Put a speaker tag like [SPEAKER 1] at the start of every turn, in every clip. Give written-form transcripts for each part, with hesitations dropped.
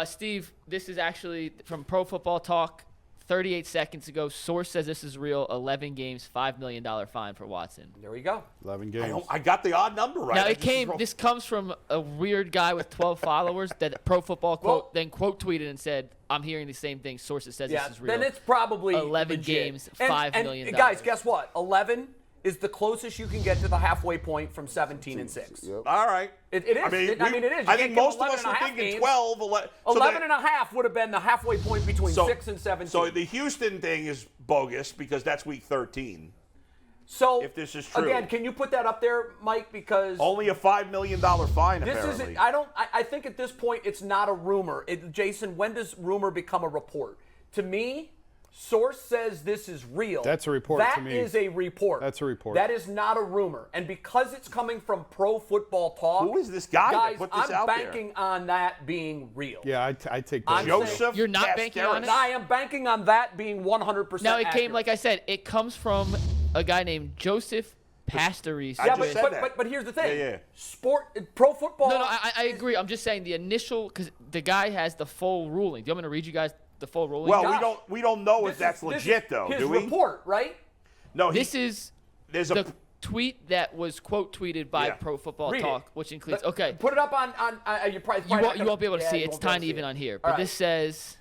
[SPEAKER 1] Steve, this is actually from Pro Football Talk 38 seconds ago. Source says this is real. 11 games, $5 million fine for Watson.
[SPEAKER 2] There we go.
[SPEAKER 3] 11 games.
[SPEAKER 4] I got the odd number right.
[SPEAKER 1] Now, this comes from a weird guy with 12 followers that Pro Football quote tweeted and said, I'm hearing the same thing. Sources says this is real.
[SPEAKER 2] Then it's probably
[SPEAKER 1] 11
[SPEAKER 2] legit.
[SPEAKER 1] games, $5 million.
[SPEAKER 2] Guys, guess what? 11 is the closest you can get to the halfway point from 17-6.
[SPEAKER 3] Yep.
[SPEAKER 4] All right.
[SPEAKER 2] It is. it is.
[SPEAKER 4] I think most of us were thinking 12.
[SPEAKER 2] 11 and a half would have been the halfway point between 6 and 17.
[SPEAKER 4] So the Houston thing is bogus because that's week 13.
[SPEAKER 2] So
[SPEAKER 4] if this is true,
[SPEAKER 2] again, can you put that up there, Mike? Because
[SPEAKER 4] only a $5 million fine.
[SPEAKER 2] This
[SPEAKER 4] apparently.
[SPEAKER 2] isn't. I think at this point it's not a rumor. Jason, when does rumor become a report? To me, source says this is real.
[SPEAKER 3] That's a report to me.
[SPEAKER 2] That is a report.
[SPEAKER 3] That's a report.
[SPEAKER 2] That is not a rumor. And because it's coming from Pro Football Talk,
[SPEAKER 4] who is this guy
[SPEAKER 2] guys,
[SPEAKER 4] that put this out
[SPEAKER 2] I'm banking on that being real.
[SPEAKER 3] Yeah, I take that.
[SPEAKER 4] Joseph.
[SPEAKER 1] You're not banking on it?
[SPEAKER 2] I am banking on that being 100%
[SPEAKER 1] Now, it
[SPEAKER 2] accurate.
[SPEAKER 1] came, like I said, it comes from a guy named Joseph Pastoris.
[SPEAKER 4] I just said that.
[SPEAKER 2] But here's the thing.
[SPEAKER 4] Yeah.
[SPEAKER 2] Pro Football.
[SPEAKER 1] No, I agree. I'm just saying the initial, because the guy has the full ruling. Do you want me to read you guys the full ruling?
[SPEAKER 4] Well, we don't know if that's legit, though, do we?
[SPEAKER 2] His report, right?
[SPEAKER 4] No,
[SPEAKER 1] this is the tweet that was quote tweeted by Pro Football Talk, which includes. Okay.
[SPEAKER 2] Put it up on your price.
[SPEAKER 1] You won't be able to see it. It's tiny even on here. But this says.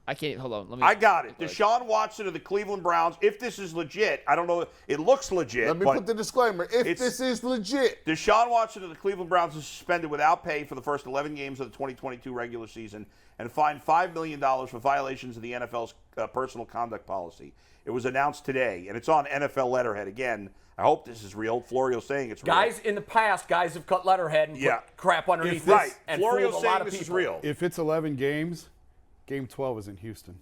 [SPEAKER 1] I can't. Hold on. Let me.
[SPEAKER 4] I got it. Deshaun Watson of the Cleveland Browns. If this is legit, I don't know. It looks legit.
[SPEAKER 3] Let me put the disclaimer. If this is legit.
[SPEAKER 4] Deshaun Watson of the Cleveland Browns is suspended without pay for the first 11 games of the 2022 regular season and fined $5 million for violations of the NFL's personal conduct policy. It was announced today, and it's on NFL letterhead. Again, I hope this is real. Florio's saying it's real.
[SPEAKER 2] Guys, in the past, guys have cut letterhead and put crap underneath this.
[SPEAKER 4] Right.
[SPEAKER 2] And
[SPEAKER 4] Florio's saying
[SPEAKER 2] this
[SPEAKER 4] this is real.
[SPEAKER 3] If it's 11 games, Game 12 is in Houston.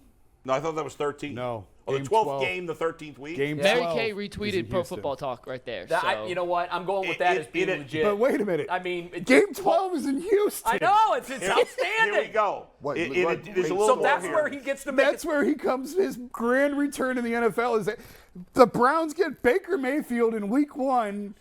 [SPEAKER 4] No, I thought that was 13.
[SPEAKER 3] No.
[SPEAKER 4] Oh, the 12th game, the 13th week?
[SPEAKER 3] Game
[SPEAKER 1] Mary
[SPEAKER 3] 12
[SPEAKER 1] Kay retweeted Pro Football Talk right there.
[SPEAKER 2] You know what? I'm going with that as being legit.
[SPEAKER 3] But wait a minute.
[SPEAKER 2] I mean,
[SPEAKER 3] Game 12 is in Houston.
[SPEAKER 2] I know. It's outstanding.
[SPEAKER 4] Here we go. There's a little
[SPEAKER 2] so
[SPEAKER 4] more
[SPEAKER 2] that's
[SPEAKER 4] here.
[SPEAKER 2] where he gets to make
[SPEAKER 3] That's where he comes. His grand return in the NFL is that the Browns get Baker Mayfield in Week 1.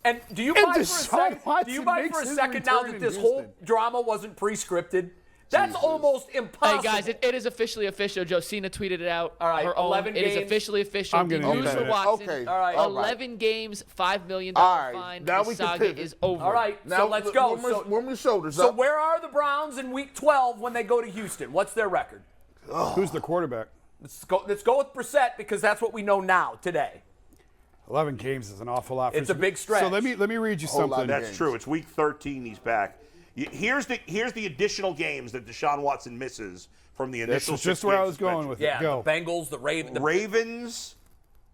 [SPEAKER 2] And do you buy for a second?
[SPEAKER 3] Watson
[SPEAKER 2] Do you buy for a
[SPEAKER 3] makes
[SPEAKER 2] second
[SPEAKER 3] his
[SPEAKER 2] now
[SPEAKER 3] return
[SPEAKER 2] that this
[SPEAKER 3] in
[SPEAKER 2] whole
[SPEAKER 3] Houston.
[SPEAKER 2] drama wasn't pre-scripted? That's almost impossible.
[SPEAKER 1] Hey guys, it is officially official. Josina tweeted it out.
[SPEAKER 2] All right,
[SPEAKER 1] her
[SPEAKER 2] 11
[SPEAKER 1] own. It is
[SPEAKER 2] games.
[SPEAKER 1] officially official.
[SPEAKER 3] I'm gonna
[SPEAKER 1] The
[SPEAKER 3] use
[SPEAKER 1] news for
[SPEAKER 3] that.
[SPEAKER 1] Watson.
[SPEAKER 5] Okay,
[SPEAKER 2] all right.
[SPEAKER 1] 11 games, $5 million
[SPEAKER 5] right,
[SPEAKER 1] fine.
[SPEAKER 5] now
[SPEAKER 1] The
[SPEAKER 5] we can
[SPEAKER 1] saga
[SPEAKER 5] pivot.
[SPEAKER 1] is over.
[SPEAKER 2] All right,
[SPEAKER 5] Now
[SPEAKER 2] so let's go.
[SPEAKER 5] Warm your shoulders
[SPEAKER 2] So
[SPEAKER 5] up.
[SPEAKER 2] where are the Browns in Week 12 when they go to Houston? What's their record?
[SPEAKER 3] Who's the quarterback?
[SPEAKER 2] Let's go with Brissett because that's what we know now today.
[SPEAKER 3] 11 games is an awful lot.
[SPEAKER 2] It's a big stretch.
[SPEAKER 3] So let me read you
[SPEAKER 5] Whole lot
[SPEAKER 3] something.
[SPEAKER 5] of
[SPEAKER 4] That's
[SPEAKER 5] games.
[SPEAKER 4] true. It's week 13 he's back. Here's the additional games that Deshaun Watson misses from the initial
[SPEAKER 3] That's just where I was going with
[SPEAKER 2] Yeah,
[SPEAKER 3] it. Go.
[SPEAKER 2] the Bengals, the Ravens.
[SPEAKER 4] Ravens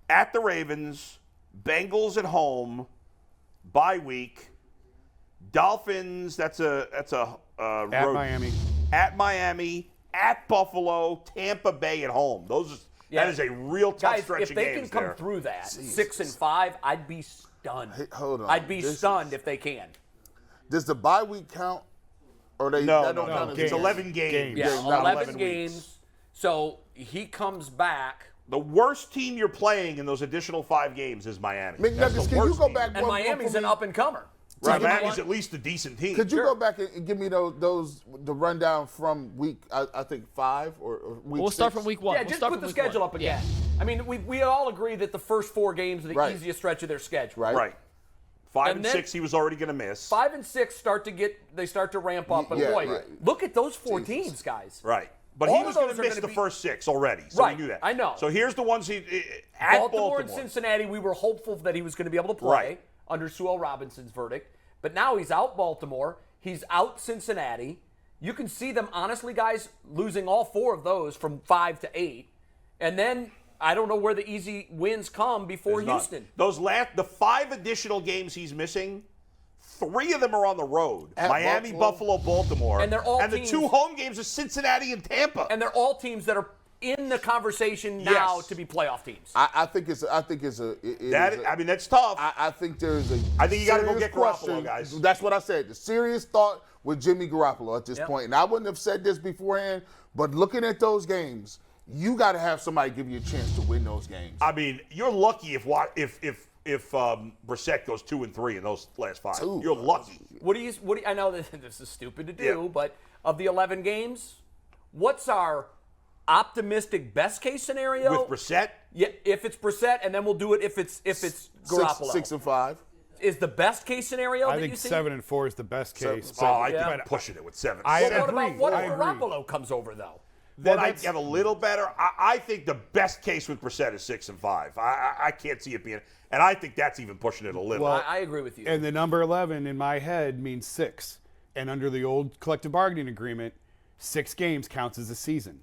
[SPEAKER 4] at the Ravens, Bengals at home, bye week, Dolphins. That's a
[SPEAKER 3] At
[SPEAKER 4] road,
[SPEAKER 3] Miami.
[SPEAKER 4] at Miami, at Buffalo, Tampa Bay at home. That is a real tough
[SPEAKER 2] Guys,
[SPEAKER 4] stretch
[SPEAKER 2] if
[SPEAKER 4] of
[SPEAKER 2] they
[SPEAKER 4] games
[SPEAKER 2] can come
[SPEAKER 4] there.
[SPEAKER 2] through that 6-5, I'd be stunned.
[SPEAKER 5] Hey, hold on.
[SPEAKER 2] I'd be stunned if they can.
[SPEAKER 5] Does the bye week count? Or they
[SPEAKER 4] No,
[SPEAKER 5] that don't
[SPEAKER 4] no,
[SPEAKER 5] count
[SPEAKER 4] no.
[SPEAKER 5] as
[SPEAKER 4] It's
[SPEAKER 5] games?
[SPEAKER 4] 11 games.
[SPEAKER 2] Yeah,
[SPEAKER 4] not
[SPEAKER 2] 11
[SPEAKER 4] weeks.
[SPEAKER 2] games. So he comes back.
[SPEAKER 4] The worst team you're playing in those additional 5 games is Miami. That's
[SPEAKER 5] McNuggets,
[SPEAKER 4] the
[SPEAKER 5] can you
[SPEAKER 4] worst
[SPEAKER 5] go
[SPEAKER 4] team.
[SPEAKER 5] back
[SPEAKER 2] And
[SPEAKER 5] one
[SPEAKER 2] Miami's
[SPEAKER 5] for
[SPEAKER 2] an
[SPEAKER 5] me?
[SPEAKER 2] up-and-comer.
[SPEAKER 4] Right,
[SPEAKER 2] So
[SPEAKER 4] Miami's at least a decent team.
[SPEAKER 5] Could you go back and give me the rundown from week, I think 5 or week
[SPEAKER 1] We'll start
[SPEAKER 5] 6?
[SPEAKER 1] from Week 1.
[SPEAKER 2] Yeah,
[SPEAKER 1] We'll
[SPEAKER 2] just
[SPEAKER 1] start
[SPEAKER 2] put
[SPEAKER 1] from
[SPEAKER 2] the
[SPEAKER 1] week
[SPEAKER 2] schedule
[SPEAKER 1] 1.
[SPEAKER 2] up again.
[SPEAKER 1] Yeah.
[SPEAKER 2] I mean, we all agree that the first 4 games are the
[SPEAKER 5] Right.
[SPEAKER 2] easiest stretch of their schedule.
[SPEAKER 5] Right.
[SPEAKER 4] 5
[SPEAKER 2] And
[SPEAKER 4] and
[SPEAKER 2] then
[SPEAKER 4] 6 he was already going to miss.
[SPEAKER 2] 5 and 6 start to ramp up. And
[SPEAKER 5] Yeah,
[SPEAKER 2] boy,
[SPEAKER 5] right.
[SPEAKER 2] look at those 4
[SPEAKER 5] Jesus.
[SPEAKER 2] teams, guys.
[SPEAKER 4] Right. But
[SPEAKER 2] All
[SPEAKER 4] he
[SPEAKER 2] of
[SPEAKER 4] was going
[SPEAKER 2] those
[SPEAKER 4] to
[SPEAKER 2] are
[SPEAKER 4] miss
[SPEAKER 2] gonna
[SPEAKER 4] the
[SPEAKER 2] be-
[SPEAKER 4] first 6 already, so
[SPEAKER 2] Right,
[SPEAKER 4] we knew that.
[SPEAKER 2] I know.
[SPEAKER 4] So here's the ones at
[SPEAKER 2] Baltimore and Cincinnati, we were hopeful that he was going to be able to play
[SPEAKER 4] Right.
[SPEAKER 2] under Sue L. Robinson's verdict. But now he's out Baltimore. He's out Cincinnati. You can see them, honestly, guys, losing all 4 of those from 5 to 8. And then I don't know where the easy wins come before
[SPEAKER 4] There's not.
[SPEAKER 2] Houston.
[SPEAKER 4] The 5 additional games he's missing, 3 of them are on the road.
[SPEAKER 5] At
[SPEAKER 4] Miami, Buffalo, Baltimore.
[SPEAKER 2] And they're all
[SPEAKER 4] the
[SPEAKER 2] teams-
[SPEAKER 4] 2 home games are Cincinnati and Tampa.
[SPEAKER 2] And they're all teams that are in the conversation now
[SPEAKER 4] Yes.
[SPEAKER 2] to be playoff teams.
[SPEAKER 5] I think it's
[SPEAKER 4] that's tough.
[SPEAKER 5] I think there's a
[SPEAKER 4] I think you gotta go
[SPEAKER 5] serious
[SPEAKER 4] get Garoppolo,
[SPEAKER 5] question.
[SPEAKER 4] guys.
[SPEAKER 5] That's what I said. The serious thought with Jimmy Garoppolo at this
[SPEAKER 2] Yep.
[SPEAKER 5] point. And I wouldn't have said this beforehand, but looking at those games, you got to have somebody give you a chance to win those games.
[SPEAKER 4] I mean, you're lucky if Brissett goes 2-3 in those last 5.
[SPEAKER 5] Ooh.
[SPEAKER 4] You're lucky.
[SPEAKER 2] What do you? I know that this is stupid to do,
[SPEAKER 4] Yeah.
[SPEAKER 2] but of the 11 games, what's our optimistic best case scenario?
[SPEAKER 4] With Brissett?
[SPEAKER 2] Yeah, if it's Brissett, and then we'll do it if it's Garoppolo.
[SPEAKER 5] 6-5.
[SPEAKER 2] Is the best case scenario
[SPEAKER 3] I
[SPEAKER 2] that
[SPEAKER 3] think
[SPEAKER 2] you see?
[SPEAKER 3] 7-4 is the best case.
[SPEAKER 4] Oh, I
[SPEAKER 2] Yeah.
[SPEAKER 4] think pushing it with 7.
[SPEAKER 3] I
[SPEAKER 2] What
[SPEAKER 3] agree.
[SPEAKER 2] about what
[SPEAKER 3] I
[SPEAKER 2] if
[SPEAKER 3] agree.
[SPEAKER 2] Garoppolo comes over though?
[SPEAKER 4] Then I get a little better. I think the best case with Brissett is 6-5. I can't see it being, and I think that's even pushing it a little.
[SPEAKER 3] Well,
[SPEAKER 2] I agree with you.
[SPEAKER 3] And the number 11 in my head means 6. And under the old collective bargaining agreement, 6 games counts as a season,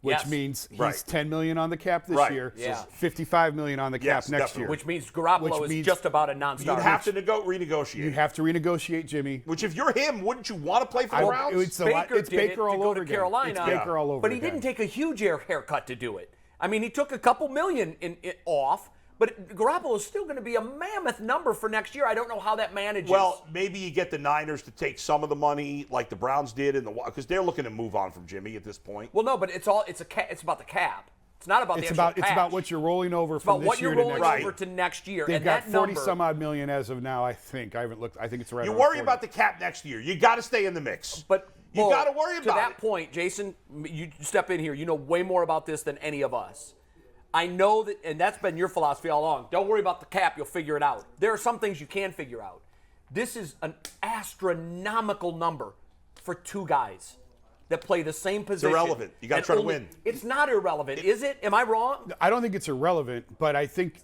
[SPEAKER 3] which
[SPEAKER 2] Yes.
[SPEAKER 3] means he's
[SPEAKER 4] Right.
[SPEAKER 3] $10 million on the cap this
[SPEAKER 4] Right.
[SPEAKER 3] year,
[SPEAKER 2] Yeah.
[SPEAKER 3] $55 million on the cap
[SPEAKER 4] Yes,
[SPEAKER 3] next
[SPEAKER 4] definitely.
[SPEAKER 3] year.
[SPEAKER 2] which means Garoppolo
[SPEAKER 3] Which
[SPEAKER 2] is
[SPEAKER 3] means
[SPEAKER 2] just about a non-starter.
[SPEAKER 4] You'd have to renegotiate.
[SPEAKER 3] you have to renegotiate Jimmy.
[SPEAKER 4] Which, if you're him, wouldn't you want to play for the Browns?
[SPEAKER 3] It's it's
[SPEAKER 2] did it
[SPEAKER 3] Baker all
[SPEAKER 2] to go
[SPEAKER 3] over
[SPEAKER 2] to
[SPEAKER 3] again.
[SPEAKER 2] Carolina,
[SPEAKER 3] It's Baker all over
[SPEAKER 2] but he
[SPEAKER 3] again.
[SPEAKER 2] didn't take a huge haircut to do it. I mean, he took a couple million off, but Garoppolo is still going to be a mammoth number for next year. I don't know how that manages.
[SPEAKER 4] Well, maybe you get the Niners to take some of the money, like the Browns did, because they're looking to move on from Jimmy at this point.
[SPEAKER 2] well, no, but it's about the cap. It's not about
[SPEAKER 3] It's
[SPEAKER 2] the
[SPEAKER 3] about
[SPEAKER 2] actual
[SPEAKER 3] it's
[SPEAKER 2] cash.
[SPEAKER 3] about what you're rolling over
[SPEAKER 2] It's
[SPEAKER 3] from
[SPEAKER 2] about
[SPEAKER 3] this
[SPEAKER 2] what
[SPEAKER 3] year
[SPEAKER 2] you're
[SPEAKER 3] to
[SPEAKER 2] rolling
[SPEAKER 3] next
[SPEAKER 2] over
[SPEAKER 3] year.
[SPEAKER 2] to next year.
[SPEAKER 3] They've
[SPEAKER 2] and
[SPEAKER 3] got
[SPEAKER 2] that
[SPEAKER 3] 40
[SPEAKER 2] number,
[SPEAKER 3] some odd million as of now. I think I haven't looked. I think it's right.
[SPEAKER 4] You
[SPEAKER 3] around
[SPEAKER 4] worry
[SPEAKER 3] 40.
[SPEAKER 4] about the cap next year. You got to stay in the mix.
[SPEAKER 2] But
[SPEAKER 4] you
[SPEAKER 2] Bull,
[SPEAKER 4] got to worry
[SPEAKER 2] to
[SPEAKER 4] about
[SPEAKER 2] that
[SPEAKER 4] it.
[SPEAKER 2] point, Jason. You step in here. You know way more about this than any of us. I know that, and that's been your philosophy all along. Don't worry about the cap. You'll figure it out. There are some things you can figure out. This is an astronomical number for 2 guys that play the same position.
[SPEAKER 4] irrelevant. You gotta
[SPEAKER 2] and
[SPEAKER 4] try to
[SPEAKER 2] only-
[SPEAKER 4] win.
[SPEAKER 2] It's not irrelevant, is it? Am I wrong?
[SPEAKER 3] I don't think it's irrelevant, but I think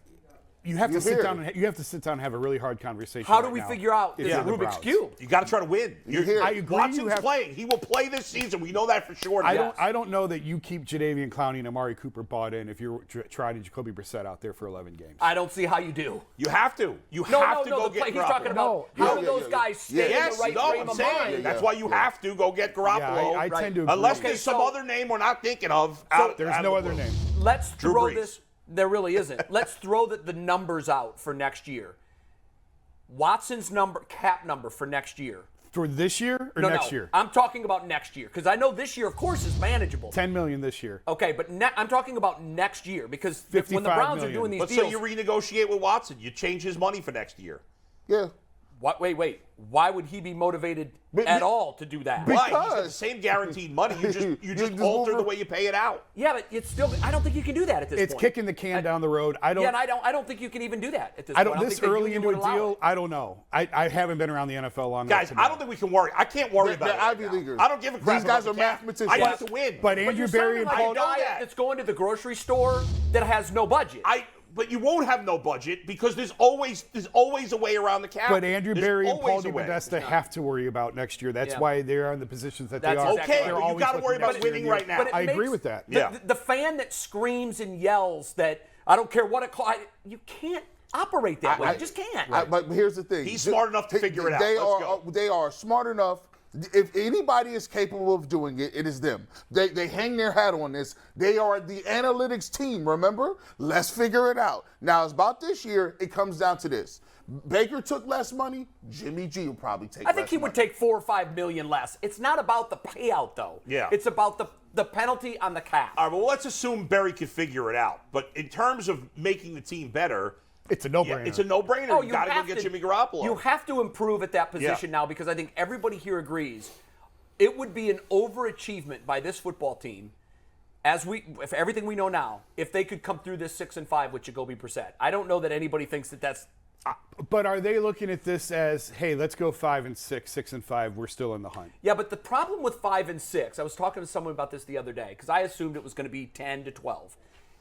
[SPEAKER 3] you have to sit
[SPEAKER 5] here.
[SPEAKER 3] down. You have to sit down and have a really hard conversation.
[SPEAKER 2] How do
[SPEAKER 3] right
[SPEAKER 2] we
[SPEAKER 3] now.
[SPEAKER 2] figure out this
[SPEAKER 3] Yeah.
[SPEAKER 2] Rubik's
[SPEAKER 3] Browns.
[SPEAKER 2] Cube?
[SPEAKER 4] You got to try to win.
[SPEAKER 5] here.
[SPEAKER 3] I agree.
[SPEAKER 4] Watson's
[SPEAKER 3] You have,
[SPEAKER 4] playing. He will play this season. We know that for sure.
[SPEAKER 3] I don't know that you keep Jadeveon Clowney and Amari Cooper bought in if you're trying to Jacoby Brissett out there for 11 games.
[SPEAKER 2] I don't see how you do.
[SPEAKER 4] You have to. You
[SPEAKER 2] No,
[SPEAKER 4] have
[SPEAKER 2] no,
[SPEAKER 4] to
[SPEAKER 2] no.
[SPEAKER 4] go
[SPEAKER 2] The
[SPEAKER 4] get
[SPEAKER 2] play, he's
[SPEAKER 4] Garoppolo.
[SPEAKER 2] talking about
[SPEAKER 3] No,
[SPEAKER 2] how
[SPEAKER 5] yeah,
[SPEAKER 2] do those
[SPEAKER 5] yeah,
[SPEAKER 2] guys stay
[SPEAKER 5] yeah.
[SPEAKER 2] in the right
[SPEAKER 4] no,
[SPEAKER 2] frame
[SPEAKER 4] I'm
[SPEAKER 2] of
[SPEAKER 4] saying
[SPEAKER 2] mind?
[SPEAKER 4] that's why you have to go get Garoppolo.
[SPEAKER 3] Yeah, I tend to agree.
[SPEAKER 4] Unless
[SPEAKER 2] Okay,
[SPEAKER 4] there's some
[SPEAKER 2] so-
[SPEAKER 4] other name we're not thinking of.
[SPEAKER 3] There's no other name.
[SPEAKER 2] Let's
[SPEAKER 4] Drew
[SPEAKER 2] throw
[SPEAKER 4] Brees.
[SPEAKER 2] this. There really isn't. Let's throw the numbers out for next year. Watson's cap number for next year.
[SPEAKER 3] For this year or
[SPEAKER 2] No,
[SPEAKER 3] next
[SPEAKER 2] no.
[SPEAKER 3] year?
[SPEAKER 2] I'm talking about next year because I know this year, of course, is manageable.
[SPEAKER 3] $10 million this year.
[SPEAKER 2] Okay, but I'm talking about next year because when the
[SPEAKER 3] 55
[SPEAKER 2] Browns
[SPEAKER 3] million.
[SPEAKER 2] are doing these
[SPEAKER 4] But so
[SPEAKER 2] deals,
[SPEAKER 4] you renegotiate with Watson. You change his money for next year.
[SPEAKER 5] Yeah.
[SPEAKER 2] what? Wait. Why would he be motivated
[SPEAKER 5] But-
[SPEAKER 2] at all to do that?
[SPEAKER 4] Why? He's got the
[SPEAKER 5] Because-
[SPEAKER 4] same guaranteed money. You just
[SPEAKER 5] You just
[SPEAKER 4] alter
[SPEAKER 5] move
[SPEAKER 4] the
[SPEAKER 5] her-
[SPEAKER 4] way you pay it out.
[SPEAKER 2] Yeah, but it's still. I don't think you can do that at this
[SPEAKER 3] It's
[SPEAKER 2] point.
[SPEAKER 3] kicking the can down the road. I don't.
[SPEAKER 2] Yeah, and I don't think you can even do that at this
[SPEAKER 3] I
[SPEAKER 2] point.
[SPEAKER 3] don't. This
[SPEAKER 2] think the
[SPEAKER 3] early
[SPEAKER 2] union
[SPEAKER 3] into a
[SPEAKER 2] would allow
[SPEAKER 3] deal,
[SPEAKER 2] it.
[SPEAKER 3] I don't know. I haven't been around the NFL long enough
[SPEAKER 4] Guys,
[SPEAKER 3] to know.
[SPEAKER 4] I don't think we can worry. I can't worry
[SPEAKER 5] The
[SPEAKER 4] about it.
[SPEAKER 5] Ivy
[SPEAKER 4] right now.
[SPEAKER 5] Leaguers.
[SPEAKER 4] I don't give a crap.
[SPEAKER 5] These guys
[SPEAKER 4] about
[SPEAKER 5] are
[SPEAKER 4] the cap.
[SPEAKER 5] mathematicians.
[SPEAKER 4] I have to win.
[SPEAKER 3] But
[SPEAKER 2] But
[SPEAKER 3] Andrew
[SPEAKER 2] you're
[SPEAKER 3] Berry
[SPEAKER 2] sounding
[SPEAKER 3] and
[SPEAKER 2] like
[SPEAKER 3] Paul.
[SPEAKER 2] a guy
[SPEAKER 4] that.
[SPEAKER 2] that's going to the grocery store that has no budget.
[SPEAKER 4] But you won't have no budget because there's always a way around the cap.
[SPEAKER 3] But Andrew
[SPEAKER 4] There's
[SPEAKER 3] Berry and Paul
[SPEAKER 4] always a way.
[SPEAKER 3] DePodesta have to worry about next year. That's
[SPEAKER 2] Yeah.
[SPEAKER 3] why they're in the positions that
[SPEAKER 2] That's
[SPEAKER 3] they are.
[SPEAKER 2] exactly
[SPEAKER 4] Okay,
[SPEAKER 2] right.
[SPEAKER 3] They're
[SPEAKER 4] but you
[SPEAKER 3] always
[SPEAKER 4] got to
[SPEAKER 3] looking
[SPEAKER 4] worry about
[SPEAKER 3] next year.
[SPEAKER 4] winning right now.
[SPEAKER 2] But it
[SPEAKER 3] I agree
[SPEAKER 2] makes
[SPEAKER 3] with that.
[SPEAKER 2] The,
[SPEAKER 4] Yeah.
[SPEAKER 2] the fan that screams and yells that I don't care what it costs, you can't operate that way. You just can't.
[SPEAKER 5] But here's the thing.
[SPEAKER 4] He's smart enough to figure it out.
[SPEAKER 5] They
[SPEAKER 4] Let's
[SPEAKER 5] are
[SPEAKER 4] go.
[SPEAKER 5] they are smart enough. If anybody is capable of doing it, it is them. They hang their hat on this. They are the analytics team, remember? Let's figure it out. Now, it's about this year, it comes down to this. Baker took less money. Jimmy G will probably take
[SPEAKER 2] I think
[SPEAKER 5] less
[SPEAKER 2] he would
[SPEAKER 5] money.
[SPEAKER 2] take $4 or $5 million less. It's not about the payout, though.
[SPEAKER 4] Yeah.
[SPEAKER 2] It's about the penalty on the cap.
[SPEAKER 4] All right, well, let's assume Berry could figure it out. But in terms of making the team better,
[SPEAKER 3] It's a no-brainer.
[SPEAKER 4] it's a no-brainer.
[SPEAKER 2] Oh,
[SPEAKER 4] you got to go get Jimmy Garoppolo.
[SPEAKER 2] You have to improve at that position now because I think everybody here agrees it would be an overachievement by this football team, if everything we know now, if they could come through this 6-5 with Jacoby Brissett. I don't know that anybody thinks that that's.
[SPEAKER 3] But are they looking at this as, hey, let's go 5-6, 6-5, we're still in the hunt?
[SPEAKER 2] Yeah, but the problem with 5 and 6, I was talking to someone about this the other day because I assumed it was going to be 10 to 12.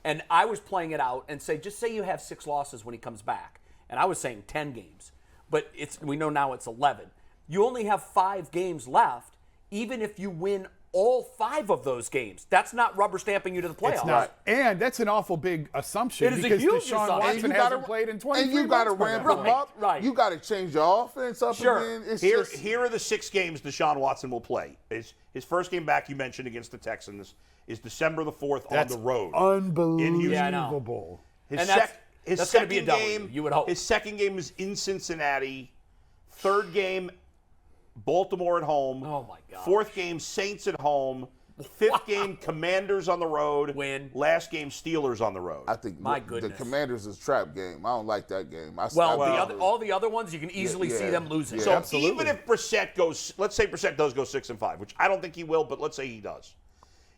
[SPEAKER 2] And I was playing it out and just say you have 6 losses when he comes back. And I was saying 10 games. But we know now it's 11. You only have 5 games left, even if you win all 5 of those games. That's not rubber stamping you to the playoffs.
[SPEAKER 3] It's not. And that's an awful big assumption
[SPEAKER 2] It is a
[SPEAKER 3] because
[SPEAKER 2] huge
[SPEAKER 3] Deshaun
[SPEAKER 2] assumption.
[SPEAKER 3] Watson
[SPEAKER 5] And you
[SPEAKER 3] hasn't played in 23
[SPEAKER 5] And you got to
[SPEAKER 3] months by
[SPEAKER 5] ramp
[SPEAKER 3] now.
[SPEAKER 5] them up.
[SPEAKER 2] Right.
[SPEAKER 5] You got to change your offense up
[SPEAKER 2] Sure.
[SPEAKER 5] again. It's
[SPEAKER 4] Here,
[SPEAKER 5] just,
[SPEAKER 4] here are the 6 games Deshaun Watson will play. His first game back, you mentioned, against the Texans, is December the 4th
[SPEAKER 3] That's
[SPEAKER 4] on the road.
[SPEAKER 3] unbelievable.
[SPEAKER 2] Yeah, I know.
[SPEAKER 4] His
[SPEAKER 2] And that's gonna
[SPEAKER 4] second
[SPEAKER 2] be a W,
[SPEAKER 4] game,
[SPEAKER 2] you would hope.
[SPEAKER 4] His second game is in Cincinnati. Third game, Baltimore at home.
[SPEAKER 2] Oh, my God.
[SPEAKER 4] Fourth game, Saints at home. Fifth game, Commanders on the road.
[SPEAKER 2] Win.
[SPEAKER 4] Last game, Steelers on the road.
[SPEAKER 5] I think
[SPEAKER 2] My
[SPEAKER 5] the
[SPEAKER 2] goodness.
[SPEAKER 5] Commanders is a trap game. I don't like that game.
[SPEAKER 2] All the other ones, you can easily see them losing.
[SPEAKER 5] Yeah.
[SPEAKER 4] So
[SPEAKER 3] absolutely.
[SPEAKER 4] even if Brissett goes, let's say Brissett does go 6-5, which I don't think he will, but let's say he does.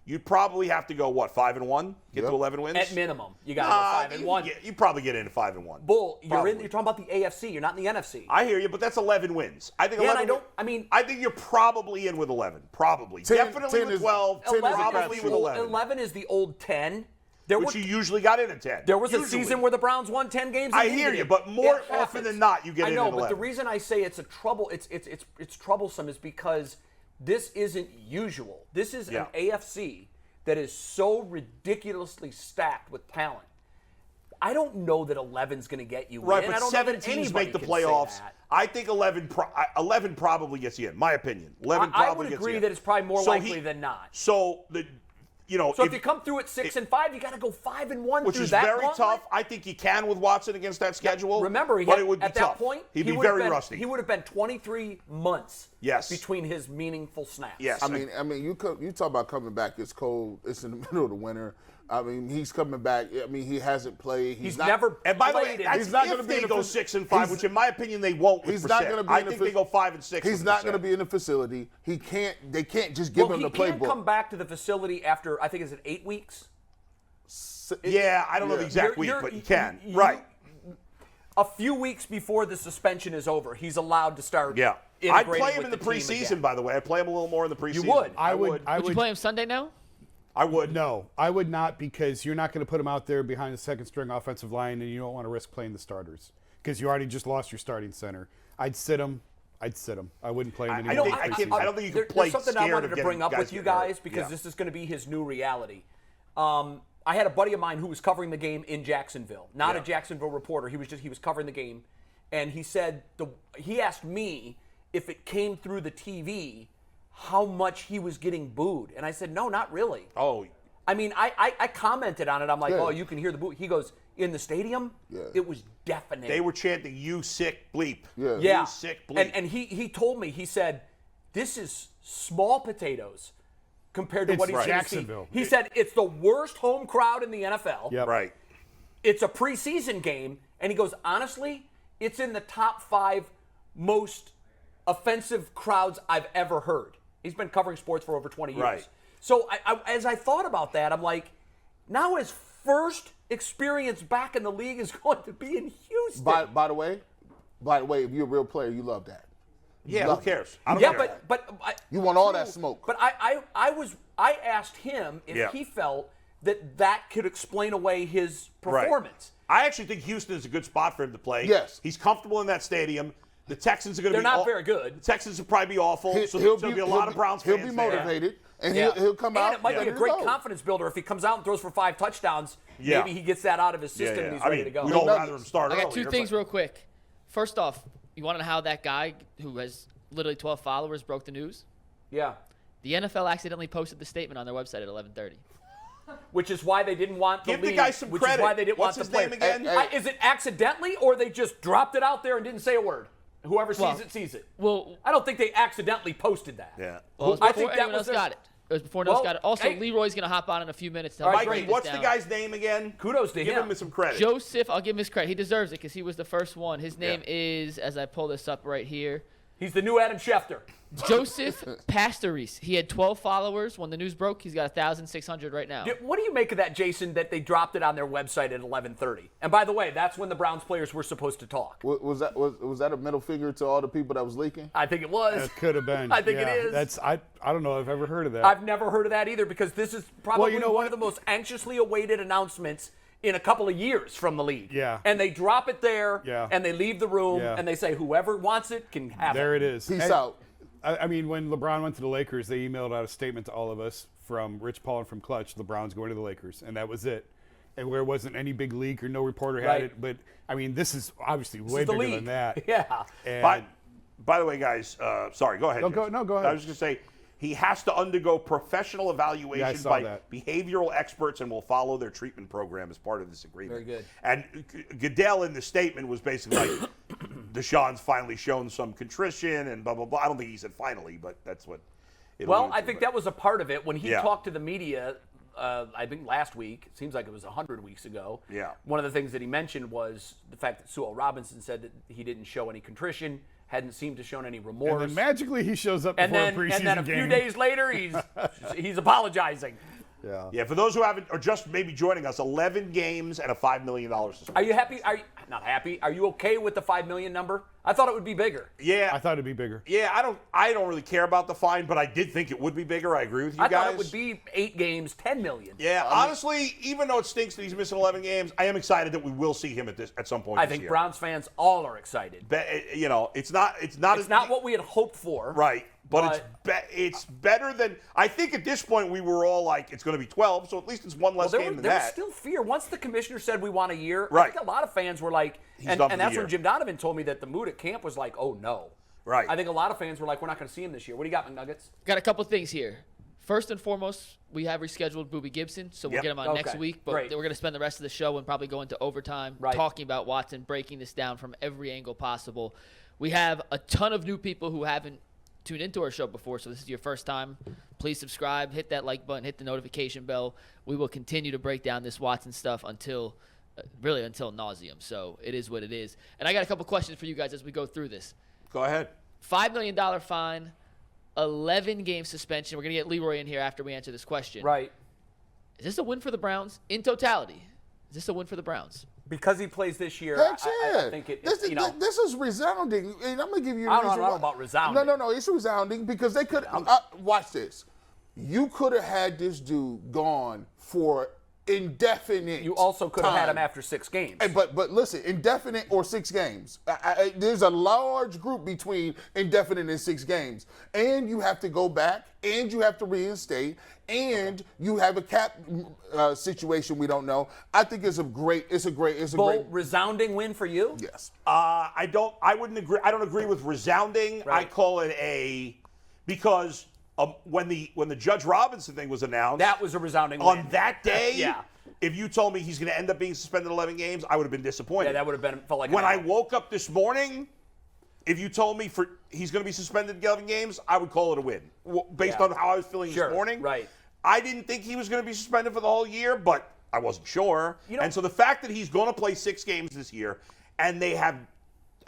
[SPEAKER 4] You'd probably have to go, 5-1? Get to 11 wins?
[SPEAKER 2] At minimum, you got to go 5-1.
[SPEAKER 4] You probably get into 5-1.
[SPEAKER 2] Bull,
[SPEAKER 4] Probably.
[SPEAKER 2] you're talking about the AFC. You're not in the NFC.
[SPEAKER 4] I hear you, but that's 11 wins. I think
[SPEAKER 2] Yeah,
[SPEAKER 4] 11.
[SPEAKER 2] and I don't- I mean-
[SPEAKER 4] I think you're probably in with 11. Probably.
[SPEAKER 5] 10
[SPEAKER 4] Definitely
[SPEAKER 5] 10
[SPEAKER 4] with
[SPEAKER 5] is-
[SPEAKER 4] 12.
[SPEAKER 5] 10 is a
[SPEAKER 4] Probably
[SPEAKER 5] crapshoot.
[SPEAKER 4] with 11.
[SPEAKER 2] 11 is the old 10.
[SPEAKER 4] Which you usually got in at 10.
[SPEAKER 2] There was
[SPEAKER 4] Usually.
[SPEAKER 2] a season where the Browns won 10 games.
[SPEAKER 4] I
[SPEAKER 2] and
[SPEAKER 4] hear
[SPEAKER 2] didn't.
[SPEAKER 4] you, but more
[SPEAKER 2] It
[SPEAKER 4] often
[SPEAKER 2] happens.
[SPEAKER 4] than not, you get
[SPEAKER 2] I
[SPEAKER 4] in
[SPEAKER 2] know,
[SPEAKER 4] at
[SPEAKER 2] but
[SPEAKER 4] 11.
[SPEAKER 2] the reason I say it's troublesome is because this isn't usual. This is
[SPEAKER 4] Yeah.
[SPEAKER 2] an AFC that is so ridiculously stacked with talent. I don't know that 11's going to get you
[SPEAKER 4] Right,
[SPEAKER 2] in. I
[SPEAKER 4] but
[SPEAKER 2] don't
[SPEAKER 4] 7
[SPEAKER 2] know that
[SPEAKER 4] teams
[SPEAKER 2] anybody
[SPEAKER 4] make the
[SPEAKER 2] can say
[SPEAKER 4] playoffs.
[SPEAKER 2] that.
[SPEAKER 4] I think 11 probably gets you in, my opinion. 11
[SPEAKER 2] I
[SPEAKER 4] probably
[SPEAKER 2] would
[SPEAKER 4] gets
[SPEAKER 2] agree
[SPEAKER 4] you in.
[SPEAKER 2] that it's probably more
[SPEAKER 4] So
[SPEAKER 2] likely than not.
[SPEAKER 4] So,
[SPEAKER 2] So if you come through at 6-5, you got to go 5-1
[SPEAKER 4] which
[SPEAKER 2] through
[SPEAKER 4] is
[SPEAKER 2] that
[SPEAKER 4] very
[SPEAKER 2] gauntlet.
[SPEAKER 4] tough. I think you can with Watson against that schedule.
[SPEAKER 2] Remember,
[SPEAKER 4] but it would be
[SPEAKER 2] at
[SPEAKER 4] tough.
[SPEAKER 2] that point,
[SPEAKER 4] he'd be
[SPEAKER 2] would have
[SPEAKER 4] very
[SPEAKER 2] been-
[SPEAKER 4] rusty.
[SPEAKER 2] He would have been 23 months
[SPEAKER 4] Yes.
[SPEAKER 2] between his meaningful snaps.
[SPEAKER 4] Yes.
[SPEAKER 5] I mean, you talk about coming back. It's cold. It's in the middle of the winter. I mean, he's coming back. I mean, he hasn't played.
[SPEAKER 2] He's
[SPEAKER 5] not,
[SPEAKER 2] never
[SPEAKER 4] And by the way,
[SPEAKER 2] played in-
[SPEAKER 4] that's
[SPEAKER 5] He's not
[SPEAKER 4] if
[SPEAKER 5] gonna be
[SPEAKER 4] they
[SPEAKER 5] in a
[SPEAKER 4] go
[SPEAKER 5] fac-
[SPEAKER 4] 6-5, which in my opinion they won't. With
[SPEAKER 5] He's not
[SPEAKER 4] Brissett.
[SPEAKER 5] going to be.
[SPEAKER 4] I
[SPEAKER 5] in a
[SPEAKER 4] think
[SPEAKER 5] fac-
[SPEAKER 4] they go 5-6.
[SPEAKER 5] He's
[SPEAKER 4] with
[SPEAKER 5] not
[SPEAKER 4] Brissett.
[SPEAKER 5] going to be in the facility. He can't. They can't just give him the
[SPEAKER 2] he can
[SPEAKER 5] playbook.
[SPEAKER 2] come back to the facility after, I think, is it 8 weeks?
[SPEAKER 4] Yeah, I don't know the exact week, but he can. Right.
[SPEAKER 2] A few weeks before the suspension is over, he's allowed to start.
[SPEAKER 4] Yeah. I'd
[SPEAKER 2] integrating
[SPEAKER 4] play him
[SPEAKER 2] with
[SPEAKER 4] in the
[SPEAKER 2] team
[SPEAKER 4] preseason,
[SPEAKER 2] again.
[SPEAKER 4] by the way. I'd play him a little more in the preseason.
[SPEAKER 2] would.
[SPEAKER 3] I would.
[SPEAKER 1] Would you play him Sunday now?
[SPEAKER 4] I would.
[SPEAKER 3] No, I would not, because you're not going to put him out there behind the second string offensive line, and you don't want to risk playing the starters because you already just lost your starting center. I'd sit him. I wouldn't play him anymore.
[SPEAKER 4] I don't think you can play
[SPEAKER 2] There's something I
[SPEAKER 4] scared
[SPEAKER 2] wanted
[SPEAKER 4] of
[SPEAKER 2] to
[SPEAKER 4] getting
[SPEAKER 2] bring up
[SPEAKER 4] guys
[SPEAKER 2] with you
[SPEAKER 4] getting hurt.
[SPEAKER 2] guys because
[SPEAKER 4] Yeah.
[SPEAKER 2] this is going to be his new reality. I had a buddy of mine who was covering the game in Jacksonville. Not a
[SPEAKER 4] Yeah.
[SPEAKER 2] Jacksonville reporter. He was covering the game, and he said he asked me if it came through the TV how much he was getting booed, and I said no, not really.
[SPEAKER 4] Oh,
[SPEAKER 2] I mean, I commented on it. I'm like,
[SPEAKER 5] Yeah.
[SPEAKER 2] oh, you can hear the boo. He goes, in the stadium, it was deafening.
[SPEAKER 4] they were chanting, "You sick bleep."
[SPEAKER 5] Yeah.
[SPEAKER 2] Yeah.
[SPEAKER 4] You sick bleep.
[SPEAKER 2] And he told me, he said, this is small potatoes compared to
[SPEAKER 3] It's
[SPEAKER 2] what he's going to see.
[SPEAKER 3] Jacksonville.
[SPEAKER 2] He said it's the worst home crowd in the NFL.
[SPEAKER 3] Yep.
[SPEAKER 4] Right.
[SPEAKER 2] It's a preseason game. And he goes, honestly, it's in the top 5 most offensive crowds I've ever heard. He's been covering sports for over 20 years.
[SPEAKER 4] Right.
[SPEAKER 2] So as I thought about that, I'm like, now his first experience back in the league is going to be in Houston.
[SPEAKER 5] By the way, if you're a real player, you love that.
[SPEAKER 4] Yeah.
[SPEAKER 5] Love
[SPEAKER 4] Who cares?
[SPEAKER 5] it.
[SPEAKER 4] I don't
[SPEAKER 2] Yeah,
[SPEAKER 4] care.
[SPEAKER 2] but
[SPEAKER 5] You want all
[SPEAKER 2] true,
[SPEAKER 5] that smoke.
[SPEAKER 2] But I asked him if
[SPEAKER 4] Yeah.
[SPEAKER 2] he felt that could explain away his performance.
[SPEAKER 4] Right. I actually think Houston is a good spot for him to play.
[SPEAKER 5] Yes.
[SPEAKER 4] He's comfortable in that stadium. The Texans are going to
[SPEAKER 2] They're
[SPEAKER 4] be
[SPEAKER 2] not very good.
[SPEAKER 4] The Texans will probably be awful. So
[SPEAKER 5] He'll
[SPEAKER 4] there'll be a lot of Browns fans
[SPEAKER 5] He'll be
[SPEAKER 4] there.
[SPEAKER 5] motivated, and
[SPEAKER 2] Yeah.
[SPEAKER 5] he'll come out.
[SPEAKER 2] And it might be
[SPEAKER 5] ready
[SPEAKER 2] a
[SPEAKER 5] to
[SPEAKER 2] great
[SPEAKER 5] go.
[SPEAKER 2] confidence builder if he comes out and throws for 5 touchdowns.
[SPEAKER 4] Yeah.
[SPEAKER 2] Maybe he gets that out of his
[SPEAKER 4] Yeah,
[SPEAKER 2] system
[SPEAKER 4] yeah.
[SPEAKER 2] and he's
[SPEAKER 4] I
[SPEAKER 2] ready
[SPEAKER 4] mean,
[SPEAKER 2] to go.
[SPEAKER 4] we'd all
[SPEAKER 5] Nuggets.
[SPEAKER 4] rather him start
[SPEAKER 1] I got
[SPEAKER 4] earlier,
[SPEAKER 1] two things
[SPEAKER 4] but-
[SPEAKER 1] real quick. First off, you want to know how that guy who has literally 12 followers broke the news?
[SPEAKER 2] Yeah.
[SPEAKER 1] The NFL accidentally posted the statement on their website at 11:30.
[SPEAKER 2] Which is why they didn't want the
[SPEAKER 4] Give the
[SPEAKER 2] league,
[SPEAKER 4] guy some
[SPEAKER 2] which
[SPEAKER 4] credit.
[SPEAKER 2] is why they didn't
[SPEAKER 4] What's
[SPEAKER 2] want
[SPEAKER 4] his
[SPEAKER 2] the
[SPEAKER 4] name
[SPEAKER 2] player.
[SPEAKER 4] again?
[SPEAKER 2] Is it accidentally or they just dropped it out there and didn't say a word? Whoever sees
[SPEAKER 1] Well-
[SPEAKER 2] it sees it.
[SPEAKER 1] Well,
[SPEAKER 2] I don't think they accidentally posted that.
[SPEAKER 4] Yeah.
[SPEAKER 1] well, it was
[SPEAKER 2] I
[SPEAKER 1] before
[SPEAKER 2] think that
[SPEAKER 1] anyone
[SPEAKER 2] was
[SPEAKER 1] else
[SPEAKER 2] their-
[SPEAKER 1] got it. It was before anyone else
[SPEAKER 2] Well,
[SPEAKER 1] got it. Also,
[SPEAKER 2] hey.
[SPEAKER 1] Leroy's going to hop on in a few minutes. To
[SPEAKER 2] All
[SPEAKER 1] help
[SPEAKER 2] right,
[SPEAKER 1] break
[SPEAKER 4] Mikey,
[SPEAKER 1] this
[SPEAKER 4] what's the
[SPEAKER 1] down.
[SPEAKER 4] guy's name again?
[SPEAKER 2] Kudos to
[SPEAKER 4] Give
[SPEAKER 2] him.
[SPEAKER 4] him some credit.
[SPEAKER 1] Joseph, I'll give him his credit. He deserves it because he was the first one. His name is, as I pull this up right here,
[SPEAKER 2] He's the new Adam Schefter.
[SPEAKER 1] Joseph Pastoris. He had 12 followers. When the news broke, he's got 1,600 right now.
[SPEAKER 2] What do you make of that, Jason, that they dropped it on their website at 11:30? And by the way, that's when the Browns players were supposed to talk.
[SPEAKER 5] Was that a middle finger to all the people that was leaking?
[SPEAKER 2] I think it was.
[SPEAKER 3] It could have been.
[SPEAKER 2] I think it
[SPEAKER 3] Yeah,
[SPEAKER 2] is.
[SPEAKER 3] That's I don't know if I've ever heard of that.
[SPEAKER 2] I've never heard of that either because this is probably
[SPEAKER 3] you know
[SPEAKER 2] one
[SPEAKER 3] what?
[SPEAKER 2] of the most anxiously awaited announcements in a couple of years from the league.
[SPEAKER 3] Yeah.
[SPEAKER 2] And they drop it there,
[SPEAKER 3] Yeah.
[SPEAKER 2] and they leave the room,
[SPEAKER 3] Yeah.
[SPEAKER 2] and they say whoever wants it can have
[SPEAKER 3] There
[SPEAKER 2] it.
[SPEAKER 3] it is.
[SPEAKER 5] Peace
[SPEAKER 3] And-
[SPEAKER 5] out.
[SPEAKER 3] I mean, when LeBron went to the Lakers, they emailed out a statement to all of us from Rich Paul and from Clutch, LeBron's going to the Lakers, and that was it. And where it wasn't any big leak or no reporter had
[SPEAKER 2] Right.
[SPEAKER 3] it, but I mean, this is obviously
[SPEAKER 2] This
[SPEAKER 3] way
[SPEAKER 2] is the
[SPEAKER 3] bigger
[SPEAKER 2] league.
[SPEAKER 3] than that.
[SPEAKER 2] Yeah.
[SPEAKER 3] And
[SPEAKER 4] By the way, guys, sorry, go ahead.
[SPEAKER 3] No, go
[SPEAKER 4] Jason.
[SPEAKER 3] ahead.
[SPEAKER 4] I was just going to say, he has to undergo professional evaluation
[SPEAKER 3] saw
[SPEAKER 4] by
[SPEAKER 3] that.
[SPEAKER 4] behavioral experts and will follow their treatment program as part of this agreement.
[SPEAKER 2] Very good.
[SPEAKER 4] And Goodell in the statement was basically like, Deshaun's finally shown some contrition and blah, blah, blah. I don't think he said finally, but that's what.
[SPEAKER 2] Well, I think that was a part of it when he
[SPEAKER 4] Yeah.
[SPEAKER 2] talked to the media. I think last week. It seems like it was 100 weeks ago.
[SPEAKER 4] Yeah.
[SPEAKER 2] One of the things that he mentioned was the fact that Sewell Robinson said that he didn't show any contrition, hadn't seemed to show any remorse.
[SPEAKER 3] And then magically he shows up
[SPEAKER 2] and
[SPEAKER 3] before
[SPEAKER 2] then,
[SPEAKER 3] a preseason
[SPEAKER 2] and then a
[SPEAKER 3] game.
[SPEAKER 2] few days later, he's apologizing.
[SPEAKER 3] Yeah.
[SPEAKER 4] Yeah, for those who haven't or just maybe joining us, 11 games and a $5 million suspension.
[SPEAKER 2] Are you happy? Are you not happy? Are you okay with the $5 million number? I thought it would be bigger.
[SPEAKER 4] Yeah,
[SPEAKER 3] I thought it'd be bigger.
[SPEAKER 4] Yeah, I don't really care about the fine, but I did think it would be bigger. I agree with you
[SPEAKER 2] I
[SPEAKER 4] guys.
[SPEAKER 2] thought it would be 8 games, $10 million.
[SPEAKER 4] Yeah, honestly, even though it stinks that he's missing 11 games, I am excited that we will see him at some point.
[SPEAKER 2] I
[SPEAKER 4] this
[SPEAKER 2] think
[SPEAKER 4] year.
[SPEAKER 2] Browns fans all are excited.
[SPEAKER 4] You know, it's not
[SPEAKER 2] It's not what we had hoped for.
[SPEAKER 4] right, but it's better than I think. At this point, we were all like, it's going to be 12, so at least it's one less game than
[SPEAKER 2] there was
[SPEAKER 4] that.
[SPEAKER 2] still fear. Once the commissioner said we want a year, I
[SPEAKER 4] Right.
[SPEAKER 2] think a lot of fans were like, and
[SPEAKER 4] done for the
[SPEAKER 2] that's
[SPEAKER 4] year.
[SPEAKER 2] when Jim Donovan told me that the mood at camp was like, oh no.
[SPEAKER 4] Right.
[SPEAKER 2] I think a lot of fans were like, we're not going to see him this year. What do you got, McNuggets?
[SPEAKER 1] Got a couple things here. First and foremost, we have rescheduled Boobie Gibson, so we'll
[SPEAKER 4] Yep.
[SPEAKER 1] get him on
[SPEAKER 2] Okay,
[SPEAKER 1] next week. But
[SPEAKER 2] great.
[SPEAKER 1] we're going to spend the rest of the show and probably go into overtime
[SPEAKER 2] Right.
[SPEAKER 1] talking about Watson, breaking this down from every angle possible. We have a ton of new people who haven't tuned into our show before, so this is your first time. Please subscribe, hit that like button, hit the notification bell. We will continue to break down this Watson stuff until nauseum. So it is what it is. And I got a couple questions for you guys as we go through this.
[SPEAKER 4] Go ahead.
[SPEAKER 1] $5 million fine, 11-game suspension. We're going to get Leroy in here after we answer this question.
[SPEAKER 2] Right.
[SPEAKER 1] Is this a win for the Browns in totality? Is this a win for the Browns?
[SPEAKER 2] Because he plays this year,
[SPEAKER 5] Heck
[SPEAKER 2] I think
[SPEAKER 5] this is resounding. And I'm going to give you a
[SPEAKER 2] I don't
[SPEAKER 5] reason
[SPEAKER 2] know
[SPEAKER 5] why.
[SPEAKER 2] about resounding.
[SPEAKER 5] No, it's resounding because they could watch this. You could have had this dude gone for indefinite.
[SPEAKER 2] You also could have had him
[SPEAKER 5] time.
[SPEAKER 2] after 6 games.
[SPEAKER 5] Hey, but listen, indefinite or 6 games. There's a large group between indefinite and 6 games, and you have to go back, and you have to reinstate, and you have a cap situation we don't know. I think it's a great.
[SPEAKER 2] Resounding win for you?
[SPEAKER 5] Yes.
[SPEAKER 4] I wouldn't agree. I don't agree with resounding.
[SPEAKER 2] Right.
[SPEAKER 4] I call it because when the Judge Robinson thing was announced,
[SPEAKER 2] That was a resounding win.
[SPEAKER 4] on that day,
[SPEAKER 2] Yeah.
[SPEAKER 4] if you told me he's going to end up being suspended 11 games, I would have been disappointed.
[SPEAKER 2] Yeah, that would have felt like
[SPEAKER 4] when
[SPEAKER 2] an
[SPEAKER 4] I
[SPEAKER 2] L.
[SPEAKER 4] woke up this morning, if you told me he's going to be suspended 11 games, I would call it a win based
[SPEAKER 2] Yeah.
[SPEAKER 4] on how I was feeling
[SPEAKER 2] Sure,
[SPEAKER 4] this morning.
[SPEAKER 2] right.
[SPEAKER 4] I didn't think he was going to be suspended for the whole year, but I wasn't sure. And so the fact that he's going to play 6 games this year, and they have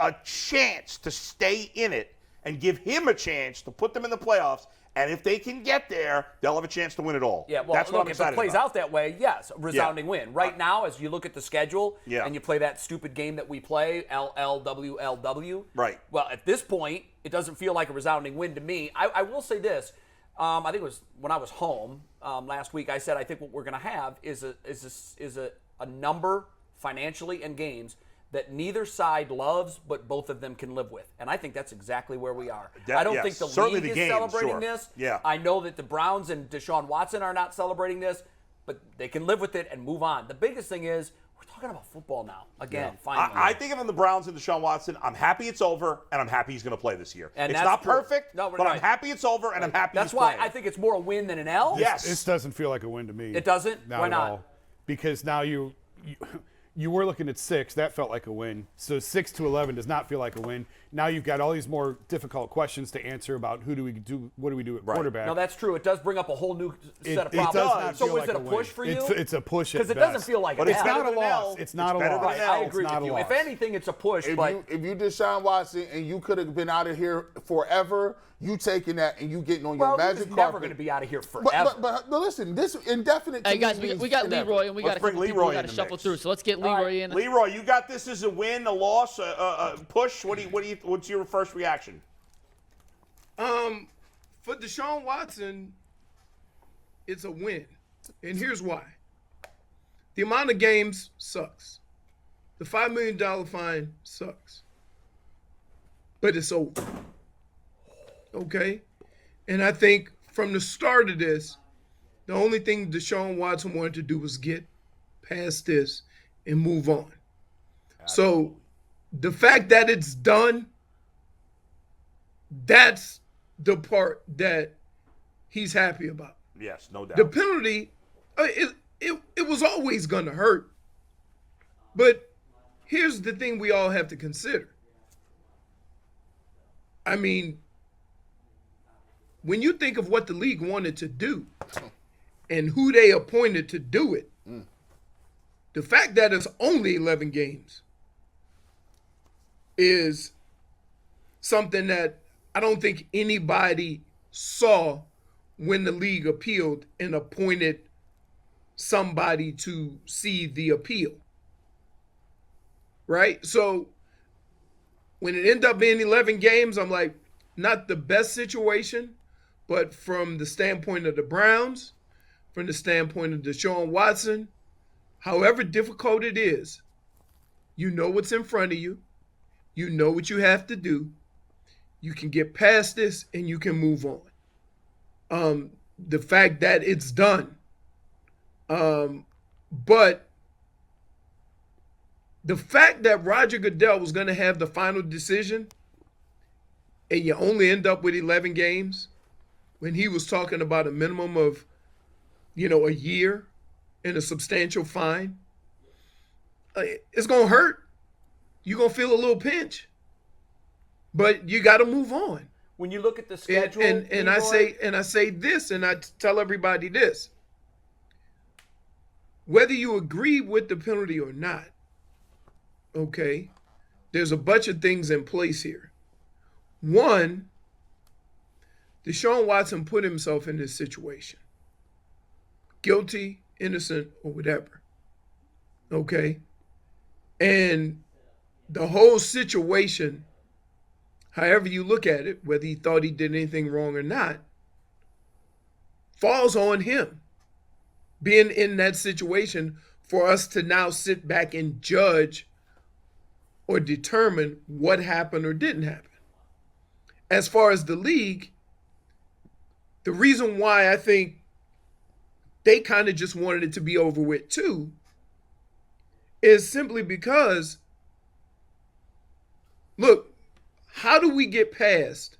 [SPEAKER 4] a chance to stay in it and give him a chance to put them in the playoffs. And if they can get there, they'll have a chance to win it all.
[SPEAKER 2] Yeah, well,
[SPEAKER 4] that's what
[SPEAKER 2] look,
[SPEAKER 4] I'm
[SPEAKER 2] if it
[SPEAKER 4] excited
[SPEAKER 2] plays
[SPEAKER 4] about.
[SPEAKER 2] out that way, yes, a resounding win. Right now, as you look at the schedule and you play that stupid game that we play, LLWLW.
[SPEAKER 4] Right.
[SPEAKER 2] Well, at this point, it doesn't feel like a resounding win to me. I will say this. I think it was when I was home last week. I said I think what we're going to have is a number financially in games that neither side loves, but both of them can live with. And I think that's exactly where we are. I don't think the
[SPEAKER 4] certainly
[SPEAKER 2] league
[SPEAKER 4] the
[SPEAKER 2] is
[SPEAKER 4] game,
[SPEAKER 2] celebrating
[SPEAKER 4] sure.
[SPEAKER 2] this.
[SPEAKER 4] Yeah.
[SPEAKER 2] I know that the Browns and Deshaun Watson are not celebrating this, but they can live with it and move on. The biggest thing is we're talking about football now. Again, finally.
[SPEAKER 4] I think if I'm the Browns and Deshaun Watson, I'm happy it's over, and I'm happy he's going to play this year.
[SPEAKER 2] And
[SPEAKER 4] it's
[SPEAKER 2] that's
[SPEAKER 4] not
[SPEAKER 2] true.
[SPEAKER 4] perfect,
[SPEAKER 2] No,
[SPEAKER 4] but
[SPEAKER 2] right.
[SPEAKER 4] I'm happy it's over, and I'm happy
[SPEAKER 2] That's
[SPEAKER 4] he's
[SPEAKER 2] why
[SPEAKER 4] playing.
[SPEAKER 2] I think it's more a win than an L.
[SPEAKER 4] Yes.
[SPEAKER 3] This doesn't feel like a win to me.
[SPEAKER 2] It doesn't?
[SPEAKER 3] Not
[SPEAKER 2] Why
[SPEAKER 3] at
[SPEAKER 2] not?
[SPEAKER 3] all. Because now you were looking at 6. That felt like a win. So 6 to 11 does not feel like a win. Now you've got all these more difficult questions to answer about what do we do at quarterback.
[SPEAKER 2] No, that's true. It does bring up a whole new set of
[SPEAKER 3] It does
[SPEAKER 2] problems.
[SPEAKER 3] not
[SPEAKER 2] So
[SPEAKER 3] feel
[SPEAKER 2] is
[SPEAKER 3] like
[SPEAKER 2] it a
[SPEAKER 3] win.
[SPEAKER 2] push for you?
[SPEAKER 3] It's a push at
[SPEAKER 2] Because it
[SPEAKER 3] best.
[SPEAKER 2] doesn't feel like
[SPEAKER 4] But
[SPEAKER 2] an
[SPEAKER 4] it's
[SPEAKER 2] L.
[SPEAKER 4] better
[SPEAKER 3] not a
[SPEAKER 4] than an
[SPEAKER 3] loss.
[SPEAKER 4] L.
[SPEAKER 3] It's not a
[SPEAKER 4] better
[SPEAKER 3] loss.
[SPEAKER 4] than
[SPEAKER 2] Right,
[SPEAKER 4] an
[SPEAKER 2] I
[SPEAKER 4] L.
[SPEAKER 2] agree
[SPEAKER 3] It's
[SPEAKER 2] with
[SPEAKER 3] not a
[SPEAKER 2] you.
[SPEAKER 3] loss.
[SPEAKER 2] If anything, it's a push, but
[SPEAKER 5] If you Deshaun Watson and you could have been out of here forever, you taking that and you getting on your
[SPEAKER 2] well,
[SPEAKER 5] magic
[SPEAKER 2] he's
[SPEAKER 5] carpet.
[SPEAKER 2] never going to be out of here forever.
[SPEAKER 5] But listen, this indefinite. to
[SPEAKER 1] Hey,
[SPEAKER 5] me
[SPEAKER 1] guys,
[SPEAKER 5] means
[SPEAKER 1] we got
[SPEAKER 5] indefinite.
[SPEAKER 1] Leroy, and we
[SPEAKER 4] Let's
[SPEAKER 1] got a
[SPEAKER 4] bring
[SPEAKER 1] couple people
[SPEAKER 4] Leroy
[SPEAKER 1] we got
[SPEAKER 4] in
[SPEAKER 1] to
[SPEAKER 4] the
[SPEAKER 1] shuffle
[SPEAKER 4] mix.
[SPEAKER 1] through. So let's get Leroy in.
[SPEAKER 4] Leroy, you got this as a win, a loss, a push. What's your first reaction?
[SPEAKER 6] For Deshaun Watson, it's a win. And here's why. The amount of games sucks. The $5 million fine sucks. But it's over. Okay? And I think from the start of this, the only thing Deshaun Watson wanted to do was get past this and move on. So the fact that it's done, that's the part that he's happy about.
[SPEAKER 4] Yes, no doubt.
[SPEAKER 6] The penalty, it was always going to hurt. But here's the thing we all have to consider. I mean, when you think of what the league wanted to do and who they appointed to do it, the fact that it's only 11 games is something that I don't think anybody saw when the league appealed and appointed somebody to see the appeal. Right? So when it ended up being 11 games, I'm like, not the best situation, but from the standpoint of the Browns, from the standpoint of Deshaun Watson, however difficult it is, you know what's in front of you. You know what you have to do. You can get past this and you can move on. The fact that it's done. But the fact that Roger Goodell was going to have the final decision and you only end up with 11 games when he was talking about a minimum of, a year and a substantial fine, it's going to hurt. You're going to feel a little pinch, but you got to move on.
[SPEAKER 2] When you look at the schedule,
[SPEAKER 6] And I say this, and I tell everybody this. Whether you agree with the penalty or not, okay, there's a bunch of things in place here. One, Deshaun Watson put himself in this situation. Guilty, innocent, or whatever. Okay? And the whole situation, however you look at it, whether he thought he did anything wrong or not, falls on him. Being in that situation for us to now sit back and judge or determine what happened or didn't happen. As far as the league, the reason why I think they kind of just wanted it to be over with too is simply because, look, how do we get past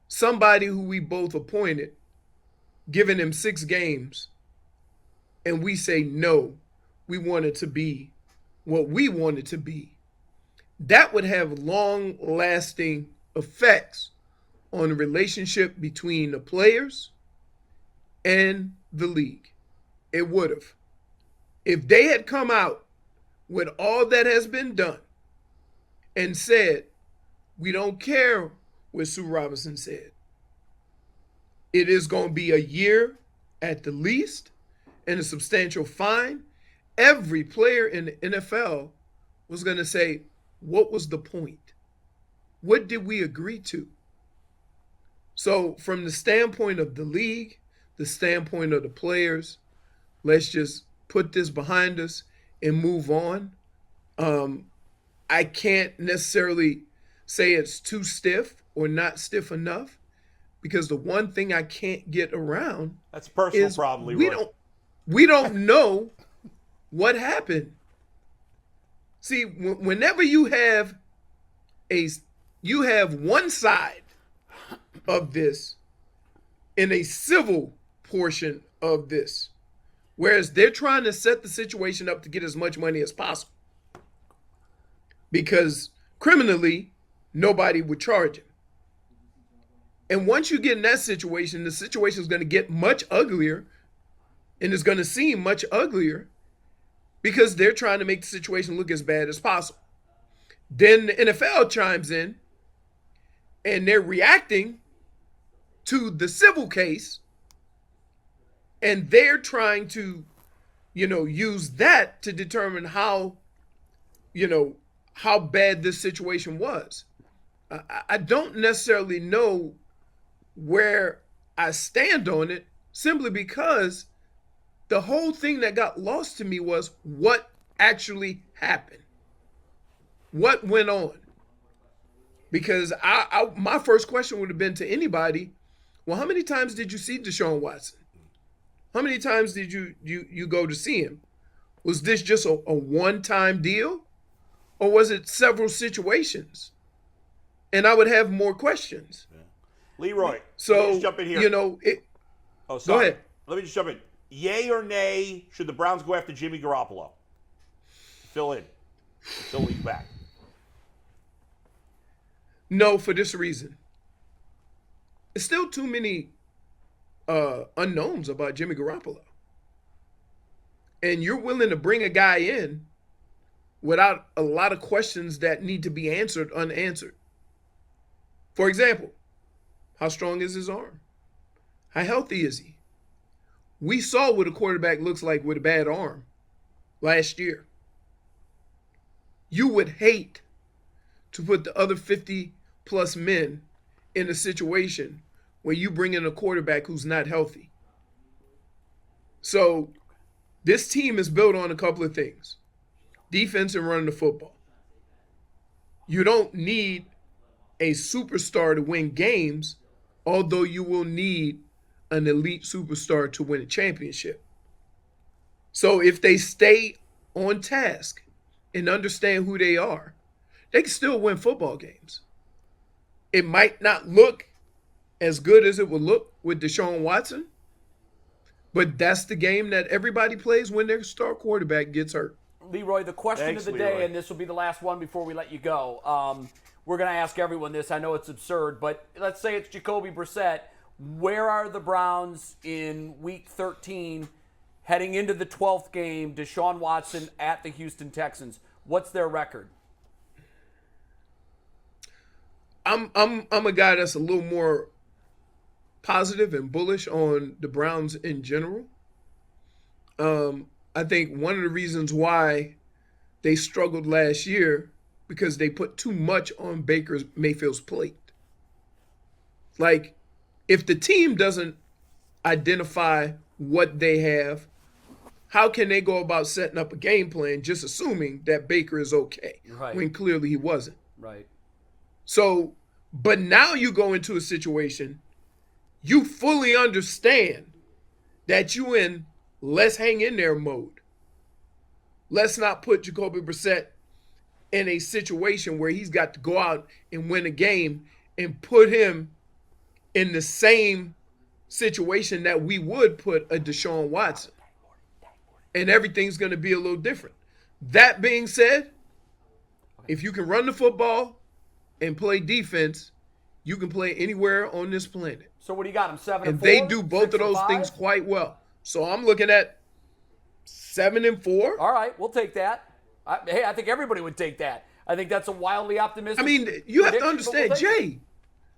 [SPEAKER 6] somebody who we both appointed, giving him 6 games, and we say, no, we want it to be what we want it to be? That would have long-lasting effects on the relationship between the players and the league. It would have. If they had come out with all that has been done and said, we don't care what Sue Robinson said. It is going to be a year at the least and a substantial fine. Every player in the NFL was going to say, what was the point? What did we agree to? So from the standpoint of the league, the standpoint of the players, let's just put this behind us and move on. I can't necessarily say it's too stiff or not stiff enough, because the one thing I can't get around
[SPEAKER 4] That's a personal
[SPEAKER 6] is
[SPEAKER 4] problem, Leroy.
[SPEAKER 6] we don't know what happened. See, whenever you have one side of this in a civil portion of this, whereas they're trying to set the situation up to get as much money as possible, because criminally nobody would charge him. And once you get in that situation, the situation is going to get much uglier, and it's going to seem much uglier because they're trying to make the situation look as bad as possible. Then the NFL chimes in and they're reacting to the civil case, and they're trying to, use that to determine how bad this situation was. I don't necessarily know where I stand on it, simply because the whole thing that got lost to me was what actually happened. What went on? Because my first question would have been to anybody, well, how many times did you see Deshaun Watson? How many times did you go to see him? Was this just a one-time deal? Or was it several situations? And I would have more questions.
[SPEAKER 4] Yeah. Leroy,
[SPEAKER 6] so,
[SPEAKER 4] let me just jump in here.
[SPEAKER 6] Go ahead.
[SPEAKER 4] Let me just jump in. Yay or nay, should the Browns go after Jimmy Garoppolo? Fill in until he's back.
[SPEAKER 6] No, for this reason. There's still too many unknowns about Jimmy Garoppolo. And you're willing to bring a guy in without a lot of questions that need to be answered unanswered. For example, how strong is his arm? How healthy is he? We saw what a quarterback looks like with a bad arm last year. You would hate to put the other 50-plus men in a situation where you bring in a quarterback who's not healthy. So this team is built on a couple of things. Defense and running the football. You don't need a superstar to win games, although you will need an elite superstar to win a championship. So if they stay on task and understand who they are, they can still win football games. It might not look as good as it would look with Deshaun Watson, but that's the game that everybody plays when their star quarterback gets hurt.
[SPEAKER 2] Leroy, the question
[SPEAKER 4] Thanks,
[SPEAKER 2] of the day,
[SPEAKER 4] Leroy.
[SPEAKER 2] and this will be the last one before we let you go. We're going to ask everyone this. I know it's absurd, but let's say it's Jacoby Brissett. Where are the Browns in Week 13 heading into the 12th game? Deshaun Watson at the Houston Texans. What's their record?
[SPEAKER 6] I'm a guy that's a little more positive and bullish on the Browns in general. I think one of the reasons why they struggled last year because they put too much on Baker Mayfield's plate. Like, if the team doesn't identify what they have, how can they go about setting up a game plan just assuming that Baker is okay
[SPEAKER 2] Right.
[SPEAKER 6] when clearly he wasn't?
[SPEAKER 2] Right.
[SPEAKER 6] So, but now you go into a situation, you fully understand that you in let's hang in there mode. Let's not put Jacoby Brissett in a situation where he's got to go out and win a game and put him in the same situation that we would put a Deshaun Watson. And everything's going to be a little different. That being said, if you can run the football and play defense, you can play anywhere on this planet.
[SPEAKER 2] So what do you got? Them 7-4?
[SPEAKER 6] And they do both of those
[SPEAKER 2] 6-5?
[SPEAKER 6] things quite well. So I'm looking at 7-4.
[SPEAKER 2] All right, we'll take that. I think everybody would take that. I think that's a wildly optimistic.
[SPEAKER 6] I mean, you have to
[SPEAKER 2] prediction, but
[SPEAKER 6] understand,
[SPEAKER 2] we'll take it.
[SPEAKER 6] Jay,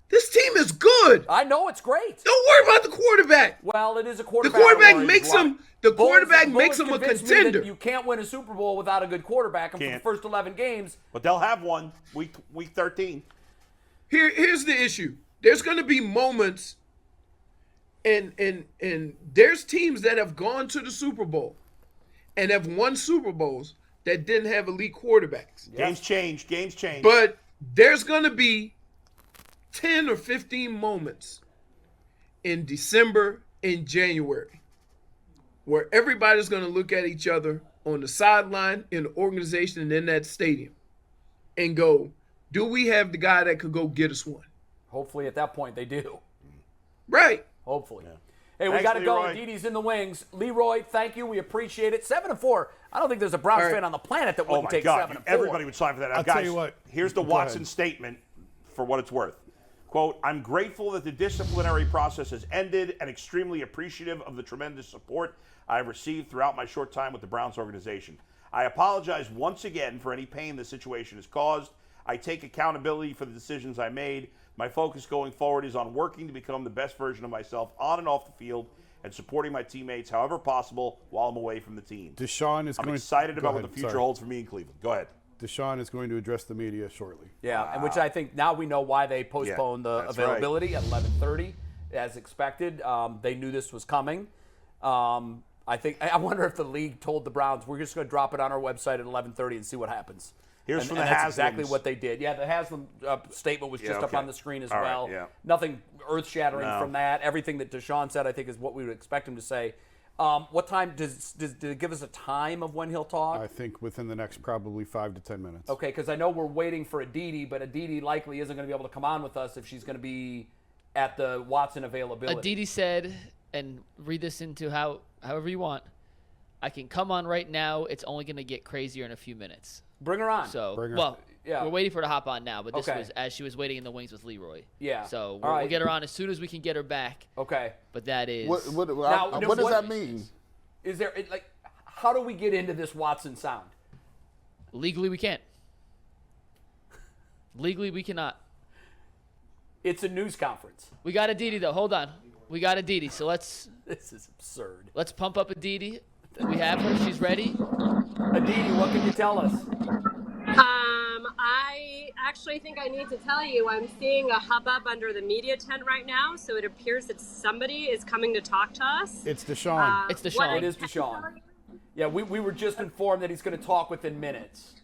[SPEAKER 6] this team is good.
[SPEAKER 2] I know it's great.
[SPEAKER 6] Don't worry about the quarterback.
[SPEAKER 2] Well, it is a
[SPEAKER 6] The
[SPEAKER 2] quarterback.
[SPEAKER 6] quarterback
[SPEAKER 2] Leroy.
[SPEAKER 6] makes him. The quarterback makes him a
[SPEAKER 2] convinced me that
[SPEAKER 6] contender.
[SPEAKER 2] You can't win a Super Bowl without a good quarterback. And for the
[SPEAKER 4] Can't.
[SPEAKER 2] first 11 games,
[SPEAKER 4] But they'll have one week 13.
[SPEAKER 6] Here's the issue. There's going to be moments, and there's teams that have gone to the Super Bowl and have won Super Bowls that didn't have elite quarterbacks.
[SPEAKER 4] Games change. Games change.
[SPEAKER 6] But there's going to be 10 or 15 moments in December and January where everybody's going to look at each other on the sideline, in the organization, and in that stadium and go, do we have the guy that could go get us one?
[SPEAKER 2] hopefully at that point they do.
[SPEAKER 6] Right.
[SPEAKER 2] Hopefully. Hey, we
[SPEAKER 4] Thanks,
[SPEAKER 2] got to go.
[SPEAKER 4] Leroy.
[SPEAKER 2] Didi's in the wings. Leroy, thank you. We appreciate it. 7-4. I don't think there's a Browns
[SPEAKER 6] All right.
[SPEAKER 2] fan on the planet that
[SPEAKER 4] Oh
[SPEAKER 2] wouldn't
[SPEAKER 4] my
[SPEAKER 2] take
[SPEAKER 4] God!
[SPEAKER 2] 7-4.
[SPEAKER 4] Everybody would sign for that. Now,
[SPEAKER 3] I'll
[SPEAKER 4] guys,
[SPEAKER 3] tell you what.
[SPEAKER 4] here's the
[SPEAKER 3] Go
[SPEAKER 4] Watson
[SPEAKER 3] ahead.
[SPEAKER 4] statement for what it's worth. Quote, I'm grateful that the disciplinary process has ended and extremely appreciative of the tremendous support I've received throughout my short time with the Browns organization. I apologize once again for any pain the situation has caused. I take accountability for the decisions I made. My focus going forward is on working to become the best version of myself on and off the field and supporting my teammates however possible while I'm away from the team.
[SPEAKER 3] Deshaun is
[SPEAKER 4] I'm
[SPEAKER 3] going
[SPEAKER 4] excited
[SPEAKER 3] go
[SPEAKER 4] about
[SPEAKER 3] ahead,
[SPEAKER 4] what the future
[SPEAKER 3] sorry.
[SPEAKER 4] holds for me in Cleveland. Go ahead.
[SPEAKER 3] Deshaun is going to address the media shortly.
[SPEAKER 2] Yeah, and which I think now we know why they postponed the
[SPEAKER 4] that's
[SPEAKER 2] availability at 11:30, as expected. They knew this was coming. I wonder if the league told the Browns, we're just going to drop it on our website at 11:30 and see what happens.
[SPEAKER 4] Here's
[SPEAKER 2] and,
[SPEAKER 4] from
[SPEAKER 2] and
[SPEAKER 4] the
[SPEAKER 2] that's
[SPEAKER 4] Haslems.
[SPEAKER 2] exactly what they did. Yeah, the Haslam statement was just up
[SPEAKER 4] okay.
[SPEAKER 2] on the screen as
[SPEAKER 4] All right,
[SPEAKER 2] well.
[SPEAKER 4] yeah.
[SPEAKER 2] Nothing earth-shattering
[SPEAKER 4] No.
[SPEAKER 2] from that. Everything that Deshaun said, I think, is what we would expect him to say. What time does it give us a time of when he'll talk?
[SPEAKER 3] I think within the next probably 5 to 10 minutes.
[SPEAKER 2] Okay, because I know we're waiting for Aditi, but Aditi likely isn't going to be able to come on with us if she's going to be at the Watson availability.
[SPEAKER 1] Aditi said, and read this into however you want, I can come on right now. It's only going to get crazier in a few minutes.
[SPEAKER 2] Bring her on.
[SPEAKER 1] So,
[SPEAKER 3] Bring her.
[SPEAKER 1] well,
[SPEAKER 2] Yeah.
[SPEAKER 1] We're waiting for her to hop on now, but this
[SPEAKER 2] Okay.
[SPEAKER 1] was as she was waiting in the wings with Leroy.
[SPEAKER 2] Yeah.
[SPEAKER 1] So
[SPEAKER 2] All
[SPEAKER 1] we'll
[SPEAKER 2] right.
[SPEAKER 1] get her on as soon as we can get her back.
[SPEAKER 2] Okay.
[SPEAKER 1] But that is
[SPEAKER 5] What
[SPEAKER 2] Now,
[SPEAKER 5] does that mean?
[SPEAKER 2] Is there like, how do we get into this Watson sound?
[SPEAKER 1] legally we can't. Legally we cannot.
[SPEAKER 2] It's a news conference.
[SPEAKER 1] We got Aditi though. Hold on. We got Aditi. So let's
[SPEAKER 2] This is absurd.
[SPEAKER 1] pump up Aditi. We have her. She's ready.
[SPEAKER 2] Aditi, what can you tell us?
[SPEAKER 7] I actually think I need to tell you I'm seeing a hubbub under the media tent right now, so it appears that somebody is coming to talk to us.
[SPEAKER 3] It's Deshaun.
[SPEAKER 1] It's Deshaun.
[SPEAKER 7] what I
[SPEAKER 2] It is
[SPEAKER 7] can
[SPEAKER 2] Deshaun.
[SPEAKER 7] tell you-
[SPEAKER 2] Yeah, we were just informed that he's going to talk within minutes.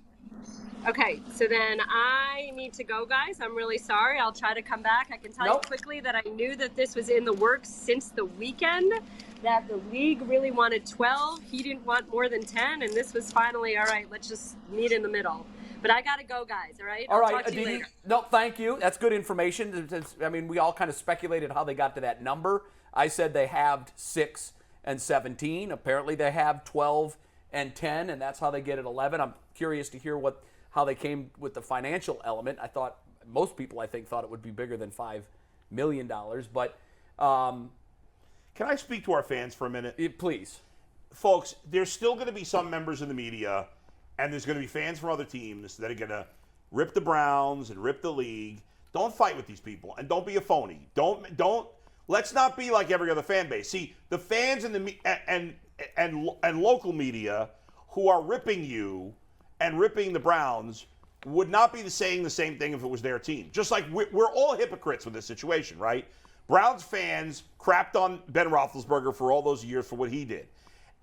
[SPEAKER 7] Okay, so then I need to go, guys. I'm really sorry. I'll try to come back. I can tell
[SPEAKER 2] Nope.
[SPEAKER 7] you quickly that I knew that this was in the works since the weekend, that the league really wanted 12. He didn't want more than 10, and this was finally, all right, let's just meet in the middle. But I got to go, guys, all right?
[SPEAKER 2] All
[SPEAKER 7] I'll
[SPEAKER 2] right,
[SPEAKER 7] talk to you
[SPEAKER 2] Aditi.
[SPEAKER 7] later.
[SPEAKER 2] No, thank you. That's good information. I mean, we all kind of speculated how they got to that number. I said they halved 6 and 17. Apparently, they have 12 and 10, and that's how they get at 11. I'm curious to hear how they came with the financial element. I thought most people, I think, thought it would be bigger than $5 million. But
[SPEAKER 4] Can I speak to our fans for a minute?
[SPEAKER 2] please.
[SPEAKER 4] Folks, there's still going to be some members in the media, and there's going to be fans from other teams that are going to rip the Browns and rip the league. Don't fight with these people, and don't be a phony. Don't. Let's not be like every other fan base. See, the fans in the and local media who are ripping you and ripping the Browns would not be saying the same thing if it was their team. Just like we're all hypocrites with this situation, right? Browns fans crapped on Ben Roethlisberger for all those years for what he did.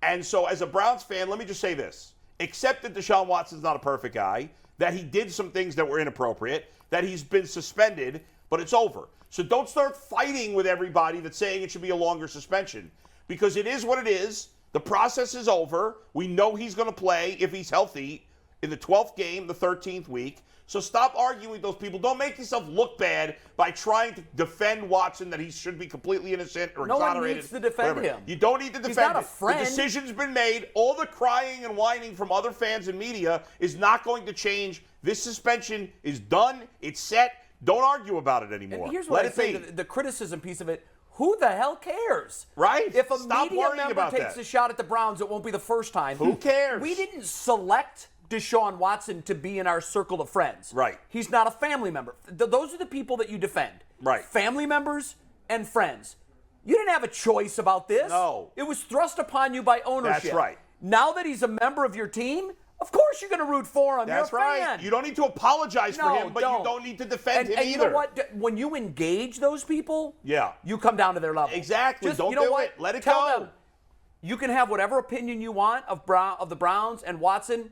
[SPEAKER 4] And so as a Browns fan, let me just say this. Accept that Deshaun Watson's not a perfect guy, that he did some things that were inappropriate, that he's been suspended, but it's over. So don't start fighting with everybody that's saying it should be a longer suspension, because it is what it is. The process is over. We know he's going to play, if he's healthy, in the 12th game, the 13th week. So stop arguing with those people. Don't make yourself look bad by trying to defend Watson that he should be completely innocent or
[SPEAKER 2] No one
[SPEAKER 4] exonerated.
[SPEAKER 2] needs to defend
[SPEAKER 4] whatever.
[SPEAKER 2] him.
[SPEAKER 4] You don't need to defend
[SPEAKER 2] He's not a
[SPEAKER 4] him.
[SPEAKER 2] friend.
[SPEAKER 4] The decision's been made. All the crying and whining from other fans and media is not going to change. This suspension is done. It's set. Don't argue about it anymore.
[SPEAKER 2] And here's what
[SPEAKER 4] Let
[SPEAKER 2] I
[SPEAKER 4] it
[SPEAKER 2] say,
[SPEAKER 4] be.
[SPEAKER 2] the criticism piece of it, who the hell cares?
[SPEAKER 4] Right?
[SPEAKER 2] If a
[SPEAKER 4] Stop
[SPEAKER 2] media
[SPEAKER 4] worrying
[SPEAKER 2] member
[SPEAKER 4] about
[SPEAKER 2] takes
[SPEAKER 4] that.
[SPEAKER 2] a shot at the Browns, it won't be the first time.
[SPEAKER 4] Who cares?
[SPEAKER 2] We didn't select Deshaun Watson to be in our circle of friends.
[SPEAKER 4] Right.
[SPEAKER 2] He's not a family member. Those are the people that you defend.
[SPEAKER 4] Right.
[SPEAKER 2] Family members and friends. You didn't have a choice about this.
[SPEAKER 4] No.
[SPEAKER 2] It was thrust upon you by ownership.
[SPEAKER 4] That's right.
[SPEAKER 2] Now that he's a member of your team, of course you're going to root for him.
[SPEAKER 4] That's
[SPEAKER 2] You're a
[SPEAKER 4] right.
[SPEAKER 2] fan.
[SPEAKER 4] You don't need to apologize for
[SPEAKER 2] No,
[SPEAKER 4] him, but you don't need to defend him
[SPEAKER 2] and
[SPEAKER 4] either.
[SPEAKER 2] you know what? When you engage those people,
[SPEAKER 4] Yeah.
[SPEAKER 2] you come down to their level.
[SPEAKER 4] Exactly.
[SPEAKER 2] Just,
[SPEAKER 4] Don't
[SPEAKER 2] you know
[SPEAKER 4] do
[SPEAKER 2] what?
[SPEAKER 4] it. Let it
[SPEAKER 2] Tell
[SPEAKER 4] go.
[SPEAKER 2] them, you can have whatever opinion you want of the Browns and Watson.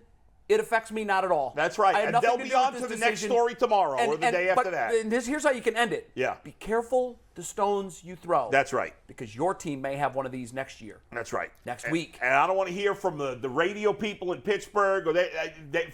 [SPEAKER 2] It affects me not at all.
[SPEAKER 4] That's right.
[SPEAKER 2] I have
[SPEAKER 4] And
[SPEAKER 2] nothing
[SPEAKER 4] they'll
[SPEAKER 2] to
[SPEAKER 4] be
[SPEAKER 2] do with
[SPEAKER 4] on
[SPEAKER 2] this
[SPEAKER 4] to the next
[SPEAKER 2] decision.
[SPEAKER 4] story tomorrow or the day after that.
[SPEAKER 2] Here's how you can end it.
[SPEAKER 4] Yeah.
[SPEAKER 2] Be careful the stones you throw.
[SPEAKER 4] That's right.
[SPEAKER 2] Because your team may have one of these next year.
[SPEAKER 4] That's right.
[SPEAKER 2] Next
[SPEAKER 4] And-
[SPEAKER 2] week.
[SPEAKER 4] And I don't want to hear from the radio people in Pittsburgh, or they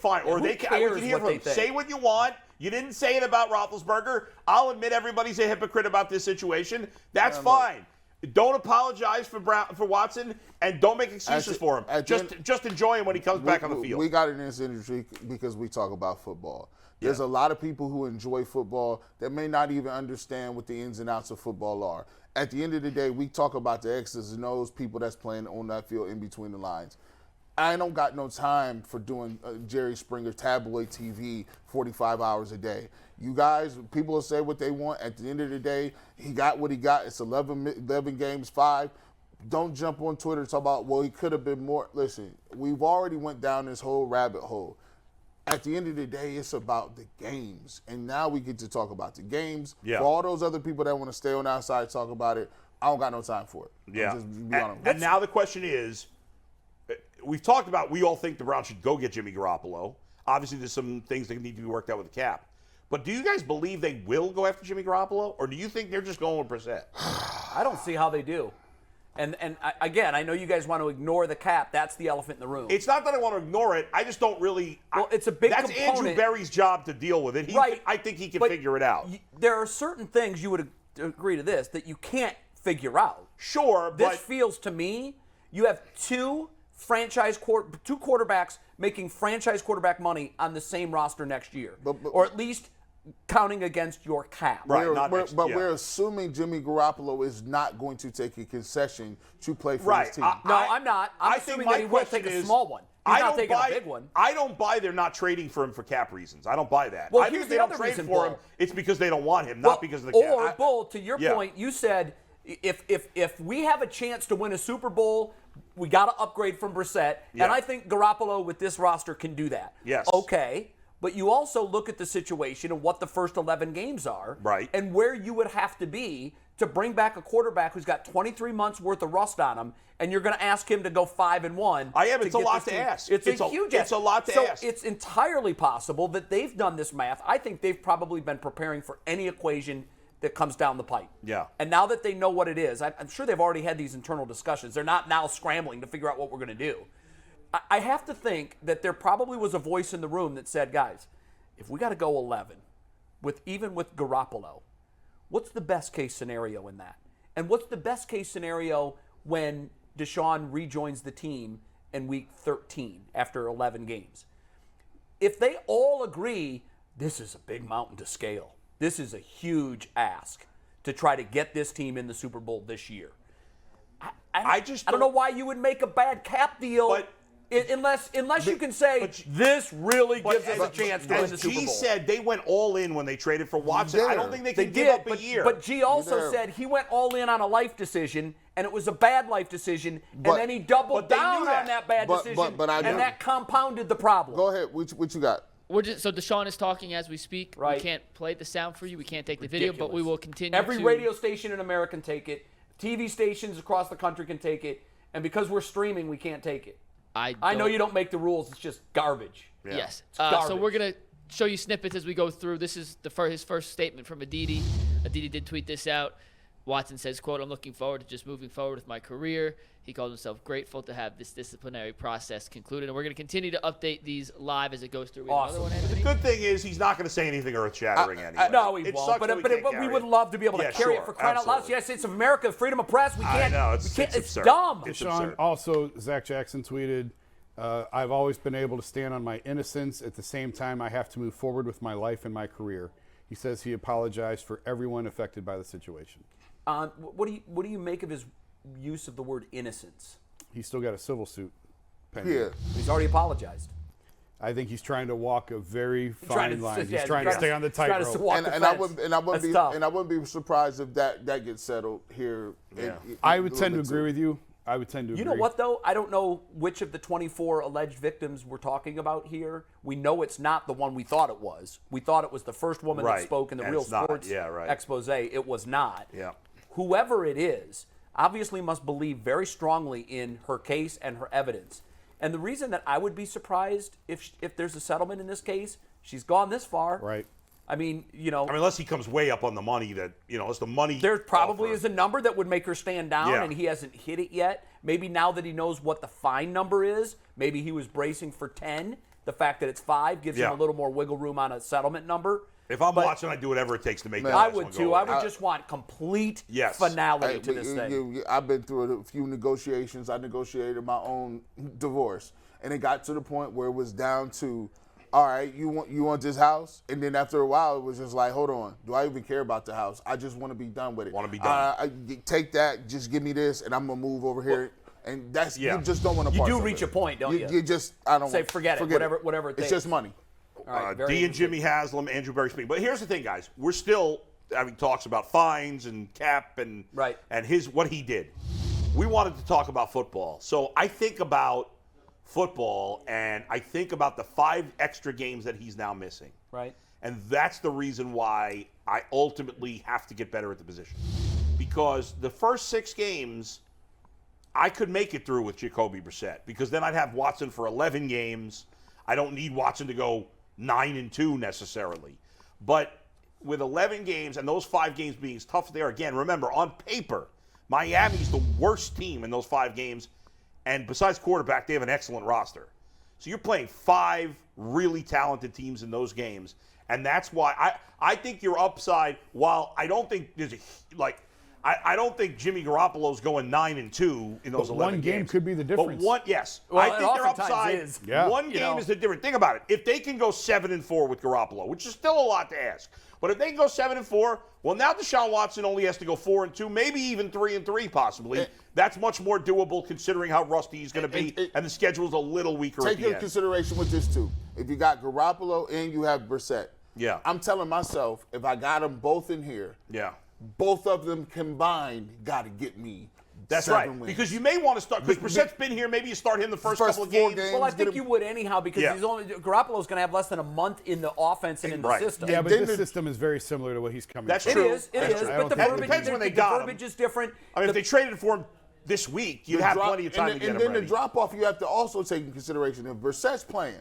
[SPEAKER 4] fine, or
[SPEAKER 2] who
[SPEAKER 4] we
[SPEAKER 2] cares
[SPEAKER 4] can hear
[SPEAKER 2] what
[SPEAKER 4] from
[SPEAKER 2] they
[SPEAKER 4] them.
[SPEAKER 2] think?
[SPEAKER 4] Say what you want. You didn't say it about Roethlisberger. I'll admit everybody's a hypocrite about this situation. That's fine. Don't apologize for Watson, and don't make excuses for him. Just enjoy him when he comes back on the field.
[SPEAKER 5] We got in this industry because we talk about football. There's a lot of people who enjoy football that may not even understand what the ins and outs of football are. At the end of the day, we talk about the X's and O's, people that's playing on that field in between the lines. I don't got no time for doing Jerry Springer tabloid TV 45 hours a day. You guys, people will say what they want. At the end of the day, he got what he got. It's 11 games, 5. Don't jump on Twitter and talk about, well, he could have been more. Listen, we've already went down this whole rabbit hole. At the end of the day, it's about the games. And now we get to talk about the games.
[SPEAKER 4] Yeah.
[SPEAKER 5] For all those other people that want to stay on the outside and talk about it, I don't got no time for it.
[SPEAKER 4] Yeah.
[SPEAKER 5] I'll just be honest.
[SPEAKER 4] And now the question is, we've talked about we all think the Browns should go get Jimmy Garoppolo. Obviously, there's some things that need to be worked out with the cap. But do you guys believe they will go after Jimmy Garoppolo, or do you think they're just going with Brissett?
[SPEAKER 2] I don't see how they do. And again, I know you guys want to ignore the cap. That's the elephant in the room.
[SPEAKER 4] It's not that I want to ignore it. I just don't really.
[SPEAKER 2] Well, it's a big
[SPEAKER 4] That's
[SPEAKER 2] component.
[SPEAKER 4] Andrew Berry's job to deal with it.
[SPEAKER 2] Right.
[SPEAKER 4] I think he can
[SPEAKER 2] But
[SPEAKER 4] figure it out.
[SPEAKER 2] There are certain things you would agree to this that you can't figure out.
[SPEAKER 4] Sure,
[SPEAKER 2] This
[SPEAKER 4] but
[SPEAKER 2] feels to me, you have two two quarterbacks making franchise quarterback money on the same roster next year, or at least counting against your cap.
[SPEAKER 4] Right.
[SPEAKER 5] We're assuming Jimmy Garoppolo is not going to take a concession to play for his team.
[SPEAKER 2] I'm not. I'm assuming that he will take a small one. He's not taking a big one.
[SPEAKER 4] I don't buy they're not trading for him for cap reasons. I don't buy that.
[SPEAKER 2] Well,
[SPEAKER 4] I think
[SPEAKER 2] here's
[SPEAKER 4] if they
[SPEAKER 2] the
[SPEAKER 4] don't
[SPEAKER 2] other
[SPEAKER 4] trade
[SPEAKER 2] reason,
[SPEAKER 4] for him,
[SPEAKER 2] Bull.
[SPEAKER 4] it's because they don't want him, not because of the cap.
[SPEAKER 2] Or, Bull, to your point, you said if we have a chance to win a Super Bowl, we got to upgrade from Brissett.
[SPEAKER 4] Yeah.
[SPEAKER 2] And I think Garoppolo with this roster can do that.
[SPEAKER 4] Yes.
[SPEAKER 2] Okay. But you also look at the situation and what the first 11 games are.
[SPEAKER 4] Right.
[SPEAKER 2] And where you would have to be to bring back a quarterback who's got 23 months worth of rust on him, and you're going to ask him to go 5-1.
[SPEAKER 4] It's a lot to ask.
[SPEAKER 2] It's a huge ask.
[SPEAKER 4] It's a lot to ask.
[SPEAKER 2] So it's entirely possible that they've done this math. I think they've probably been preparing for any equation that comes down the pipe.
[SPEAKER 4] Yeah.
[SPEAKER 2] And now that they know what it is, I'm sure they've already had these internal discussions. They're not now scrambling to figure out what we're going to do. I have to think that there probably was a voice in the room that said, guys, if we got to go 11, even with Garoppolo, what's the best case scenario in that? And what's the best case scenario when Deshaun rejoins the team in week 13 after 11 games? If they all agree, this is a big mountain to scale. This is a huge ask to try to get this team in the Super Bowl this year. I don't know why you would make a bad cap deal.
[SPEAKER 4] But
[SPEAKER 2] Unless you can say this really gives us a chance to win the Super Bowl.
[SPEAKER 4] G said they went all in when they traded for Watson. I don't think they can give up a year.
[SPEAKER 2] But G also said he went all in on a life decision, and it was a bad life decision, and then he doubled down on that bad decision, and that compounded the problem.
[SPEAKER 5] Go ahead. What you got?
[SPEAKER 1] So Deshaun is talking as we speak.
[SPEAKER 2] Right.
[SPEAKER 1] We can't play the sound for you. We can't take the video, but we will continue.
[SPEAKER 2] Every radio station in America can take it. TV stations across the country can take it. And because we're streaming, we can't take it. I know you don't make the rules. It's just garbage.
[SPEAKER 1] Yeah. Yes.
[SPEAKER 2] Garbage.
[SPEAKER 1] So we're going to show you snippets as we go through. This is his first statement from Aditi. Aditi did tweet this out. Watson says, quote, "I'm looking forward to just moving forward with my career." He called himself grateful to have this disciplinary process concluded. And we're going to continue to update these live as it goes through.
[SPEAKER 2] Awesome.
[SPEAKER 4] The good thing is he's not going to say anything earth-shattering anyway.
[SPEAKER 2] No, he won't. But we would love to be able to carry it for crying out loud. Yes, it's America, freedom of press. We can't.
[SPEAKER 4] I know.
[SPEAKER 2] It's dumb.
[SPEAKER 3] Deshaun, also, Zach Jackson tweeted, I've always been able to stand on my innocence. At the same time, I have to move forward with my life and my career. He says he apologized for everyone affected by the situation.
[SPEAKER 2] What do you make of his use of the word innocence?
[SPEAKER 3] He's still got a civil suit pending.
[SPEAKER 5] Yeah.
[SPEAKER 2] He's already apologized.
[SPEAKER 3] I think he's trying to walk a very fine line. He's trying
[SPEAKER 2] to
[SPEAKER 3] to stay on the tightrope.
[SPEAKER 5] And I wouldn't be surprised if that gets settled here.
[SPEAKER 3] Yeah. I would tend to agree with you. You
[SPEAKER 2] know what, though? I don't know which of the 24 alleged victims we're talking about here. We know it's not the one we thought it was. We thought it was the first woman that spoke in the Real Sports expose. It was not.
[SPEAKER 4] Yeah.
[SPEAKER 2] Whoever it is obviously must believe very strongly in her case and her evidence. And the reason that I would be surprised if there's a settlement in this case, she's gone this far.
[SPEAKER 3] Right.
[SPEAKER 2] I mean,
[SPEAKER 4] unless he comes way up on the money it's the money.
[SPEAKER 2] There probably is a number that would make her stand down,
[SPEAKER 4] Yeah.
[SPEAKER 2] and he hasn't hit it yet. Maybe now that he knows what the fine number is, maybe he was bracing for 10. The fact that it's 5 gives him a little more wiggle room on a settlement number.
[SPEAKER 4] If I'm watching, I'd do whatever it takes to make that
[SPEAKER 2] I
[SPEAKER 4] last
[SPEAKER 2] would
[SPEAKER 4] one
[SPEAKER 2] too.
[SPEAKER 4] go
[SPEAKER 2] I
[SPEAKER 4] away.
[SPEAKER 2] would just want complete finality to this thing.
[SPEAKER 5] I've been through a few negotiations. I negotiated my own divorce, and it got to the point where it was down to, all right, you want this house? And then after a while, it was just like, hold on, do I even care about the house? I just want to be done with it.
[SPEAKER 4] Want to be done.
[SPEAKER 5] I take that, just give me this, and I'm gonna move over here. And that's you just don't want to.
[SPEAKER 2] You do reach a point, don't you?
[SPEAKER 5] You just I don't
[SPEAKER 2] say forget it. Whatever it takes.
[SPEAKER 5] It's just money.
[SPEAKER 4] D and Jimmy Haslam, Andrew Berry speaking. But here's the thing, guys. We're still having talks about fines and cap and what he did. We wanted to talk about football. So I think about football and I think about the 5 extra games that he's now missing.
[SPEAKER 2] Right.
[SPEAKER 4] And that's the reason why I ultimately have to get better at the position. Because the first 6 games, I could make it through with Jacoby Brissett because then I'd have Watson for 11 games. I don't need Watson to go 9-2 necessarily. But with 11 games and those 5 games being as tough as they are, again, remember, on paper, Miami's the worst team in those 5 games. And besides quarterback, they have an excellent roster. So you're playing 5 really talented teams in those games. And that's why I think your upside, while I don't think there's I don't think Jimmy Garoppolo's going 9-2 in those 11
[SPEAKER 3] one game
[SPEAKER 4] games.
[SPEAKER 3] could be the difference.
[SPEAKER 4] But one, yes.
[SPEAKER 2] Well,
[SPEAKER 4] I
[SPEAKER 2] it
[SPEAKER 4] think their
[SPEAKER 2] oftentimes
[SPEAKER 4] upside,
[SPEAKER 2] is.
[SPEAKER 3] Yeah.
[SPEAKER 4] one game is the difference. Think about it. If they can go 7-4 with Garoppolo, which is still a lot to ask, but if they can go 7-4, well, now Deshaun Watson only has to go 4-2, maybe even 3-3 possibly. That's much more doable considering how rusty he's going to be, and the schedule's a little weaker at
[SPEAKER 5] Take
[SPEAKER 4] the
[SPEAKER 5] into
[SPEAKER 4] end.
[SPEAKER 5] consideration with this too. If you got Garoppolo and you have Brissett,
[SPEAKER 4] Yeah.
[SPEAKER 5] I'm telling myself, if I got them both in here,
[SPEAKER 4] Yeah.
[SPEAKER 5] both of them combined got to get me.
[SPEAKER 4] That's
[SPEAKER 5] 7
[SPEAKER 4] right.
[SPEAKER 5] wins.
[SPEAKER 4] Because you may want to start, because Brissett's been here, maybe you start him the first couple of
[SPEAKER 5] 4
[SPEAKER 4] games.
[SPEAKER 2] Well, I
[SPEAKER 5] get
[SPEAKER 2] think
[SPEAKER 5] him-
[SPEAKER 2] you would anyhow because
[SPEAKER 4] Yeah.
[SPEAKER 2] Garoppolo's going to have less than a month in the offense and in the
[SPEAKER 4] Right.
[SPEAKER 2] system.
[SPEAKER 3] Yeah, but
[SPEAKER 5] then
[SPEAKER 3] this
[SPEAKER 5] the-
[SPEAKER 3] system is very similar to what he's coming
[SPEAKER 4] That's
[SPEAKER 3] from.
[SPEAKER 2] It
[SPEAKER 4] true.
[SPEAKER 2] is.
[SPEAKER 4] That's
[SPEAKER 2] But
[SPEAKER 4] true.
[SPEAKER 2] the
[SPEAKER 3] I don't think
[SPEAKER 2] verbiage,
[SPEAKER 4] depends when they
[SPEAKER 2] the
[SPEAKER 4] got him.
[SPEAKER 2] verbiage is different.
[SPEAKER 4] I mean, if they traded for him this week, you'd
[SPEAKER 5] The
[SPEAKER 4] have
[SPEAKER 5] drop-
[SPEAKER 4] plenty of time
[SPEAKER 5] and
[SPEAKER 4] to get him
[SPEAKER 5] And then
[SPEAKER 4] ready.
[SPEAKER 5] the drop-off you have to also take into consideration. If Brissett's playing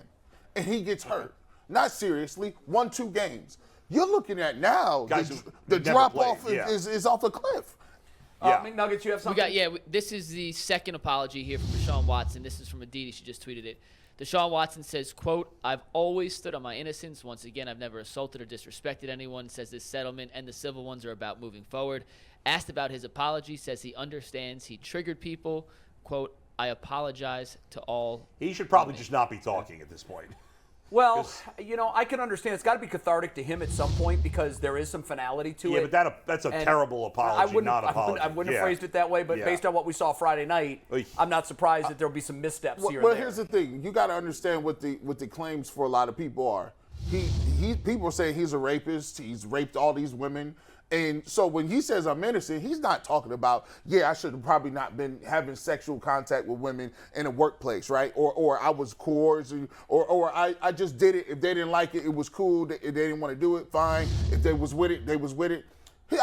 [SPEAKER 5] and he gets hurt, not seriously, 1-2 games, you're looking at now
[SPEAKER 4] Guys
[SPEAKER 5] the
[SPEAKER 4] who never
[SPEAKER 5] drop-off
[SPEAKER 4] played, yeah.
[SPEAKER 5] is off a cliff.
[SPEAKER 4] Yeah.
[SPEAKER 2] McNuggets, you have
[SPEAKER 1] We
[SPEAKER 2] something?
[SPEAKER 1] got this is the second apology here from Deshaun Watson. This is from Aditi. She just tweeted it. Deshaun Watson says, quote, "I've always stood on my innocence. Once again, I've never assaulted or disrespected anyone. Says this settlement and the civil ones are about moving forward. Asked about his apology, says he understands he triggered people. Quote, I apologize to all."
[SPEAKER 4] He should probably just not be talking at this point.
[SPEAKER 2] Well, I can understand. It's got to be cathartic to him at some point because there is some finality to
[SPEAKER 4] Yeah,
[SPEAKER 2] it.
[SPEAKER 4] but that's a
[SPEAKER 2] And
[SPEAKER 4] terrible apology, not apology.
[SPEAKER 2] I wouldn't
[SPEAKER 4] Yeah.
[SPEAKER 2] have phrased it that way, but
[SPEAKER 4] Yeah.
[SPEAKER 2] based on what we saw Friday night,
[SPEAKER 4] Oy.
[SPEAKER 2] I'm not surprised that there'll be some missteps here
[SPEAKER 5] Well,
[SPEAKER 2] and there.
[SPEAKER 5] here's the thing: you got to understand what the claims for a lot of people are. People are saying he's a rapist. He's raped all these women. And so when he says I'm innocent, he's not talking about, I should have probably not been having sexual contact with women in a workplace, right? Or I was coerced, or I just did it. If they didn't like it, it was cool. If they didn't want to do it, fine. If they was with it, they was with it.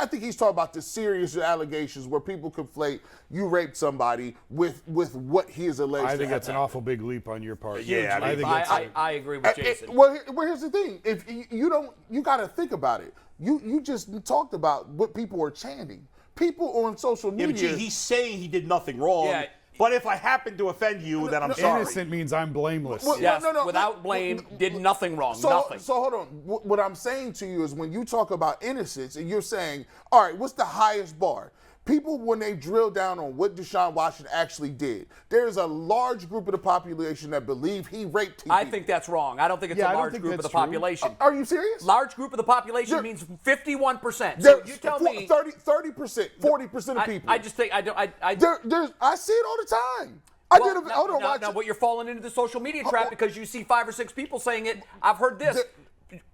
[SPEAKER 5] I think he's talking about the serious allegations where people conflate you raped somebody with what he is alleged
[SPEAKER 3] I
[SPEAKER 5] to
[SPEAKER 3] think
[SPEAKER 5] have
[SPEAKER 3] that's an
[SPEAKER 5] done.
[SPEAKER 3] awful big leap on your part.
[SPEAKER 4] Yeah,
[SPEAKER 3] I think that's
[SPEAKER 2] I agree with Jason.
[SPEAKER 5] Well, here's the thing: if you got to think about it. You just talked about what people are chanting. People on social
[SPEAKER 4] Yeah,
[SPEAKER 5] media.
[SPEAKER 4] but he's saying he did nothing wrong.
[SPEAKER 2] Yeah.
[SPEAKER 4] But if I happen to offend you, then I'm sorry.
[SPEAKER 3] innocent means I'm blameless.
[SPEAKER 5] Well,
[SPEAKER 2] Yes,
[SPEAKER 5] no,
[SPEAKER 2] without blame, did nothing wrong.
[SPEAKER 5] So
[SPEAKER 2] nothing.
[SPEAKER 5] hold on. What I'm saying to you is when you talk about innocence and you're saying, all right, what's the highest bar? People, when they drill down on what Deshaun Watson actually did, there's a large group of the population that believe he raped people.
[SPEAKER 2] I think that's wrong. I don't think it's
[SPEAKER 3] Yeah, I
[SPEAKER 2] a
[SPEAKER 3] don't
[SPEAKER 2] large
[SPEAKER 3] think
[SPEAKER 2] group of the
[SPEAKER 3] that's true.
[SPEAKER 2] population.
[SPEAKER 5] Are you serious?
[SPEAKER 2] Large group of the population
[SPEAKER 5] There-
[SPEAKER 2] means 51%. So
[SPEAKER 5] There's
[SPEAKER 2] you tell me
[SPEAKER 5] 30%, 40% of people.
[SPEAKER 2] I just think I don't. I
[SPEAKER 5] I see it all the time. Hold on, watch
[SPEAKER 2] now,
[SPEAKER 5] it.
[SPEAKER 2] but you're falling into the social media trap because you see 5 or 6 people saying it. I've heard this.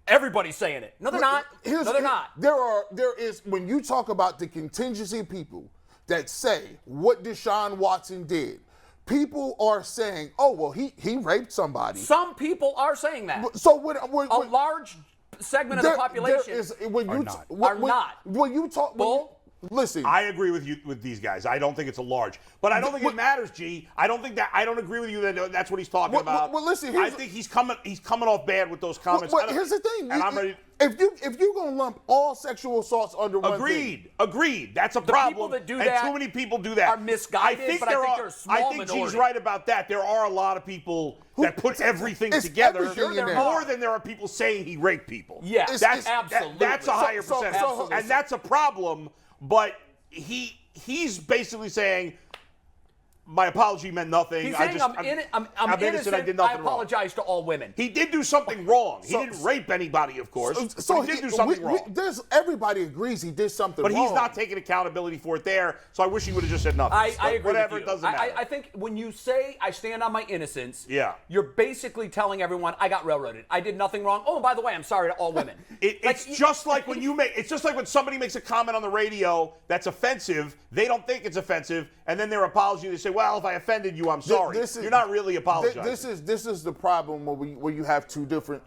[SPEAKER 2] Everybody's saying it. No, they're not. No, they're not.
[SPEAKER 5] There is when you talk about the contingency of people that say what Deshaun Watson did, people are saying, "Oh, well, he raped somebody."
[SPEAKER 2] Some people are saying that.
[SPEAKER 5] So when
[SPEAKER 2] A large segment of the population
[SPEAKER 5] when you talk.
[SPEAKER 2] Bull.
[SPEAKER 5] Listen,
[SPEAKER 4] I agree with you with these guys. I don't think it's a large, but I don't think it matters, G. I don't agree with you that that's what he's talking about.
[SPEAKER 5] well, listen,
[SPEAKER 4] I think he's coming off bad with those comments.
[SPEAKER 5] But here's the thing.
[SPEAKER 4] And I'm ready.
[SPEAKER 5] If you're gonna lump all sexual assaults under one thing,
[SPEAKER 4] Agreed. That's a problem.
[SPEAKER 2] people that do
[SPEAKER 4] and
[SPEAKER 2] that
[SPEAKER 4] too many people do that.
[SPEAKER 2] are misguided, but I think they're a small
[SPEAKER 4] I think
[SPEAKER 2] minority.
[SPEAKER 4] G's right about that. There are a lot of people that put everything
[SPEAKER 5] It's
[SPEAKER 4] together
[SPEAKER 5] everything in there.
[SPEAKER 4] more than there are people saying he raped people.
[SPEAKER 2] Yes, absolutely.
[SPEAKER 4] That's a higher
[SPEAKER 5] So-
[SPEAKER 4] percentage,
[SPEAKER 5] so-
[SPEAKER 4] and that's a problem. But he's basically saying, my apology meant nothing.
[SPEAKER 2] He's saying I'm innocent.
[SPEAKER 4] I did nothing wrong.
[SPEAKER 2] apologize to all women.
[SPEAKER 4] He did do something wrong. He
[SPEAKER 5] So-
[SPEAKER 4] didn't rape anybody, of course.
[SPEAKER 5] so
[SPEAKER 4] but he did do something wrong.
[SPEAKER 5] Everybody agrees he did something
[SPEAKER 4] But
[SPEAKER 5] wrong.
[SPEAKER 4] he's not taking accountability for it there, so I wish he would have just said nothing.
[SPEAKER 2] I
[SPEAKER 4] But
[SPEAKER 2] agree
[SPEAKER 4] whatever,
[SPEAKER 2] with you.
[SPEAKER 4] it doesn't matter.
[SPEAKER 2] I think when you say I stand on my innocence,
[SPEAKER 4] Yeah.
[SPEAKER 2] you're basically telling everyone I got railroaded. I did nothing wrong. Oh, by the way, I'm sorry to all women.
[SPEAKER 4] It's just like when somebody makes a comment on the radio that's offensive, they don't think it's offensive, and then their apology, they say, well, if I offended you, I'm sorry. You're not really apologizing.
[SPEAKER 5] This is the problem where you have two different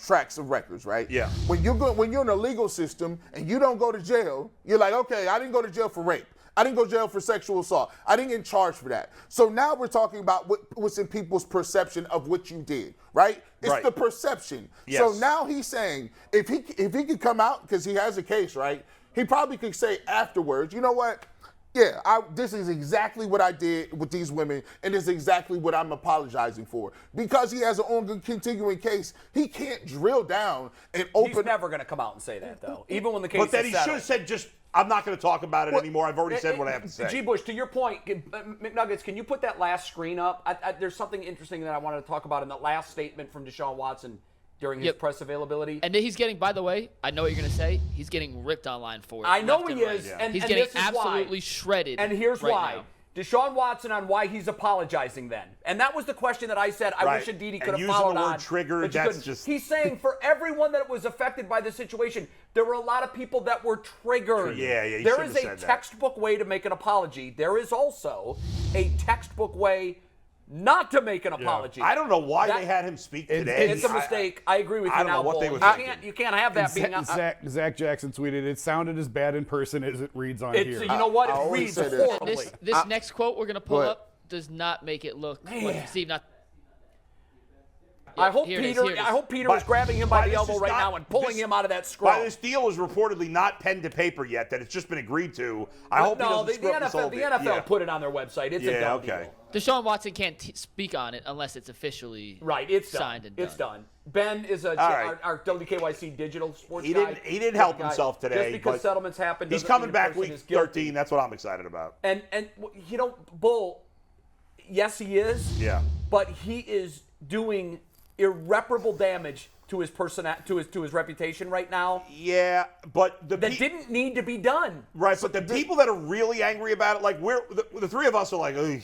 [SPEAKER 5] tracks of records, right?
[SPEAKER 4] Yeah.
[SPEAKER 5] When you're in a legal system and you don't go to jail, you're like, okay, I didn't go to jail for rape. I didn't go to jail for sexual assault. I didn't get charged for that. So now we're talking about what's in people's perception of what you did, right? It's
[SPEAKER 4] Right.
[SPEAKER 5] the perception.
[SPEAKER 4] Yes.
[SPEAKER 5] So now he's saying if he could come out because he has a case, right? He probably could say afterwards, you know what? Yeah, this is exactly what I did with these women, and this is exactly what I'm apologizing for. Because he has an ongoing continuing case, he can't drill down and open.
[SPEAKER 2] He's never going to come out and say that, though. Even when the case
[SPEAKER 4] But then
[SPEAKER 2] is
[SPEAKER 4] he should
[SPEAKER 2] settled.
[SPEAKER 4] have said just I'm not going to talk about it anymore. I've already said what I have to say.
[SPEAKER 2] G. Bush, to your point, McNuggets, can you put that last screen up? There's something interesting that I wanted to talk about in the last statement from Deshaun Watson during his press availability.
[SPEAKER 1] And then he's getting, by the way, I know what you're going to say, he's getting ripped online for it.
[SPEAKER 2] I know he is.
[SPEAKER 1] Right.
[SPEAKER 2] And
[SPEAKER 1] he's
[SPEAKER 2] and
[SPEAKER 1] getting
[SPEAKER 2] this is
[SPEAKER 1] absolutely
[SPEAKER 2] why.
[SPEAKER 1] shredded.
[SPEAKER 2] And here's
[SPEAKER 1] right
[SPEAKER 2] why.
[SPEAKER 1] now.
[SPEAKER 2] Deshaun Watson on why he's apologizing then. And that was the question that I said I wish Aditi could have followed
[SPEAKER 4] using the word
[SPEAKER 2] on.
[SPEAKER 4] trigger,
[SPEAKER 2] but you
[SPEAKER 4] that's
[SPEAKER 2] couldn't.
[SPEAKER 4] just...
[SPEAKER 2] He's saying for everyone that was affected by the situation, there were a lot of people that were triggered.
[SPEAKER 4] Yeah, you
[SPEAKER 2] There
[SPEAKER 4] should
[SPEAKER 2] is
[SPEAKER 4] have
[SPEAKER 2] a
[SPEAKER 4] said that.
[SPEAKER 2] textbook way to make an apology. There is also a textbook way not to make an apology.
[SPEAKER 4] I don't know why they had him speak today.
[SPEAKER 2] It's a mistake. I agree with you
[SPEAKER 4] I don't
[SPEAKER 2] now,
[SPEAKER 4] know what
[SPEAKER 2] Bull.
[SPEAKER 4] they were
[SPEAKER 2] You
[SPEAKER 4] thinking.
[SPEAKER 2] You can't have that being...
[SPEAKER 3] Zach Jackson tweeted, "It sounded as bad in person as it reads on
[SPEAKER 2] It's,
[SPEAKER 3] here."
[SPEAKER 2] you know what?
[SPEAKER 5] I
[SPEAKER 2] It
[SPEAKER 5] always
[SPEAKER 2] reads
[SPEAKER 5] say this.
[SPEAKER 2] horribly.
[SPEAKER 1] This next quote we're going to pull
[SPEAKER 5] ahead.
[SPEAKER 1] up does not make it look like Steve not.
[SPEAKER 2] I hope
[SPEAKER 1] here it is,
[SPEAKER 2] Peter.
[SPEAKER 1] here it is.
[SPEAKER 2] I hope Peter
[SPEAKER 4] But-
[SPEAKER 2] is grabbing him by
[SPEAKER 4] but
[SPEAKER 2] the
[SPEAKER 4] this
[SPEAKER 2] elbow
[SPEAKER 4] is
[SPEAKER 2] right
[SPEAKER 4] not-
[SPEAKER 2] now and pulling
[SPEAKER 4] this-
[SPEAKER 2] him out of that
[SPEAKER 4] Why
[SPEAKER 2] scrum.
[SPEAKER 4] this deal is reportedly not pen to paper yet, that it's just been agreed to. I hope he
[SPEAKER 2] no,
[SPEAKER 4] doesn't
[SPEAKER 2] the
[SPEAKER 4] screw up this whole
[SPEAKER 2] NFL
[SPEAKER 4] deal. Yeah.
[SPEAKER 2] put it on their website. It's a
[SPEAKER 4] Yeah,
[SPEAKER 2] done
[SPEAKER 4] okay.
[SPEAKER 2] deal.
[SPEAKER 1] Deshaun Watson can't speak on it unless it's officially
[SPEAKER 2] Right, it's
[SPEAKER 1] signed
[SPEAKER 2] done.
[SPEAKER 1] and done.
[SPEAKER 2] It's done. Ben is
[SPEAKER 4] right.
[SPEAKER 2] our WKYC digital sports
[SPEAKER 4] He
[SPEAKER 2] guy.
[SPEAKER 4] didn't help
[SPEAKER 2] Guy.
[SPEAKER 4] himself today.
[SPEAKER 2] Just because
[SPEAKER 4] but
[SPEAKER 2] settlements happen,
[SPEAKER 4] he's
[SPEAKER 2] doesn't
[SPEAKER 4] coming
[SPEAKER 2] mean a
[SPEAKER 4] back
[SPEAKER 2] person
[SPEAKER 4] week
[SPEAKER 2] is guilty.
[SPEAKER 4] 13. That's what I'm excited about.
[SPEAKER 2] And you know, Bull, yes, he is.
[SPEAKER 4] Yeah.
[SPEAKER 2] But he is doing irreparable damage to his to his reputation right now.
[SPEAKER 4] Yeah, but
[SPEAKER 2] That didn't need to be done.
[SPEAKER 4] right. But the people that are really angry about it, like the three of us are like, ugh.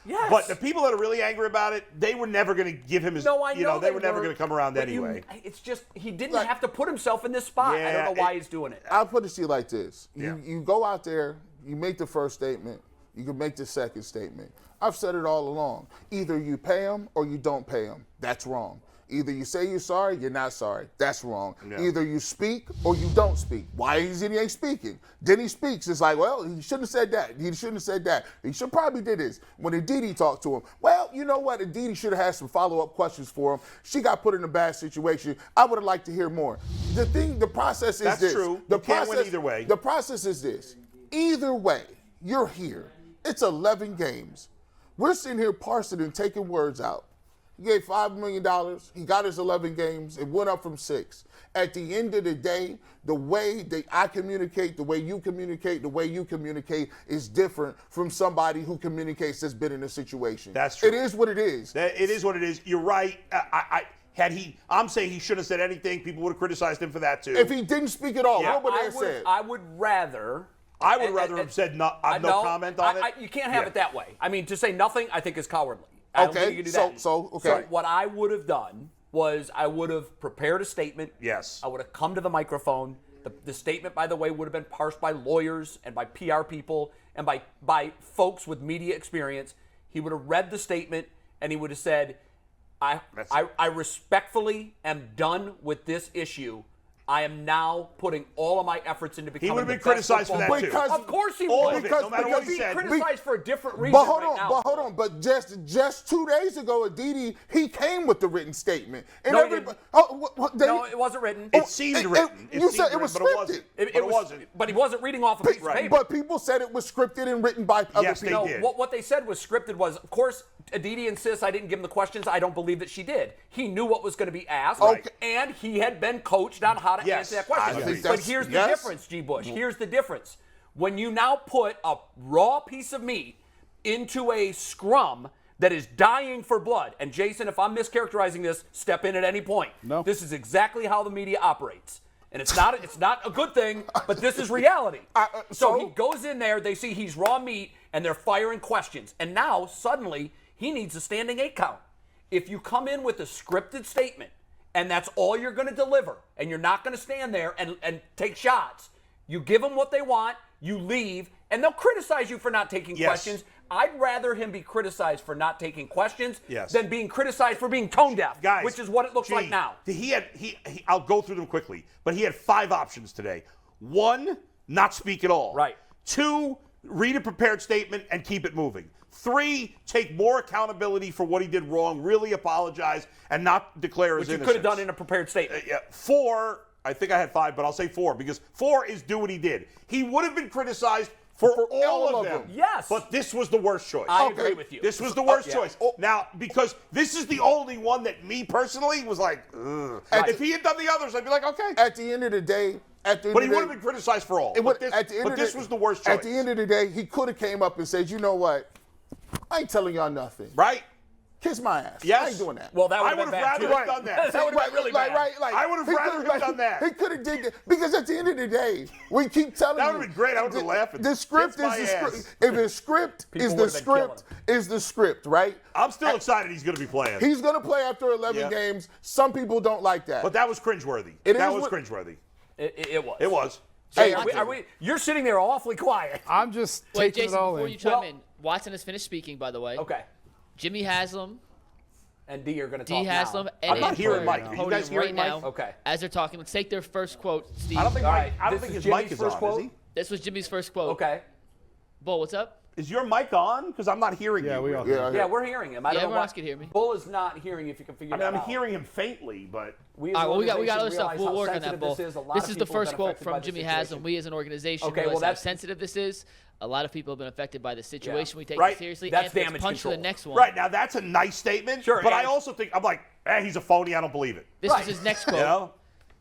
[SPEAKER 2] Yes.
[SPEAKER 4] But the people that are really angry about it, they were never going to give him his.
[SPEAKER 2] No, I
[SPEAKER 4] you
[SPEAKER 2] know
[SPEAKER 4] they were never
[SPEAKER 2] were,
[SPEAKER 4] going to come around
[SPEAKER 2] but
[SPEAKER 4] anyway.
[SPEAKER 2] It's just he didn't
[SPEAKER 5] Like-
[SPEAKER 2] have to put himself in this spot. I
[SPEAKER 4] Yeah,
[SPEAKER 2] don't know why he's doing it.
[SPEAKER 5] I'll put it to you like this.
[SPEAKER 4] Yeah.
[SPEAKER 5] You go out there, you make the first statement, you can make the second statement. I've said it all along. Either you pay them or you don't pay them. That's wrong. Either you say you're sorry, you're not sorry. That's wrong.
[SPEAKER 4] Yeah.
[SPEAKER 5] Either you speak or you don't speak. Why is he ain't speaking? Then he speaks. It's like, well, he shouldn't have said that. He shouldn't have said that. He should probably did this. When Aditi talked to him, well, you know what? Aditi should have had some follow-up questions for him. She got put in a bad situation. I would have liked to hear more. The process is
[SPEAKER 4] That's
[SPEAKER 5] this.
[SPEAKER 4] true.
[SPEAKER 5] The
[SPEAKER 4] You can't win
[SPEAKER 5] process,
[SPEAKER 4] either way.
[SPEAKER 5] The process is this. Either way, you're here. It's 11 games. We're sitting here parsing and taking words out. He gave $5 million. He got his 11 games. It went up from 6. At the end of the day, the way that I communicate, the way you communicate, the way you communicate is different from somebody who communicates that's been in a situation.
[SPEAKER 4] That's true.
[SPEAKER 5] It is what it is.
[SPEAKER 4] It is what it is. You're right. I'm saying he shouldn't have said anything. People would have criticized him for that too.
[SPEAKER 5] If he didn't speak at all,
[SPEAKER 4] Yeah.
[SPEAKER 5] what would they have said?
[SPEAKER 2] I would rather.
[SPEAKER 4] I would rather have said no comment on it.
[SPEAKER 2] You can't have
[SPEAKER 4] Yeah.
[SPEAKER 2] it that way. I mean, to say nothing, I think is cowardly. I don't think you can do that.
[SPEAKER 5] So
[SPEAKER 2] what I would have done was I would have prepared a statement.
[SPEAKER 4] Yes.
[SPEAKER 2] I would have come to the microphone. The statement, by the way, would have been parsed by lawyers and by PR people and by folks with media experience. He would have read the statement and he would have said, I respectfully am done with this issue. I am now putting all of my efforts into becoming
[SPEAKER 4] He would have
[SPEAKER 2] the
[SPEAKER 4] been
[SPEAKER 2] best
[SPEAKER 4] criticized for
[SPEAKER 2] football
[SPEAKER 4] that, too.
[SPEAKER 2] player. Of course he
[SPEAKER 4] All
[SPEAKER 2] would.
[SPEAKER 4] of it, no matter what he
[SPEAKER 2] He's
[SPEAKER 4] said.
[SPEAKER 2] being criticized for a different reason
[SPEAKER 5] But hold
[SPEAKER 2] right
[SPEAKER 5] on,
[SPEAKER 2] now.
[SPEAKER 5] But just 2 days ago, Aditi, he came with the written statement. And
[SPEAKER 2] No, he didn't. No, it wasn't written.
[SPEAKER 4] It seemed written.
[SPEAKER 5] You said
[SPEAKER 4] seemed
[SPEAKER 5] it was
[SPEAKER 4] written, but
[SPEAKER 5] scripted.
[SPEAKER 4] it wasn't.
[SPEAKER 2] But he wasn't reading off a piece of
[SPEAKER 4] Right.
[SPEAKER 2] paper.
[SPEAKER 5] But people said it was scripted and written by other
[SPEAKER 4] Yes, they
[SPEAKER 5] people.
[SPEAKER 4] did.
[SPEAKER 2] What they said was scripted was, of course, Aditi insists I didn't give him the questions. I don't believe that she did. He knew what was going to be asked,
[SPEAKER 5] Okay.
[SPEAKER 2] and he had been coached on how to
[SPEAKER 4] Yes,
[SPEAKER 2] answer that question.
[SPEAKER 4] I think
[SPEAKER 2] But
[SPEAKER 5] that's-
[SPEAKER 2] here's the
[SPEAKER 5] yes.
[SPEAKER 2] difference, G. Bush. Here's the difference. When you now put a raw piece of meat into a scrum that is dying for blood, and Jason, if I'm mischaracterizing this, step in at any point.
[SPEAKER 3] No.
[SPEAKER 2] This is exactly how the media operates. And it's not a good thing, but this is reality. So he goes in there, they see he's raw meat, and they're firing questions. And now, suddenly, he needs a standing 8 count. If you come in with a scripted statement, and that's all you're going to deliver, and you're not going to stand there and take shots, you give them what they want, you leave, and they'll criticize you for not taking
[SPEAKER 4] Yes.
[SPEAKER 2] questions. I'd rather him be criticized for not taking questions
[SPEAKER 4] Yes.
[SPEAKER 2] than being criticized for being tone deaf,
[SPEAKER 4] Guys,
[SPEAKER 2] which is what it looks like
[SPEAKER 4] gee,
[SPEAKER 2] now.
[SPEAKER 4] I'll go through them quickly, but he had 5 options today. 1, not speak at all.
[SPEAKER 2] Right.
[SPEAKER 4] 2, read a prepared statement and keep it moving. 3, take more accountability for what he did wrong, really apologize, and not declare his
[SPEAKER 2] Which you
[SPEAKER 4] innocence.
[SPEAKER 2] could have done in a prepared statement.
[SPEAKER 4] 4, I think I had 5, but I'll say 4 because 4 is do what he did. He would have been criticized for all of them.
[SPEAKER 2] Yes.
[SPEAKER 4] But this was the worst choice.
[SPEAKER 2] I agree with you.
[SPEAKER 4] This was the worst
[SPEAKER 2] yeah.
[SPEAKER 4] choice. Now, because this is the only one that me personally was like, ugh.
[SPEAKER 5] Right.
[SPEAKER 4] If he had done the others, I'd be like, okay.
[SPEAKER 5] At the end of the day, at the end
[SPEAKER 4] But
[SPEAKER 5] of
[SPEAKER 4] he
[SPEAKER 5] the
[SPEAKER 4] would have
[SPEAKER 5] day-
[SPEAKER 4] been criticized for all.
[SPEAKER 5] It would-
[SPEAKER 4] But this was the worst choice.
[SPEAKER 5] At the end of the day, he could have came up and said, you know what? I ain't telling y'all nothing.
[SPEAKER 4] Right?
[SPEAKER 5] Kiss my ass.
[SPEAKER 4] Yes.
[SPEAKER 5] I ain't doing that.
[SPEAKER 2] Well, that
[SPEAKER 4] I
[SPEAKER 2] would
[SPEAKER 4] would
[SPEAKER 2] have
[SPEAKER 4] have
[SPEAKER 2] been
[SPEAKER 4] rather
[SPEAKER 2] bad,
[SPEAKER 4] have
[SPEAKER 2] too.
[SPEAKER 4] done that.
[SPEAKER 2] That would have been really bad.
[SPEAKER 4] I would have
[SPEAKER 5] he
[SPEAKER 4] rather
[SPEAKER 5] could've-
[SPEAKER 4] have done that.
[SPEAKER 5] He could have did that because at the end of the day, we keep telling
[SPEAKER 4] That
[SPEAKER 5] you.
[SPEAKER 4] would've been great. I would've been laughing.
[SPEAKER 5] The script
[SPEAKER 4] Kiss my
[SPEAKER 5] is the
[SPEAKER 4] ass.
[SPEAKER 5] script. If the script
[SPEAKER 2] People
[SPEAKER 5] is the
[SPEAKER 2] would've been killing
[SPEAKER 5] script, is the script, right?
[SPEAKER 4] I'm still excited he's going to be playing.
[SPEAKER 5] He's gonna play after 11
[SPEAKER 4] Yeah.
[SPEAKER 5] games. Some people don't like that.
[SPEAKER 4] But that was cringeworthy.
[SPEAKER 5] It
[SPEAKER 4] That
[SPEAKER 5] is
[SPEAKER 4] was
[SPEAKER 5] what-
[SPEAKER 4] cringeworthy.
[SPEAKER 2] It was.
[SPEAKER 4] It was.
[SPEAKER 5] Hey,
[SPEAKER 2] Are we, you're sitting there awfully quiet.
[SPEAKER 3] I'm just
[SPEAKER 1] Wait,
[SPEAKER 3] taking
[SPEAKER 1] Jason,
[SPEAKER 3] it all
[SPEAKER 1] before
[SPEAKER 3] in.
[SPEAKER 1] you chime
[SPEAKER 2] Well-
[SPEAKER 1] in, Watson has finished speaking, by the way.
[SPEAKER 2] Okay.
[SPEAKER 1] Jimmy Haslam,
[SPEAKER 2] And D, you're going to
[SPEAKER 1] D.
[SPEAKER 2] talk
[SPEAKER 1] Haslam,
[SPEAKER 2] now.
[SPEAKER 1] and
[SPEAKER 4] I'm not
[SPEAKER 1] Andrew
[SPEAKER 4] hearing
[SPEAKER 1] are
[SPEAKER 4] Mike.
[SPEAKER 1] on
[SPEAKER 4] Are
[SPEAKER 1] the
[SPEAKER 4] you guys
[SPEAKER 1] podium
[SPEAKER 4] hearing
[SPEAKER 1] right
[SPEAKER 4] Mike?
[SPEAKER 1] now.
[SPEAKER 2] Okay.
[SPEAKER 1] As they're talking, let's take their first quote, Steve.
[SPEAKER 4] I don't think
[SPEAKER 2] All right,
[SPEAKER 4] his
[SPEAKER 2] this is
[SPEAKER 4] mic
[SPEAKER 2] Jimmy's
[SPEAKER 4] is
[SPEAKER 2] first
[SPEAKER 4] on,
[SPEAKER 2] quote?
[SPEAKER 4] is he?
[SPEAKER 1] This was Jimmy's first quote.
[SPEAKER 2] Okay.
[SPEAKER 1] Bull, what's up?
[SPEAKER 4] Is your mic on? Because I'm not hearing
[SPEAKER 3] Yeah,
[SPEAKER 4] you.
[SPEAKER 3] we all
[SPEAKER 5] Yeah,
[SPEAKER 2] Yeah, we're hearing him. I don't
[SPEAKER 1] Yeah,
[SPEAKER 2] know
[SPEAKER 1] everyone
[SPEAKER 2] why.
[SPEAKER 1] else can hear me.
[SPEAKER 2] Bull is not hearing if you can figure
[SPEAKER 4] I mean,
[SPEAKER 2] that
[SPEAKER 4] I'm
[SPEAKER 2] out.
[SPEAKER 4] hearing him faintly, but
[SPEAKER 2] We, as
[SPEAKER 1] All
[SPEAKER 2] an
[SPEAKER 1] right, well, we got other
[SPEAKER 2] organization,
[SPEAKER 1] stuff.
[SPEAKER 2] realize
[SPEAKER 1] We'll
[SPEAKER 2] how
[SPEAKER 1] work on that,
[SPEAKER 2] sensitive
[SPEAKER 1] Bull.
[SPEAKER 2] This is, a lot
[SPEAKER 1] This
[SPEAKER 2] of
[SPEAKER 1] is the
[SPEAKER 2] people have
[SPEAKER 1] first
[SPEAKER 2] been
[SPEAKER 1] quote
[SPEAKER 2] affected by
[SPEAKER 1] from
[SPEAKER 2] the
[SPEAKER 1] Jimmy
[SPEAKER 2] situation.
[SPEAKER 1] Haslam. We as an organization
[SPEAKER 2] Okay,
[SPEAKER 1] realize
[SPEAKER 2] well,
[SPEAKER 1] how
[SPEAKER 2] that's-
[SPEAKER 1] sensitive this is. A lot of people have been affected by the situation. We take
[SPEAKER 4] Right.
[SPEAKER 1] it seriously.
[SPEAKER 2] That's
[SPEAKER 1] Anthony, let's
[SPEAKER 2] damage
[SPEAKER 1] punch to
[SPEAKER 2] control.
[SPEAKER 1] the next one.
[SPEAKER 4] right now that's a nice statement.
[SPEAKER 2] Sure,
[SPEAKER 4] but I
[SPEAKER 2] and-
[SPEAKER 4] also think I'm like, he's a phony. I don't believe it.
[SPEAKER 1] This
[SPEAKER 2] Right.
[SPEAKER 1] is his next quote.
[SPEAKER 4] You know?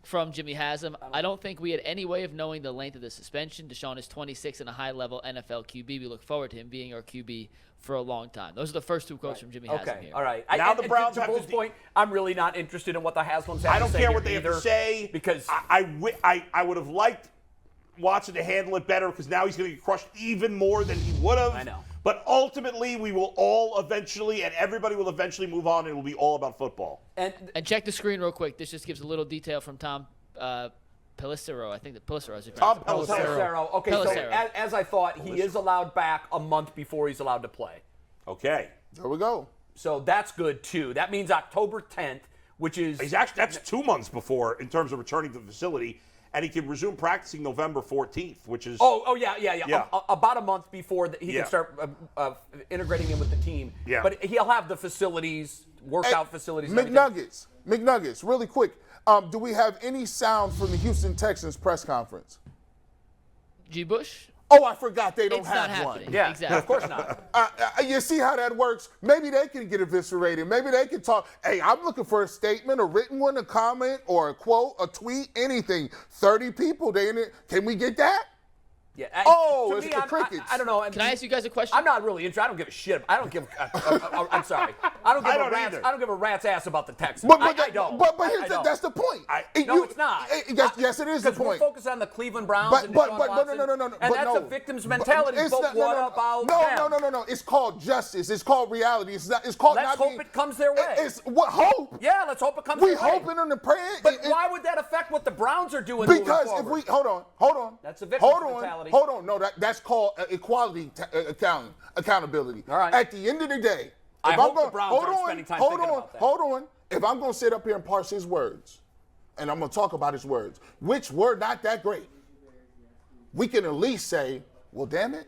[SPEAKER 1] From Jimmy Haslam. I don't think we had any way of knowing the length of the suspension. Deshaun is 26 and a high-level NFL QB. We look forward to him being our QB for a long time. Those are the first two quotes from Jimmy Haslam
[SPEAKER 2] Okay,
[SPEAKER 1] here.
[SPEAKER 2] all right.
[SPEAKER 4] Now the
[SPEAKER 2] and
[SPEAKER 4] Browns
[SPEAKER 2] to
[SPEAKER 4] have to
[SPEAKER 2] Bull's
[SPEAKER 4] de-
[SPEAKER 2] point, I'm really not interested in what the Haslams have
[SPEAKER 4] I don't
[SPEAKER 2] to say
[SPEAKER 4] care
[SPEAKER 2] here
[SPEAKER 4] what they have to
[SPEAKER 2] either,
[SPEAKER 4] say
[SPEAKER 2] because
[SPEAKER 4] I would have liked Watson to handle it better because now he's going to get crushed even more than he would have.
[SPEAKER 2] I know.
[SPEAKER 4] But ultimately, we will all eventually, and everybody will eventually move on. And it will be all about football.
[SPEAKER 2] and
[SPEAKER 1] And check the screen real quick. This just gives a little detail from Tom Pelissero. I think that Pelissero is
[SPEAKER 4] Tom
[SPEAKER 1] pronounced it.
[SPEAKER 4] Pelissero.
[SPEAKER 2] Pelissero. Okay, so
[SPEAKER 1] Pelissero.
[SPEAKER 2] as I thought, he is allowed back a month before he's allowed to play.
[SPEAKER 4] Okay.
[SPEAKER 5] There we go.
[SPEAKER 2] So that's good too. That means October 10th, which is
[SPEAKER 4] That's 2 months before in terms of returning to the facility, and he can resume practicing November 14th, which is
[SPEAKER 2] yeah.
[SPEAKER 4] Yeah.
[SPEAKER 2] About a month before he
[SPEAKER 4] Yeah.
[SPEAKER 2] can start integrating him with the team.
[SPEAKER 4] Yeah.
[SPEAKER 2] But he'll have the facilities, workout
[SPEAKER 5] Hey,
[SPEAKER 2] facilities. And everything.
[SPEAKER 5] McNuggets, really quick. Do we have any sound from the Houston Texans press conference?
[SPEAKER 1] G. Bush?
[SPEAKER 5] Oh, I forgot they don't
[SPEAKER 1] It's
[SPEAKER 5] have
[SPEAKER 1] not
[SPEAKER 5] one.
[SPEAKER 1] happening.
[SPEAKER 2] Yeah,
[SPEAKER 1] Exactly.
[SPEAKER 2] of course not.
[SPEAKER 5] You see how that works? Maybe they can get eviscerated. Maybe they can talk. Hey, I'm looking for a statement, a written one, a comment, or a quote, a tweet, anything. 30 people, they in it. Can we get that?
[SPEAKER 2] Yeah.
[SPEAKER 5] Oh,
[SPEAKER 2] to
[SPEAKER 5] it's
[SPEAKER 2] me,
[SPEAKER 5] the crickets.
[SPEAKER 2] I don't know.
[SPEAKER 1] Can I ask you guys a question?
[SPEAKER 2] I'm not really interested. I don't give a shit. I don't give. I'm sorry. I don't give
[SPEAKER 4] I
[SPEAKER 2] a
[SPEAKER 4] don't
[SPEAKER 2] rat's.
[SPEAKER 4] either.
[SPEAKER 2] I don't give a rat's ass about the Texans.
[SPEAKER 5] But
[SPEAKER 2] I don't.
[SPEAKER 5] But
[SPEAKER 2] I
[SPEAKER 5] here's
[SPEAKER 2] don't.
[SPEAKER 5] that's the point.
[SPEAKER 2] No, it's not.
[SPEAKER 5] Yes, it is the
[SPEAKER 2] Because we're
[SPEAKER 5] point.
[SPEAKER 2] focused on the Cleveland Browns
[SPEAKER 5] But
[SPEAKER 2] and
[SPEAKER 5] no,
[SPEAKER 2] Deshaun
[SPEAKER 5] no,
[SPEAKER 2] Watson,
[SPEAKER 5] no.
[SPEAKER 2] and
[SPEAKER 5] but
[SPEAKER 2] that's
[SPEAKER 5] no.
[SPEAKER 2] a victim's mentality.
[SPEAKER 5] It's
[SPEAKER 2] But
[SPEAKER 5] not-
[SPEAKER 2] what
[SPEAKER 5] no,
[SPEAKER 2] about
[SPEAKER 5] no.
[SPEAKER 2] them?
[SPEAKER 5] It's called justice. It's called reality. It's not. It's called
[SPEAKER 2] Let's
[SPEAKER 5] not
[SPEAKER 2] hope
[SPEAKER 5] being,
[SPEAKER 2] it comes their way.
[SPEAKER 5] It's what hope.
[SPEAKER 2] Yeah, let's hope it comes
[SPEAKER 5] We
[SPEAKER 2] their way.
[SPEAKER 5] hoping on the praying.
[SPEAKER 2] But why would that affect what the Browns are doing? moving
[SPEAKER 5] Because if
[SPEAKER 2] forward?
[SPEAKER 5] we hold on.
[SPEAKER 2] That's a victim's
[SPEAKER 5] hold on,
[SPEAKER 2] mentality.
[SPEAKER 5] Hold on. No, that's called equality accountability.
[SPEAKER 2] All right.
[SPEAKER 5] At the end of the day,
[SPEAKER 2] I
[SPEAKER 5] if
[SPEAKER 2] hope
[SPEAKER 5] I'm going,
[SPEAKER 2] the Browns
[SPEAKER 5] hold
[SPEAKER 2] aren't
[SPEAKER 5] on,
[SPEAKER 2] spending time
[SPEAKER 5] hold
[SPEAKER 2] thinking
[SPEAKER 5] on,
[SPEAKER 2] about that.
[SPEAKER 5] hold on. If I'm going to sit up here and parse his words, and I'm going to talk about his words, which were not that great, we can at least say, well, damn it.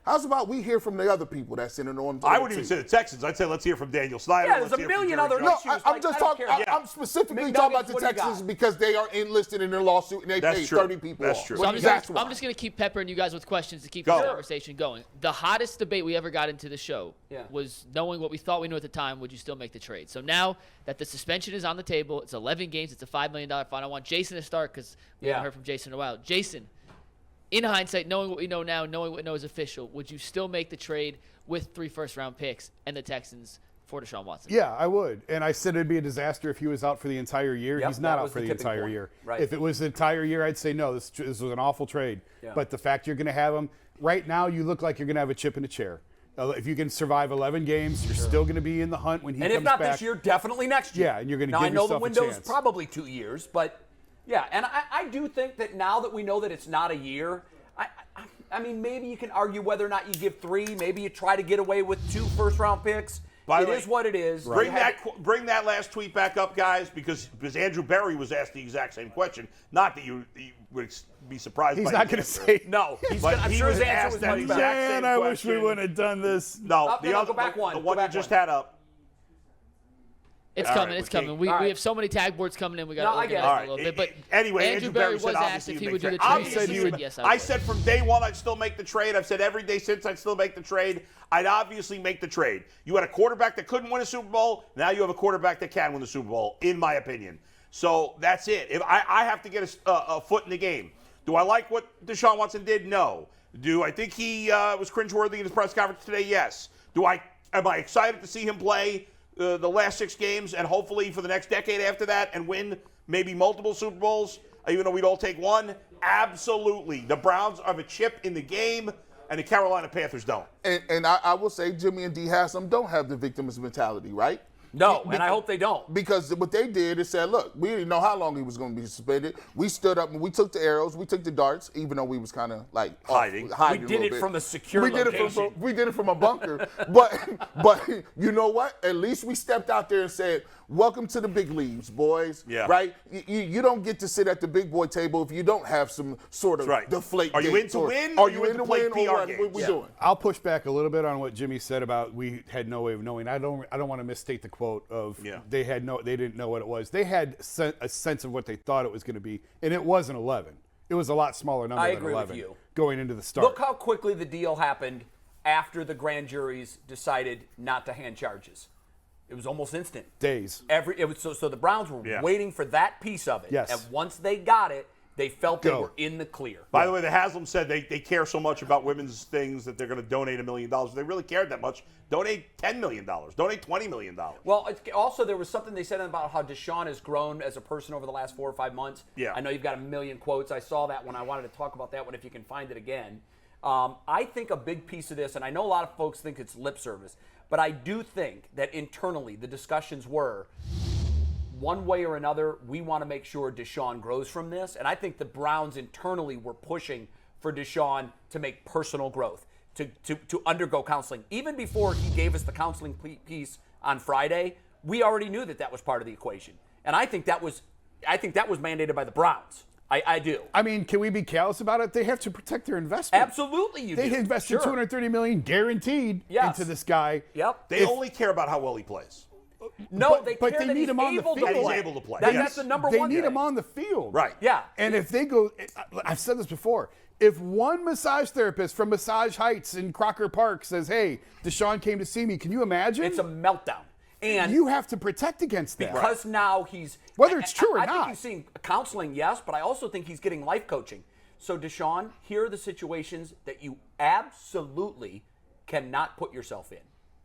[SPEAKER 5] How's about we hear from the other people that's in the norm?
[SPEAKER 4] I wouldn't even say the Texans. I'd say let's hear from Daniel Snyder.
[SPEAKER 2] Yeah, there's
[SPEAKER 4] let's
[SPEAKER 2] a
[SPEAKER 4] hear from
[SPEAKER 2] million
[SPEAKER 4] Jerry
[SPEAKER 2] other
[SPEAKER 4] Jones.
[SPEAKER 5] No,
[SPEAKER 2] issues.
[SPEAKER 5] I'm
[SPEAKER 2] Like,
[SPEAKER 5] just
[SPEAKER 2] I don't
[SPEAKER 5] talking.
[SPEAKER 2] care.
[SPEAKER 5] I'm specifically
[SPEAKER 2] McNuggets,
[SPEAKER 5] talking about the
[SPEAKER 2] what do you
[SPEAKER 5] Texans
[SPEAKER 2] got?
[SPEAKER 5] because they are enlisted in their lawsuit and they
[SPEAKER 4] That's
[SPEAKER 5] paid
[SPEAKER 4] true.
[SPEAKER 5] 30 people
[SPEAKER 4] That's
[SPEAKER 5] off.
[SPEAKER 4] true.
[SPEAKER 1] So I'm
[SPEAKER 5] That's
[SPEAKER 1] just
[SPEAKER 5] why.
[SPEAKER 1] going to keep peppering you guys with questions to keep
[SPEAKER 4] Go.
[SPEAKER 1] this conversation going. The hottest debate we ever got into the show
[SPEAKER 2] Yeah.
[SPEAKER 1] was knowing what we thought we knew at the time, would you still make the trade? So now that the suspension is on the table, it's 11 games, it's a $5 million fine. I want Jason to start because we haven't heard from Jason in a while. Jason, in hindsight, knowing what we know now, knowing what we know is official, would you still make the trade with 3 first-round picks and the Texans for Deshaun Watson?
[SPEAKER 3] Yeah, I would. And I said it'd be a disaster if he was out for the entire year.
[SPEAKER 2] Yep,
[SPEAKER 3] He's
[SPEAKER 2] that
[SPEAKER 3] not
[SPEAKER 2] was
[SPEAKER 3] out for
[SPEAKER 2] the
[SPEAKER 3] the
[SPEAKER 2] tipping
[SPEAKER 3] entire
[SPEAKER 2] point.
[SPEAKER 3] year.
[SPEAKER 2] Right.
[SPEAKER 3] If it was the entire year, I'd say no, this was an awful trade.
[SPEAKER 2] Yeah.
[SPEAKER 3] But the fact you're going to have him, right now you look like you're going to have a chip in a chair. If you can survive 11 games, you're still going to be in the hunt when he
[SPEAKER 2] And
[SPEAKER 3] comes
[SPEAKER 2] if not
[SPEAKER 3] back.
[SPEAKER 2] this year, definitely next year.
[SPEAKER 3] Yeah, and you're gonna
[SPEAKER 2] now,
[SPEAKER 3] give
[SPEAKER 2] I know
[SPEAKER 3] yourself
[SPEAKER 2] the
[SPEAKER 3] a
[SPEAKER 2] window's
[SPEAKER 3] chance.
[SPEAKER 2] probably 2 years, but yeah, and I do think that now that we know that it's not a year, I mean, maybe you can argue whether or not you give 3. Maybe you try to get away with 2 first-round picks.
[SPEAKER 4] By
[SPEAKER 2] It
[SPEAKER 4] the way,
[SPEAKER 2] is what it is.
[SPEAKER 4] Bring
[SPEAKER 2] You had
[SPEAKER 4] bring that last tweet back up, guys, because Andrew Berry was asked the exact same question. Not that you would be surprised.
[SPEAKER 3] He's
[SPEAKER 4] by
[SPEAKER 3] not
[SPEAKER 4] his
[SPEAKER 3] going to
[SPEAKER 4] answer.
[SPEAKER 3] say.
[SPEAKER 2] No,
[SPEAKER 4] But
[SPEAKER 2] I'm
[SPEAKER 4] he
[SPEAKER 2] sure
[SPEAKER 4] was
[SPEAKER 2] his answer
[SPEAKER 4] asked
[SPEAKER 2] was
[SPEAKER 4] that
[SPEAKER 2] much
[SPEAKER 4] exact
[SPEAKER 2] better.
[SPEAKER 4] same
[SPEAKER 3] Man, I wish we
[SPEAKER 4] question.
[SPEAKER 3] wouldn't have done this.
[SPEAKER 4] No,
[SPEAKER 2] Oh,
[SPEAKER 4] the
[SPEAKER 2] no,
[SPEAKER 4] other
[SPEAKER 2] go back one.
[SPEAKER 4] the
[SPEAKER 2] Go
[SPEAKER 4] one you
[SPEAKER 2] back
[SPEAKER 4] just
[SPEAKER 2] one.
[SPEAKER 4] had up.
[SPEAKER 1] It's
[SPEAKER 4] All
[SPEAKER 1] coming.
[SPEAKER 4] right,
[SPEAKER 1] It's
[SPEAKER 4] we
[SPEAKER 1] coming.
[SPEAKER 4] can't-
[SPEAKER 1] We
[SPEAKER 2] all right.
[SPEAKER 1] have so many tag boards coming in. We got
[SPEAKER 2] No,
[SPEAKER 1] to
[SPEAKER 2] I get
[SPEAKER 1] organize
[SPEAKER 2] it.
[SPEAKER 1] it a little bit. But
[SPEAKER 4] Anyway,
[SPEAKER 1] Andrew Berry was
[SPEAKER 4] said
[SPEAKER 1] asked if he
[SPEAKER 4] obviously
[SPEAKER 1] would do the
[SPEAKER 4] make
[SPEAKER 1] trade.
[SPEAKER 4] trade.
[SPEAKER 1] He said he would. Yes, I would.
[SPEAKER 4] said from day one I'd still make the trade. I've said every day since I'd still make the trade. I'd obviously make the trade. You had a quarterback that couldn't win a Super Bowl. Now you have a quarterback that can win the Super Bowl, in my opinion. So that's it. If I have to get a foot in the game. Do I like what Deshaun Watson did? No. Do I think he was cringeworthy in his press conference today? Yes. Am I excited to see him play the last 6 games and hopefully for the next decade after that and win maybe multiple Super Bowls, even though we'd all take one? Absolutely. The Browns have a chip in the game, and the Carolina Panthers don't.
[SPEAKER 5] And I will say Jimmy and D. Haslam don't have the victim's mentality, right?
[SPEAKER 2] No, and I hope they don't.
[SPEAKER 5] Because what they did is said, look, we didn't know how long he was going to be suspended. We stood up and we took the arrows, we took the darts, even though we was kind of like
[SPEAKER 4] hiding.
[SPEAKER 2] We did it from a secure location.
[SPEAKER 5] We did it from a bunker. but you know what? At least we stepped out there and said, welcome to the big leagues, boys.
[SPEAKER 4] Yeah.
[SPEAKER 5] Right? You don't get to sit at the big boy table if you don't have some sort of deflate.
[SPEAKER 4] Are you in to win?
[SPEAKER 5] Are you in to win?
[SPEAKER 4] PR
[SPEAKER 5] Or
[SPEAKER 4] games?
[SPEAKER 5] what we doing?
[SPEAKER 3] I'll push back a little bit on what Jimmy said about we had no way of knowing. I don't want to misstate the quote of they didn't know what it was. They had a sense of what they thought it was going to be, and it wasn't 11. It was a lot smaller number
[SPEAKER 2] I
[SPEAKER 3] than
[SPEAKER 2] agree
[SPEAKER 3] 11
[SPEAKER 2] with you.
[SPEAKER 3] going into the start.
[SPEAKER 2] Look how quickly the deal happened after the grand juries decided not to hand charges. It was almost instant.
[SPEAKER 3] Days.
[SPEAKER 2] So the Browns were waiting for that piece of it.
[SPEAKER 3] Yes.
[SPEAKER 2] And once they got it, they felt they were in the clear.
[SPEAKER 4] By the way, the Haslam said they care so much about women's things that they're going to donate $1 million. If they really cared that much, donate $10 million. Donate $20 million.
[SPEAKER 2] Well, also there was something they said about how Deshaun has grown as a person over the last 4 or 5 months.
[SPEAKER 4] Yeah.
[SPEAKER 2] I know you've got a million quotes. I saw that one. I wanted to talk about that one if you can find it again. I think a big piece of this, and I know a lot of folks think it's lip service, but I do think that internally the discussions were, one way or another, we want to make sure Deshaun grows from this. And I think the Browns internally were pushing for Deshaun to make personal growth, to undergo counseling. Even before he gave us the counseling piece on Friday, we already knew that was part of the equation. And I think that was mandated by the Browns. I do.
[SPEAKER 3] I mean, can we be callous about it? They have to protect their investment.
[SPEAKER 2] Absolutely, you do.
[SPEAKER 3] They invested $230 million guaranteed into this guy.
[SPEAKER 2] Yep.
[SPEAKER 4] They only care about how well he plays.
[SPEAKER 2] No,
[SPEAKER 3] But
[SPEAKER 2] they care
[SPEAKER 3] they
[SPEAKER 2] that
[SPEAKER 3] need
[SPEAKER 2] he's
[SPEAKER 3] him on the
[SPEAKER 2] able
[SPEAKER 3] field.
[SPEAKER 2] to
[SPEAKER 4] That he's
[SPEAKER 2] play.
[SPEAKER 4] able to play.
[SPEAKER 2] That's the number
[SPEAKER 3] They
[SPEAKER 2] one
[SPEAKER 3] need
[SPEAKER 2] thing.
[SPEAKER 3] him on the field.
[SPEAKER 4] Right.
[SPEAKER 2] Yeah.
[SPEAKER 3] And if they go, I've said this before, if one massage therapist from Massage Heights in Crocker Park says, hey, Deshaun came to see me, can you imagine?
[SPEAKER 2] It's a meltdown. And
[SPEAKER 3] you have to protect against that.
[SPEAKER 2] because now he's
[SPEAKER 3] Whether it's true or
[SPEAKER 2] I
[SPEAKER 3] not.
[SPEAKER 2] think he's seeing counseling, yes, but I also think he's getting life coaching. So Deshaun, here are the situations that you absolutely cannot put yourself in.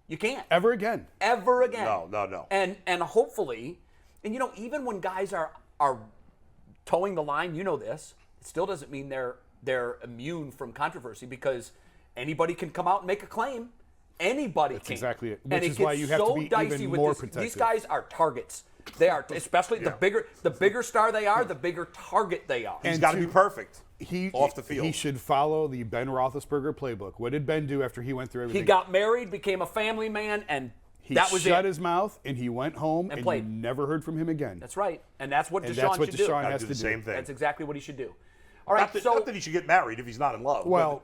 [SPEAKER 2] You can't.
[SPEAKER 3] Ever again.
[SPEAKER 2] Ever again.
[SPEAKER 4] No.
[SPEAKER 2] And hopefully, and even when guys are towing the line, you know this, it still doesn't mean they're immune from controversy, because anybody can come out and make a claim. Anybody
[SPEAKER 3] That's
[SPEAKER 2] can.
[SPEAKER 3] exactly it.
[SPEAKER 2] And
[SPEAKER 3] Which
[SPEAKER 2] it
[SPEAKER 3] is why
[SPEAKER 2] gets
[SPEAKER 3] you have to
[SPEAKER 2] so
[SPEAKER 3] be
[SPEAKER 2] dicey
[SPEAKER 3] even
[SPEAKER 2] with
[SPEAKER 3] more
[SPEAKER 2] this.
[SPEAKER 3] protective.
[SPEAKER 2] These guys are targets. They are, especially the bigger star they are, the bigger target they are.
[SPEAKER 4] He's got to be perfect off the field.
[SPEAKER 3] He should follow the Ben Roethlisberger playbook. What did Ben do after he went through everything?
[SPEAKER 2] He got married, became a family man, and
[SPEAKER 3] He
[SPEAKER 2] that was
[SPEAKER 3] shut
[SPEAKER 2] it.
[SPEAKER 3] his mouth, and he went home, and
[SPEAKER 2] played.
[SPEAKER 3] you never heard from him again.
[SPEAKER 2] That's right, and that's what
[SPEAKER 3] and
[SPEAKER 2] Deshaun
[SPEAKER 3] that's what
[SPEAKER 2] should
[SPEAKER 3] Deshaun
[SPEAKER 2] do.
[SPEAKER 3] has
[SPEAKER 4] do
[SPEAKER 3] to
[SPEAKER 4] the
[SPEAKER 3] do.
[SPEAKER 4] same thing.
[SPEAKER 2] That's exactly what he should do. All right,
[SPEAKER 4] not that he should get married if he's not in love.
[SPEAKER 3] Well,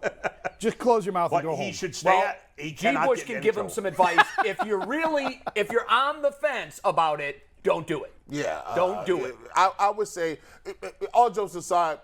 [SPEAKER 3] just close your mouth and
[SPEAKER 4] but
[SPEAKER 3] go
[SPEAKER 4] he
[SPEAKER 3] home.
[SPEAKER 4] should stay.
[SPEAKER 2] Well,
[SPEAKER 4] He
[SPEAKER 2] G.
[SPEAKER 4] cannot
[SPEAKER 2] Bush
[SPEAKER 4] get
[SPEAKER 2] can
[SPEAKER 4] in
[SPEAKER 2] give him
[SPEAKER 4] trouble.
[SPEAKER 2] some advice. If you're on the fence about it, don't do it.
[SPEAKER 5] Yeah.
[SPEAKER 2] Don't do it.
[SPEAKER 5] I would say, all jokes aside,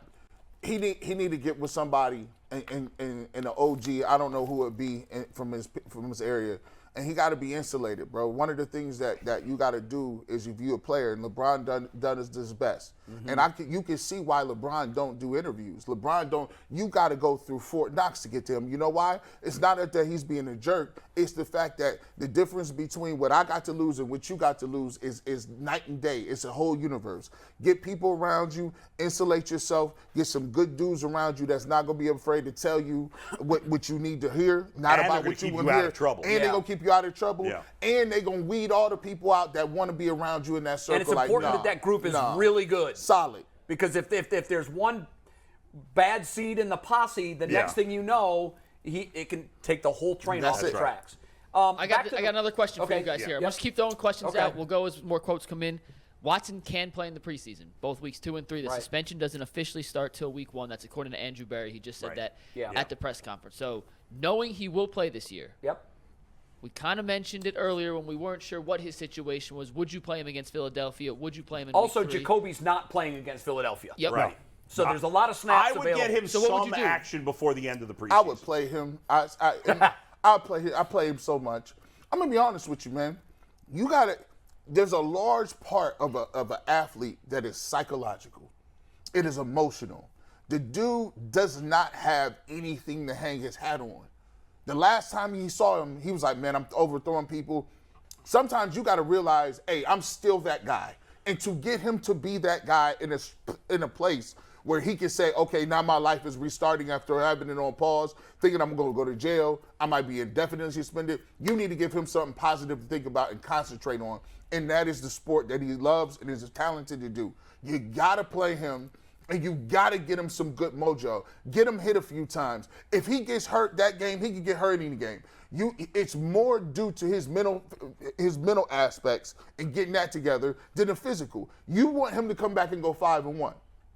[SPEAKER 5] he need to get with somebody in an OG. I don't know who it would be from his area. And he got to be insulated, bro. One of the things that you got to do is you view a player, and LeBron done his best.
[SPEAKER 2] Mm-hmm.
[SPEAKER 5] And you can see why LeBron don't do interviews. You got to go through Fort Knox to get to him. You know why? It's not that he's being a jerk. It's the fact that the difference between what I got to lose and what you got to lose is night and day. It's a whole universe. Get people around you, insulate yourself, get some good dudes around you that's not going to be afraid to tell you what you need to hear, not
[SPEAKER 4] And
[SPEAKER 5] about
[SPEAKER 4] they're gonna
[SPEAKER 5] what you
[SPEAKER 4] keep
[SPEAKER 5] want
[SPEAKER 4] you
[SPEAKER 5] to
[SPEAKER 4] out
[SPEAKER 5] hear.
[SPEAKER 4] of trouble.
[SPEAKER 5] And they're going to keep you out of trouble.
[SPEAKER 4] Yeah.
[SPEAKER 5] And they're going to weed all the people out that want to be around you in that circle.
[SPEAKER 2] And it's important that group is really good.
[SPEAKER 5] Solid.
[SPEAKER 2] Because if there's one bad seed in the posse, the next thing you know, it can take the whole train
[SPEAKER 5] That's
[SPEAKER 2] off the
[SPEAKER 5] it.
[SPEAKER 2] tracks.
[SPEAKER 1] I got another question for you guys here.
[SPEAKER 2] Yep.
[SPEAKER 1] Let's keep throwing questions
[SPEAKER 2] Okay.
[SPEAKER 1] out. We'll go as more quotes come in. Watson can play in the preseason, both weeks 2 and 3. The
[SPEAKER 2] Right.
[SPEAKER 1] suspension doesn't officially start till week 1. That's according to Andrew Berry. He just said that at the press conference. So knowing he will play this year,
[SPEAKER 2] Yep.
[SPEAKER 1] we kind of mentioned it earlier when we weren't sure what his situation was. Would you play him against Philadelphia? Would you play him in
[SPEAKER 2] Also,
[SPEAKER 1] week 3?
[SPEAKER 2] Jacoby's not playing against Philadelphia.
[SPEAKER 1] Yep.
[SPEAKER 4] Right.
[SPEAKER 2] So there's a lot of snaps
[SPEAKER 4] I would
[SPEAKER 2] available.
[SPEAKER 4] get him
[SPEAKER 1] So what would
[SPEAKER 4] some
[SPEAKER 1] you do?
[SPEAKER 4] action before the end of the preseason.
[SPEAKER 5] I would play him. I'll play him. I play him so much. I'm gonna be honest with you, man. You got to. there's a large part of an athlete that is psychological. It is emotional. The dude does not have anything to hang his hat on. The last time he saw him, he was like, man, I'm overthrowing people. Sometimes you got to realize, hey, I'm still that guy. And to get him to be that guy in a place where he can say, okay, now my life is restarting after having it on pause, thinking I'm going to go to jail, I might be indefinitely suspended. You need to give him something positive to think about and concentrate on. And that is the sport that he loves and is talented to do. You got to play him, and you got to get him some good mojo. Get him hit a few times. If he gets hurt that game, he can get hurt any game. It's more due to his mental aspects and getting that together than the physical. You want him to come back and go 5-1.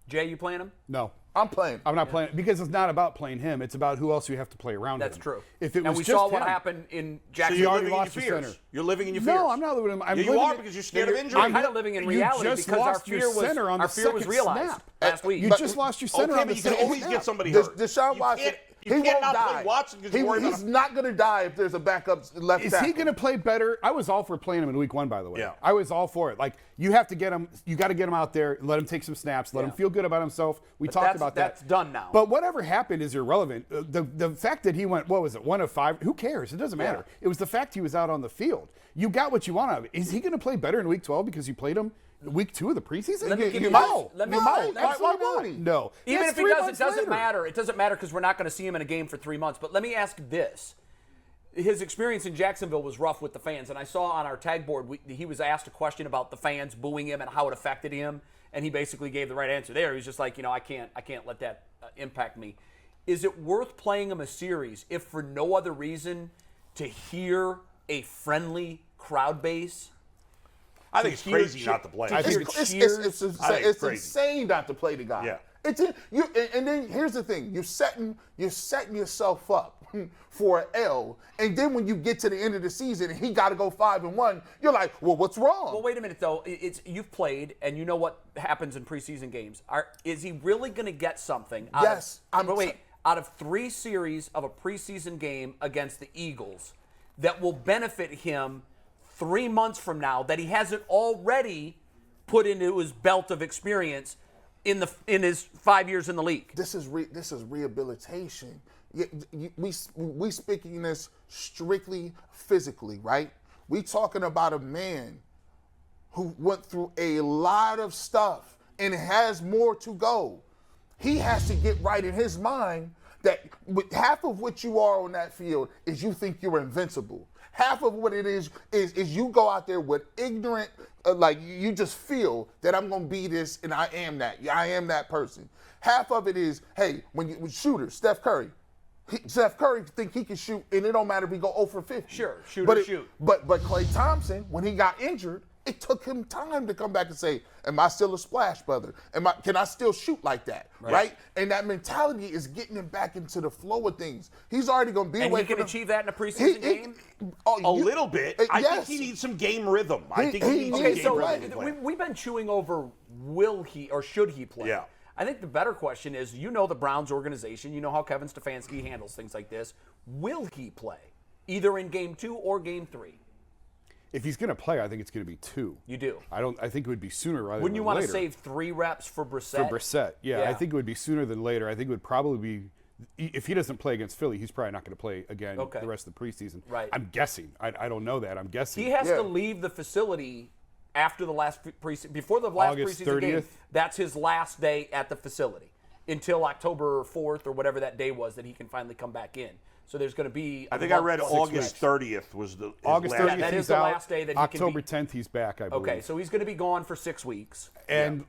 [SPEAKER 2] Jay, you playing him?
[SPEAKER 3] No.
[SPEAKER 5] I'm playing.
[SPEAKER 3] I'm not playing because it's not about playing him. It's about who else you have to play around him.
[SPEAKER 2] That's true.
[SPEAKER 3] If it
[SPEAKER 2] and
[SPEAKER 3] was
[SPEAKER 2] we
[SPEAKER 3] just
[SPEAKER 2] saw what
[SPEAKER 3] him-
[SPEAKER 2] happened in
[SPEAKER 4] So
[SPEAKER 2] Jacksonville.
[SPEAKER 4] you're
[SPEAKER 3] already
[SPEAKER 4] living in your
[SPEAKER 3] lost your
[SPEAKER 4] fears.
[SPEAKER 3] center.
[SPEAKER 4] You're living in your fears.
[SPEAKER 3] No, I'm not living in.
[SPEAKER 4] Yeah, you are because you're scared of injury.
[SPEAKER 2] I'm kind of living in reality
[SPEAKER 3] you just
[SPEAKER 2] because our
[SPEAKER 3] lost your
[SPEAKER 2] fear was
[SPEAKER 3] center on
[SPEAKER 2] our
[SPEAKER 3] the
[SPEAKER 2] fear was
[SPEAKER 3] second
[SPEAKER 2] realized
[SPEAKER 3] snap.
[SPEAKER 2] last week.
[SPEAKER 3] You just lost your center
[SPEAKER 4] Okay,
[SPEAKER 3] on the
[SPEAKER 4] but you can
[SPEAKER 3] second
[SPEAKER 4] always
[SPEAKER 3] snap.
[SPEAKER 4] get somebody hurt.
[SPEAKER 5] Deshaun Watson,
[SPEAKER 4] You
[SPEAKER 5] he
[SPEAKER 4] can't
[SPEAKER 5] won't
[SPEAKER 4] not
[SPEAKER 5] die.
[SPEAKER 4] play Watson because you worry about
[SPEAKER 5] He's
[SPEAKER 4] him.
[SPEAKER 5] not going to die if there's a backup left
[SPEAKER 3] Is
[SPEAKER 5] tackle.
[SPEAKER 3] he going to play better? I was all for playing him in week 1, by the way.
[SPEAKER 4] Yeah.
[SPEAKER 3] I was all for it. Like, you have to get him, you got to get him out there, let him take some snaps, let him feel good about himself. We talked about that.
[SPEAKER 2] That's done now.
[SPEAKER 3] But whatever happened is irrelevant. The fact that he went, what was it, 1 of 5? Who cares? It doesn't matter. It was the fact he was out on the field. You got what you want out of it. Is he going to play better in week 12 because you played him week 2 of the preseason?
[SPEAKER 2] Let me give you
[SPEAKER 3] no.
[SPEAKER 2] let me-
[SPEAKER 3] No.
[SPEAKER 2] let me-
[SPEAKER 3] Why won't he? No.
[SPEAKER 2] Even
[SPEAKER 3] That's
[SPEAKER 2] if he
[SPEAKER 3] 3
[SPEAKER 2] does, it
[SPEAKER 3] months
[SPEAKER 2] doesn't
[SPEAKER 3] later.
[SPEAKER 2] matter. It doesn't matter because we're not going to see him in a game for 3 months. But let me ask this. His experience in Jacksonville was rough with the fans. And I saw on our tag board, he was asked a question about the fans booing him and how it affected him. And he basically gave the right answer there. He was just like, I can't let that impact me. Is it worth playing him a series if for no other reason to hear a friendly crowd base?
[SPEAKER 4] I think it's crazy not to play.
[SPEAKER 2] I think
[SPEAKER 5] It's
[SPEAKER 4] it's crazy.
[SPEAKER 5] insane not to play the guy.
[SPEAKER 4] Yeah.
[SPEAKER 5] And then here's the thing: you're setting yourself up for an L, and then when you get to the end of the season and he got to go 5-1, you're like, well, what's wrong?
[SPEAKER 2] Well, wait a minute though. You've played and you know what happens in preseason games. Is he really going to get something?
[SPEAKER 5] Yes,
[SPEAKER 2] out of 3 series of a preseason game against the Eagles that will benefit him 3 months from now that he hasn't already put into his belt of experience in his 5 years in the league.
[SPEAKER 5] This is rehabilitation. We speaking this strictly physically, right? We talking about a man who went through a lot of stuff and has more to go. He has to get right in his mind that with half of what you are on that field is you think you're invincible. Half of what it is you go out there with ignorant, like you just feel that I'm going to be this and I am that. I am that person. Half of it is, hey, when shooters, Steph Curry think he can shoot and it don't matter if he go 0 for 50.
[SPEAKER 2] Sure, shoot
[SPEAKER 5] but
[SPEAKER 2] or shoot.
[SPEAKER 5] But Klay Thompson, when he got injured, it took him time to come back and say, am I still a splash brother? Can I still shoot like that? Right? And that mentality is getting him back into the flow of things. He's already going to be
[SPEAKER 2] And
[SPEAKER 5] away
[SPEAKER 2] he can
[SPEAKER 5] from
[SPEAKER 2] achieve that in a preseason game?
[SPEAKER 4] A little bit. I
[SPEAKER 5] yes.
[SPEAKER 4] think he needs some game rhythm. I think
[SPEAKER 5] He
[SPEAKER 4] he needs some
[SPEAKER 5] needs
[SPEAKER 4] game
[SPEAKER 2] So
[SPEAKER 4] rhythm. to play.
[SPEAKER 2] we've been chewing over will he or should he play?
[SPEAKER 4] Yeah.
[SPEAKER 2] I think the better question is, the Browns organization, you know how Kevin Stefanski handles things like this. Will he play either in game 2 or game 3?
[SPEAKER 3] If he's going to play, I think it's going to be 2.
[SPEAKER 2] You do.
[SPEAKER 3] I think it would be sooner rather
[SPEAKER 2] Wouldn't
[SPEAKER 3] than
[SPEAKER 2] you want
[SPEAKER 3] later.
[SPEAKER 2] to save 3 reps for Brissett?
[SPEAKER 3] For Brissett, yeah,
[SPEAKER 2] Yeah.
[SPEAKER 3] I think it would be sooner than later. I think it would probably be, if he doesn't play against Philly, he's probably not going to play again
[SPEAKER 2] Okay.
[SPEAKER 3] the rest of the preseason.
[SPEAKER 2] Right.
[SPEAKER 3] I'm guessing. I don't know that. I'm guessing.
[SPEAKER 2] He has to leave the facility after the last preseason, before the last
[SPEAKER 3] August
[SPEAKER 2] preseason game.
[SPEAKER 3] 30th?
[SPEAKER 2] That's his last day at the facility until October 4th or whatever that day was that he can finally come back in. So there's going to be.
[SPEAKER 4] I think I read August 30th was his
[SPEAKER 3] August
[SPEAKER 4] last
[SPEAKER 3] 30th,
[SPEAKER 2] that
[SPEAKER 3] he's
[SPEAKER 2] is the
[SPEAKER 3] out.
[SPEAKER 2] last day that he can
[SPEAKER 3] October
[SPEAKER 2] be-
[SPEAKER 3] 10th, he's back, I believe.
[SPEAKER 2] Okay, so he's going to be gone for 6 weeks.
[SPEAKER 3] And,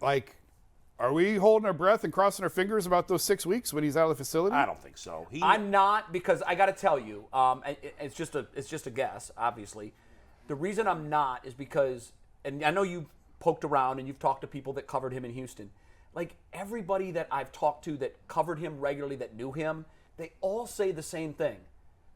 [SPEAKER 3] are we holding our breath and crossing our fingers about those 6 weeks when he's out of the facility?
[SPEAKER 4] I don't think so.
[SPEAKER 2] I'm not, because I got to tell you, it's just a guess, obviously. The reason I'm not is because, and I know you poked around and you've talked to people that covered him in Houston. Like everybody that I've talked to that covered him regularly, that knew him, they all say the same thing.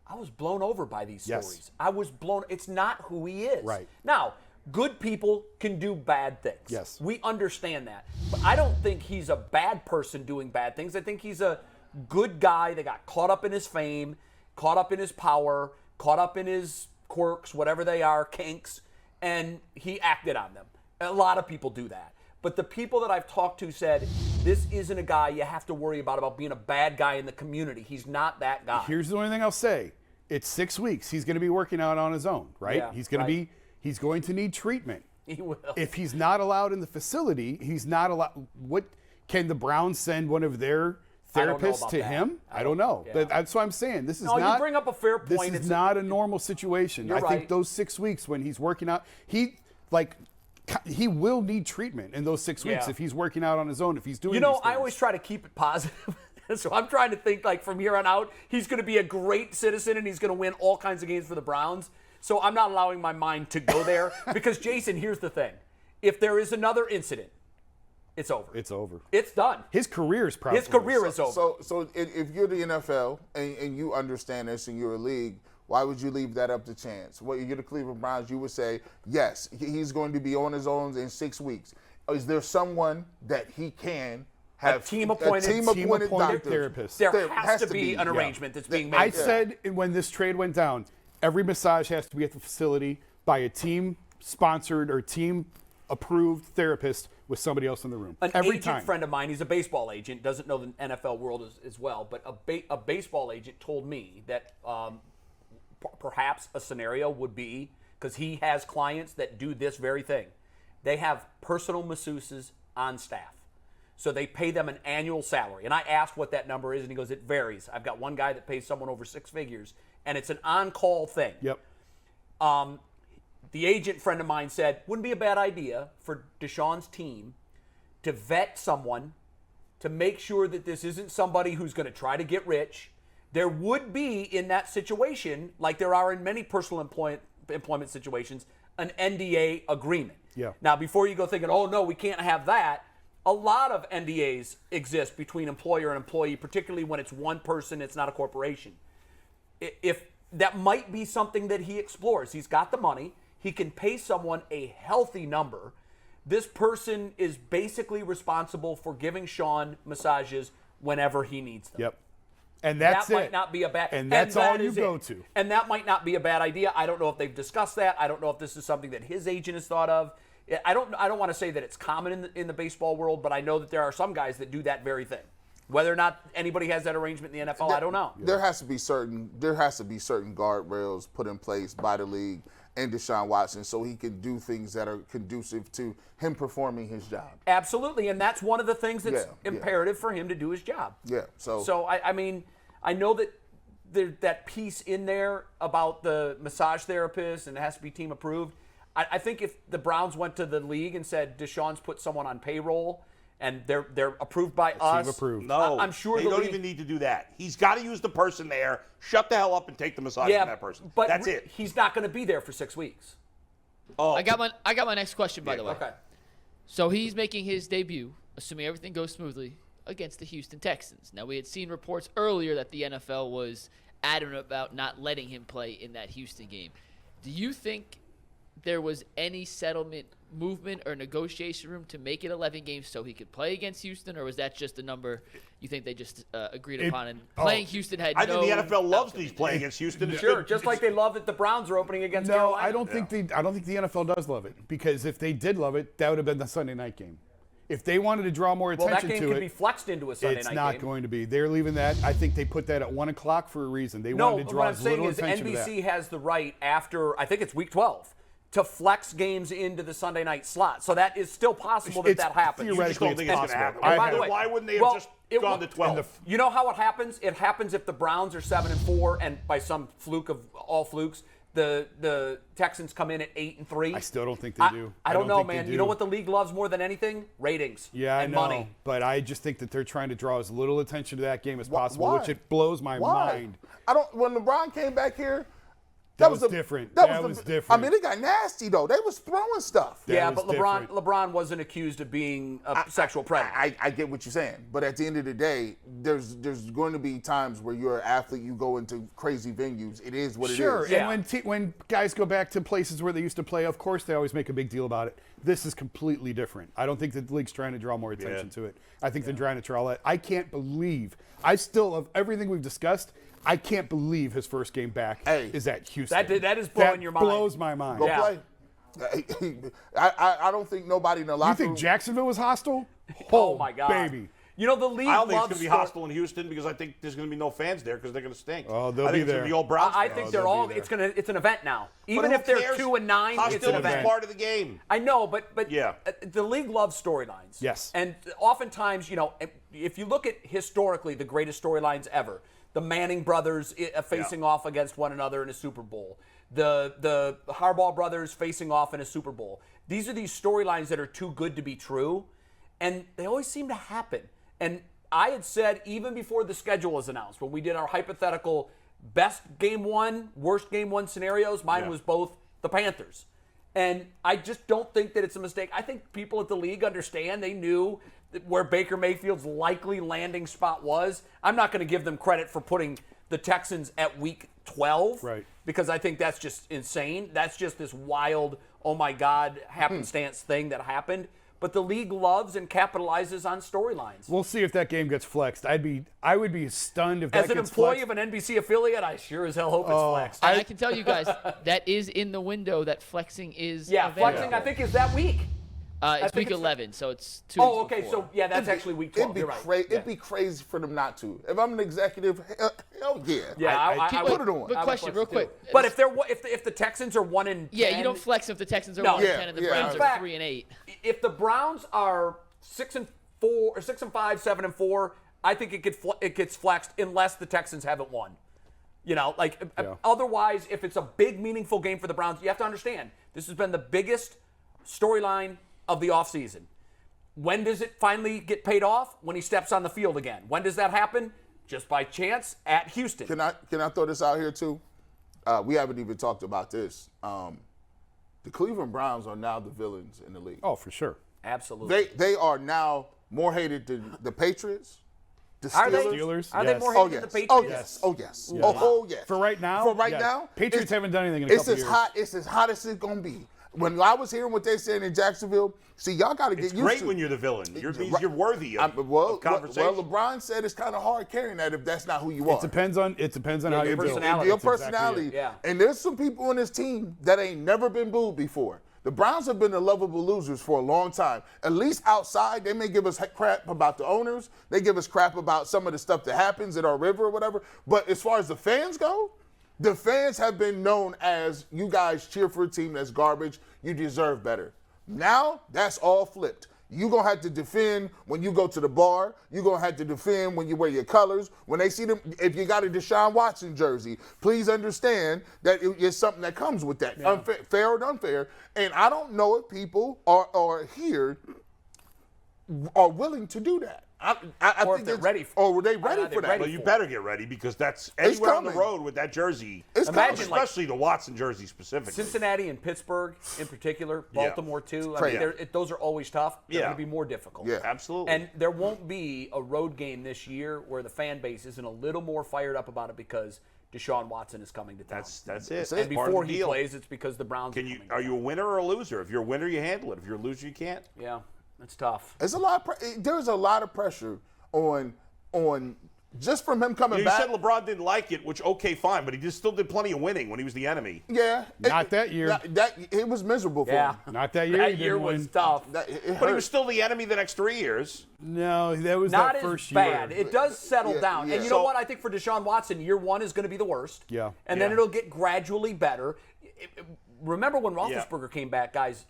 [SPEAKER 2] I was blown over by these
[SPEAKER 3] Yes.
[SPEAKER 2] stories. I was blown. It's not who he is.
[SPEAKER 3] Right.
[SPEAKER 2] Now, good people can do bad things.
[SPEAKER 3] Yes.
[SPEAKER 2] We understand that. But I don't think he's a bad person doing bad things. I think he's a good guy that got caught up in his fame, caught up in his power, caught up in his quirks, whatever they are, kinks, and he acted on them. A lot of people do that. But the people that I've talked to said, this isn't a guy you have to worry about being a bad guy in the community. He's not that guy.
[SPEAKER 3] Here's the only thing I'll say. It's 6 weeks. He's going to be working out on his own, right?
[SPEAKER 2] Yeah,
[SPEAKER 3] he's going to he's going to need treatment.
[SPEAKER 2] He will.
[SPEAKER 3] If he's not allowed in the facility, he's not allowed. What can the Browns send one of their therapists to him? I don't know.
[SPEAKER 2] Yeah.
[SPEAKER 3] That's what I'm saying. This is
[SPEAKER 2] No,
[SPEAKER 3] not.
[SPEAKER 2] you bring up a fair point.
[SPEAKER 3] This is not a normal situation.
[SPEAKER 2] You're
[SPEAKER 3] I think
[SPEAKER 2] right.
[SPEAKER 3] those 6 weeks when he's working out, he will need treatment in those 6 weeks
[SPEAKER 2] Yeah.
[SPEAKER 3] if he's working out on his own. If he's doing,
[SPEAKER 2] You know,
[SPEAKER 3] these
[SPEAKER 2] I
[SPEAKER 3] things.
[SPEAKER 2] always try to keep it positive. So I'm trying to think like from here on out, he's going to be a great citizen and he's going to win all kinds of games for the Browns. So I'm not allowing my mind to go there because, Jason, here's the thing. If there is another incident, it's over.
[SPEAKER 3] It's over.
[SPEAKER 2] It's done.
[SPEAKER 3] His career is probably
[SPEAKER 2] His career is over.
[SPEAKER 5] So if you're the NFL and you understand this and you're a league, why would you leave that up to chance? Well, you're the Cleveland Browns, you would say, yes, he's going to be on his own in 6 weeks. Is there someone that he can have
[SPEAKER 2] A team-appointed
[SPEAKER 5] doctor,
[SPEAKER 3] therapist?
[SPEAKER 2] There has to be an arrangement that's being made.
[SPEAKER 3] I said when this trade went down, every massage has to be at the facility by a team-sponsored or team-approved therapist with somebody else in the room.
[SPEAKER 2] An
[SPEAKER 3] every
[SPEAKER 2] agent
[SPEAKER 3] time.
[SPEAKER 2] friend of mine, he's a baseball agent, doesn't know the NFL world as well, but a baseball agent told me that perhaps a scenario would be, because he has clients that do this very thing, they have personal masseuses on staff. So they pay them an annual salary. And I asked what that number is, and he goes, it varies. I've got one guy that pays someone over 6 figures, and it's an on-call thing.
[SPEAKER 3] Yep.
[SPEAKER 2] The agent friend of mine said, wouldn't be a bad idea for Deshaun's team to vet someone to make sure that this isn't somebody who's going to try to get rich. There would be, in that situation, like there are in many personal employment situations, an NDA agreement.
[SPEAKER 3] Yeah.
[SPEAKER 2] Now, before you go thinking, oh, no, we can't have that, a lot of NDAs exist between employer and employee, particularly when it's one person, it's not a corporation. If that might be something that he explores. He's got the money. He can pay someone a healthy number. This person is basically responsible for giving Sean massages whenever he needs them.
[SPEAKER 3] Yep. And that's
[SPEAKER 2] that
[SPEAKER 3] it.
[SPEAKER 2] might not be a bad.
[SPEAKER 3] And that's all
[SPEAKER 2] that
[SPEAKER 3] you
[SPEAKER 2] is
[SPEAKER 3] go
[SPEAKER 2] it.
[SPEAKER 3] to.
[SPEAKER 2] And that might not be a bad idea. I don't know if they've discussed that. I don't know if this is something that his agent has thought of. I don't want to say that it's common in the baseball world, but I know that there are some guys that do that very thing. Whether or not anybody has that arrangement in the NFL, I don't know.
[SPEAKER 5] There has to be certain guardrails put in place by the league and Deshaun Watson so he can do things that are conducive to him performing his job.
[SPEAKER 2] Absolutely, and that's one of the things that's
[SPEAKER 5] Yeah.
[SPEAKER 2] imperative for him to do his job.
[SPEAKER 5] Yeah.
[SPEAKER 2] So I mean, I know that there's that piece in there about the massage therapist and it has to be team approved. I think if the Browns went to the league and said Deshaun's put someone on payroll and they're approved by us,
[SPEAKER 3] approved.
[SPEAKER 4] No,
[SPEAKER 2] I'm sure
[SPEAKER 4] they
[SPEAKER 2] the
[SPEAKER 4] don't
[SPEAKER 2] league-
[SPEAKER 4] even need to do that. He's got to use the person there, shut the hell up, and take the massage
[SPEAKER 2] yeah,
[SPEAKER 4] from that person.
[SPEAKER 2] but
[SPEAKER 4] That's it.
[SPEAKER 2] He's not going to be there for 6 weeks.
[SPEAKER 4] Oh,
[SPEAKER 1] I got my next question, by the way.
[SPEAKER 2] Okay.
[SPEAKER 1] So he's making his debut, assuming everything goes smoothly, against the Houston Texans. Now, we had seen reports earlier that the NFL was adamant about not letting him play in that Houston game. Do you think there was any settlement, movement, or negotiation room to make it 11 games so he could play against Houston, or was that just a number you think they just agreed upon? And playing Houston had
[SPEAKER 4] I
[SPEAKER 1] no...
[SPEAKER 4] think the NFL loves these playing against Houston.
[SPEAKER 2] Sure, just like they love that the Browns are opening against
[SPEAKER 3] No,
[SPEAKER 2] Carolina.
[SPEAKER 3] I don't think the NFL does love it, because if they did love it, that would have been the Sunday night game. If they wanted to draw more
[SPEAKER 2] Well, that
[SPEAKER 3] attention
[SPEAKER 2] game
[SPEAKER 3] to
[SPEAKER 2] could
[SPEAKER 3] it,
[SPEAKER 2] be flexed into a Sunday
[SPEAKER 3] it's
[SPEAKER 2] night
[SPEAKER 3] not
[SPEAKER 2] game.
[SPEAKER 3] going to be. They're leaving that. I think they put that at 1 o'clock for a reason. They
[SPEAKER 2] No,
[SPEAKER 3] wanted to
[SPEAKER 2] what
[SPEAKER 3] draw
[SPEAKER 2] I'm
[SPEAKER 3] as
[SPEAKER 2] saying
[SPEAKER 3] little
[SPEAKER 2] is
[SPEAKER 3] attention to that.
[SPEAKER 2] NBC has the right after, I think it's week 12, to flex games into the Sunday night slot. So that is still possible that
[SPEAKER 3] It's
[SPEAKER 2] that happens.
[SPEAKER 4] You just don't think it's going to happen.
[SPEAKER 2] And by the way,
[SPEAKER 4] Why wouldn't they have
[SPEAKER 2] well,
[SPEAKER 4] just
[SPEAKER 2] it
[SPEAKER 4] gone
[SPEAKER 2] will-
[SPEAKER 4] to 12?
[SPEAKER 2] You know how it happens? It happens if the Browns are 7-4, and by some fluke of all flukes, the Texans come in at 8-3.
[SPEAKER 3] I still don't think they do.
[SPEAKER 2] I don't know,
[SPEAKER 3] think they
[SPEAKER 2] man.
[SPEAKER 3] do.
[SPEAKER 2] You know what the league loves more than anything? Ratings.
[SPEAKER 3] Yeah, I
[SPEAKER 2] and
[SPEAKER 3] know.
[SPEAKER 2] money.
[SPEAKER 3] But I just think that they're trying to draw as little attention to that game as possible,
[SPEAKER 5] why?
[SPEAKER 3] which it blows my
[SPEAKER 5] Why?
[SPEAKER 3] mind.
[SPEAKER 5] When LeBron came back here,
[SPEAKER 3] That was different. That was different.
[SPEAKER 5] I mean, it got nasty though. They was throwing stuff.
[SPEAKER 3] That
[SPEAKER 2] Yeah,
[SPEAKER 3] was
[SPEAKER 2] but
[SPEAKER 3] different.
[SPEAKER 2] LeBron wasn't accused of being a sexual predator.
[SPEAKER 5] I get what you're saying, but at the end of the day, there's going to be times where you're an athlete, you go into crazy venues. It is what
[SPEAKER 3] Sure,
[SPEAKER 5] it is.
[SPEAKER 2] Yeah.
[SPEAKER 3] and when guys go back to places where they used to play, of course they always make a big deal about it. This is completely different. I don't think that the league's trying to draw more attention to it. I think they're trying to draw that. I can't believe, of everything we've discussed, I can't believe his first game back is at Houston.
[SPEAKER 2] That is blowing
[SPEAKER 3] That
[SPEAKER 2] your mind.
[SPEAKER 3] blows my mind.
[SPEAKER 5] Go
[SPEAKER 2] Yeah.
[SPEAKER 5] play. I don't think nobody in the locker
[SPEAKER 3] You think
[SPEAKER 5] room.
[SPEAKER 3] Jacksonville was hostile?
[SPEAKER 2] Oh, my God.
[SPEAKER 3] baby.
[SPEAKER 2] You know, the league
[SPEAKER 4] I don't think it's
[SPEAKER 2] loves
[SPEAKER 4] going to be hostile in Houston because I think there's going to be no fans there because they're going to stink.
[SPEAKER 3] Oh, they'll
[SPEAKER 4] I think
[SPEAKER 3] be
[SPEAKER 4] it's going
[SPEAKER 3] there.
[SPEAKER 4] to be all Browns
[SPEAKER 2] I
[SPEAKER 4] fans.
[SPEAKER 2] think
[SPEAKER 3] they'll
[SPEAKER 2] they're all.
[SPEAKER 3] be
[SPEAKER 2] It's an event now.
[SPEAKER 4] But
[SPEAKER 2] Even
[SPEAKER 4] who
[SPEAKER 2] if they're
[SPEAKER 4] cares?
[SPEAKER 2] 2-9, it's an
[SPEAKER 4] Hostility
[SPEAKER 2] event.
[SPEAKER 4] is part of the game.
[SPEAKER 2] I know, but
[SPEAKER 4] Yeah.
[SPEAKER 2] the league loves storylines.
[SPEAKER 3] Yes.
[SPEAKER 2] And oftentimes, you know, if you look at historically the greatest storylines ever, the Manning brothers facing off against one another in a Super Bowl, the Harbaugh brothers facing off in a Super Bowl. These are these storylines that are too good to be true, and they always seem to happen. And I had said even before the schedule was announced, when we did our hypothetical best game one, worst game one scenarios, mine was both the Panthers. And I just don't think that it's a mistake. I think people at the league understand. They knew where Baker Mayfield's likely landing spot was. I'm not going to give them credit for putting the Texans at week 12.
[SPEAKER 3] Right.
[SPEAKER 2] Because I think that's just insane. That's just this wild, oh my God, happenstance thing that happened. But the league loves and capitalizes on storylines.
[SPEAKER 3] We'll see if that game gets flexed. I would be stunned if that
[SPEAKER 2] As an
[SPEAKER 3] gets
[SPEAKER 2] employee
[SPEAKER 3] flexed.
[SPEAKER 2] of an NBC affiliate, I sure as hell hope it's flexed.
[SPEAKER 1] And I can tell you guys that is in the window that flexing is
[SPEAKER 2] Yeah,
[SPEAKER 1] available.
[SPEAKER 2] flexing I think is that week.
[SPEAKER 1] It's
[SPEAKER 2] think
[SPEAKER 1] week
[SPEAKER 2] it's-
[SPEAKER 1] 11, so it's 2
[SPEAKER 2] Oh,
[SPEAKER 1] weeks
[SPEAKER 2] okay,
[SPEAKER 1] before.
[SPEAKER 2] so yeah, that's actually week 12. You're right.
[SPEAKER 5] It'd be crazy for them not to. If I'm an executive, hell yeah.
[SPEAKER 2] Yeah, I
[SPEAKER 5] put
[SPEAKER 2] would-
[SPEAKER 5] it on.
[SPEAKER 1] Good
[SPEAKER 2] I would
[SPEAKER 1] question,
[SPEAKER 2] flex
[SPEAKER 1] real
[SPEAKER 2] it
[SPEAKER 1] quick.
[SPEAKER 2] too. But if the Texans are 1-10,
[SPEAKER 1] Yeah, you don't flex if the Texans are
[SPEAKER 2] No.
[SPEAKER 1] 1-10 and the
[SPEAKER 5] Yeah,
[SPEAKER 1] Browns
[SPEAKER 2] In
[SPEAKER 1] are
[SPEAKER 2] fact,
[SPEAKER 1] 3-8.
[SPEAKER 2] if the Browns are 6-4 or 6-5, 7-4, I think it gets flexed unless the Texans haven't won. You know, like otherwise, if it's a big, meaningful game for the Browns, you have to understand this has been the biggest storyline of the offseason. When does it finally get paid off? When he steps on the field again. When does that happen? Just by chance at Houston.
[SPEAKER 5] Can I throw this out here too? We haven't even talked about this. The Cleveland Browns are now the villains in the league.
[SPEAKER 3] Oh, for sure.
[SPEAKER 2] Absolutely.
[SPEAKER 5] They are now more hated than the Patriots, the Steelers.
[SPEAKER 2] Are they?
[SPEAKER 3] Steelers,
[SPEAKER 2] Are they
[SPEAKER 3] yes.
[SPEAKER 2] more
[SPEAKER 5] Oh
[SPEAKER 2] hated
[SPEAKER 5] yes.
[SPEAKER 2] than the Patriots?
[SPEAKER 5] Oh yes. Oh yes.
[SPEAKER 3] Yes.
[SPEAKER 5] Oh yes.
[SPEAKER 3] For right now?
[SPEAKER 5] For right
[SPEAKER 3] yes.
[SPEAKER 5] now.
[SPEAKER 3] Patriots
[SPEAKER 5] it's-
[SPEAKER 3] haven't done anything in a couple
[SPEAKER 5] It's as
[SPEAKER 3] years.
[SPEAKER 5] hot. It's as hot as it's gonna be. When I was hearing what they said in Jacksonville, see, y'all got to get
[SPEAKER 4] It's
[SPEAKER 5] used
[SPEAKER 4] great
[SPEAKER 5] to
[SPEAKER 4] when you're the villain. You're worthy
[SPEAKER 5] I'm-
[SPEAKER 4] of conversation.
[SPEAKER 5] Well, LeBron said it's kind of hard carrying that if that's not who you are.
[SPEAKER 3] It depends on how
[SPEAKER 2] your
[SPEAKER 3] you build.
[SPEAKER 2] personality.
[SPEAKER 5] Your
[SPEAKER 2] That's
[SPEAKER 5] personality.
[SPEAKER 2] exactly it. Yeah.
[SPEAKER 5] And there's some people on this team that ain't never been booed before. The Browns have been the lovable losers for a long time. At least outside, they may give us crap about the owners. They give us crap about some of the stuff that happens at our river or whatever. But as far as the fans go, the fans have been known as, you guys cheer for a team that's garbage. You deserve better. Now, that's all flipped. You're going to have to defend when you go to the bar. You're going to have to defend when you wear your colors. When they see them, if you got a Deshaun Watson jersey, please understand that it's something that comes with that, unfair, fair and unfair. And I don't know if people are here are willing to do that. I
[SPEAKER 2] Or if
[SPEAKER 5] think
[SPEAKER 2] they're
[SPEAKER 5] it's-
[SPEAKER 2] ready
[SPEAKER 5] Or were they ready
[SPEAKER 2] Are they
[SPEAKER 5] for that?
[SPEAKER 2] ready?
[SPEAKER 4] Well, you better get ready because that's anywhere on the
[SPEAKER 5] coming.
[SPEAKER 4] road with that jersey.
[SPEAKER 5] It's
[SPEAKER 2] Imagine,
[SPEAKER 5] coming.
[SPEAKER 2] like,
[SPEAKER 4] especially the Watson jersey specifically.
[SPEAKER 2] Cincinnati and Pittsburgh in particular, Baltimore too. I
[SPEAKER 5] crazy.
[SPEAKER 2] mean, those are always tough. They're
[SPEAKER 4] Yeah.
[SPEAKER 2] going to be more difficult.
[SPEAKER 5] Yeah.
[SPEAKER 4] Absolutely.
[SPEAKER 2] And there won't be a road game this year where the fan base isn't a little more fired up about it because Deshaun Watson is coming to town.
[SPEAKER 4] that's it.
[SPEAKER 2] and
[SPEAKER 4] Part of
[SPEAKER 2] before
[SPEAKER 4] the
[SPEAKER 2] he
[SPEAKER 4] deal.
[SPEAKER 2] plays, it's because the Browns
[SPEAKER 4] Are you a winner or a loser? If you're a winner, you handle it. If you're a loser, you can't.
[SPEAKER 2] Yeah, that's tough.
[SPEAKER 5] There's a lot of pressure on just from him coming
[SPEAKER 4] You
[SPEAKER 5] back.
[SPEAKER 4] said LeBron didn't like it, which okay, fine, but he still did plenty of winning when he was the enemy.
[SPEAKER 5] Yeah.
[SPEAKER 3] Not that year.
[SPEAKER 5] It was miserable for
[SPEAKER 2] Yeah.
[SPEAKER 5] him.
[SPEAKER 3] Not that year.
[SPEAKER 2] That
[SPEAKER 3] he
[SPEAKER 2] year
[SPEAKER 3] didn't
[SPEAKER 2] was
[SPEAKER 3] win.
[SPEAKER 2] tough.
[SPEAKER 5] It
[SPEAKER 4] But he
[SPEAKER 5] hurt.
[SPEAKER 4] was still the enemy the next 3 years.
[SPEAKER 3] No, that was
[SPEAKER 2] Not
[SPEAKER 3] that
[SPEAKER 2] as
[SPEAKER 3] first
[SPEAKER 2] bad.
[SPEAKER 3] year.
[SPEAKER 2] It does settle
[SPEAKER 5] Yeah,
[SPEAKER 2] down.
[SPEAKER 5] yeah.
[SPEAKER 2] And you know
[SPEAKER 4] So-
[SPEAKER 2] what? I think for Deshaun Watson, year one is going to be the worst.
[SPEAKER 3] Yeah.
[SPEAKER 2] And then
[SPEAKER 4] Yeah.
[SPEAKER 2] it'll get gradually better. Remember when Roethlisberger came back, guys?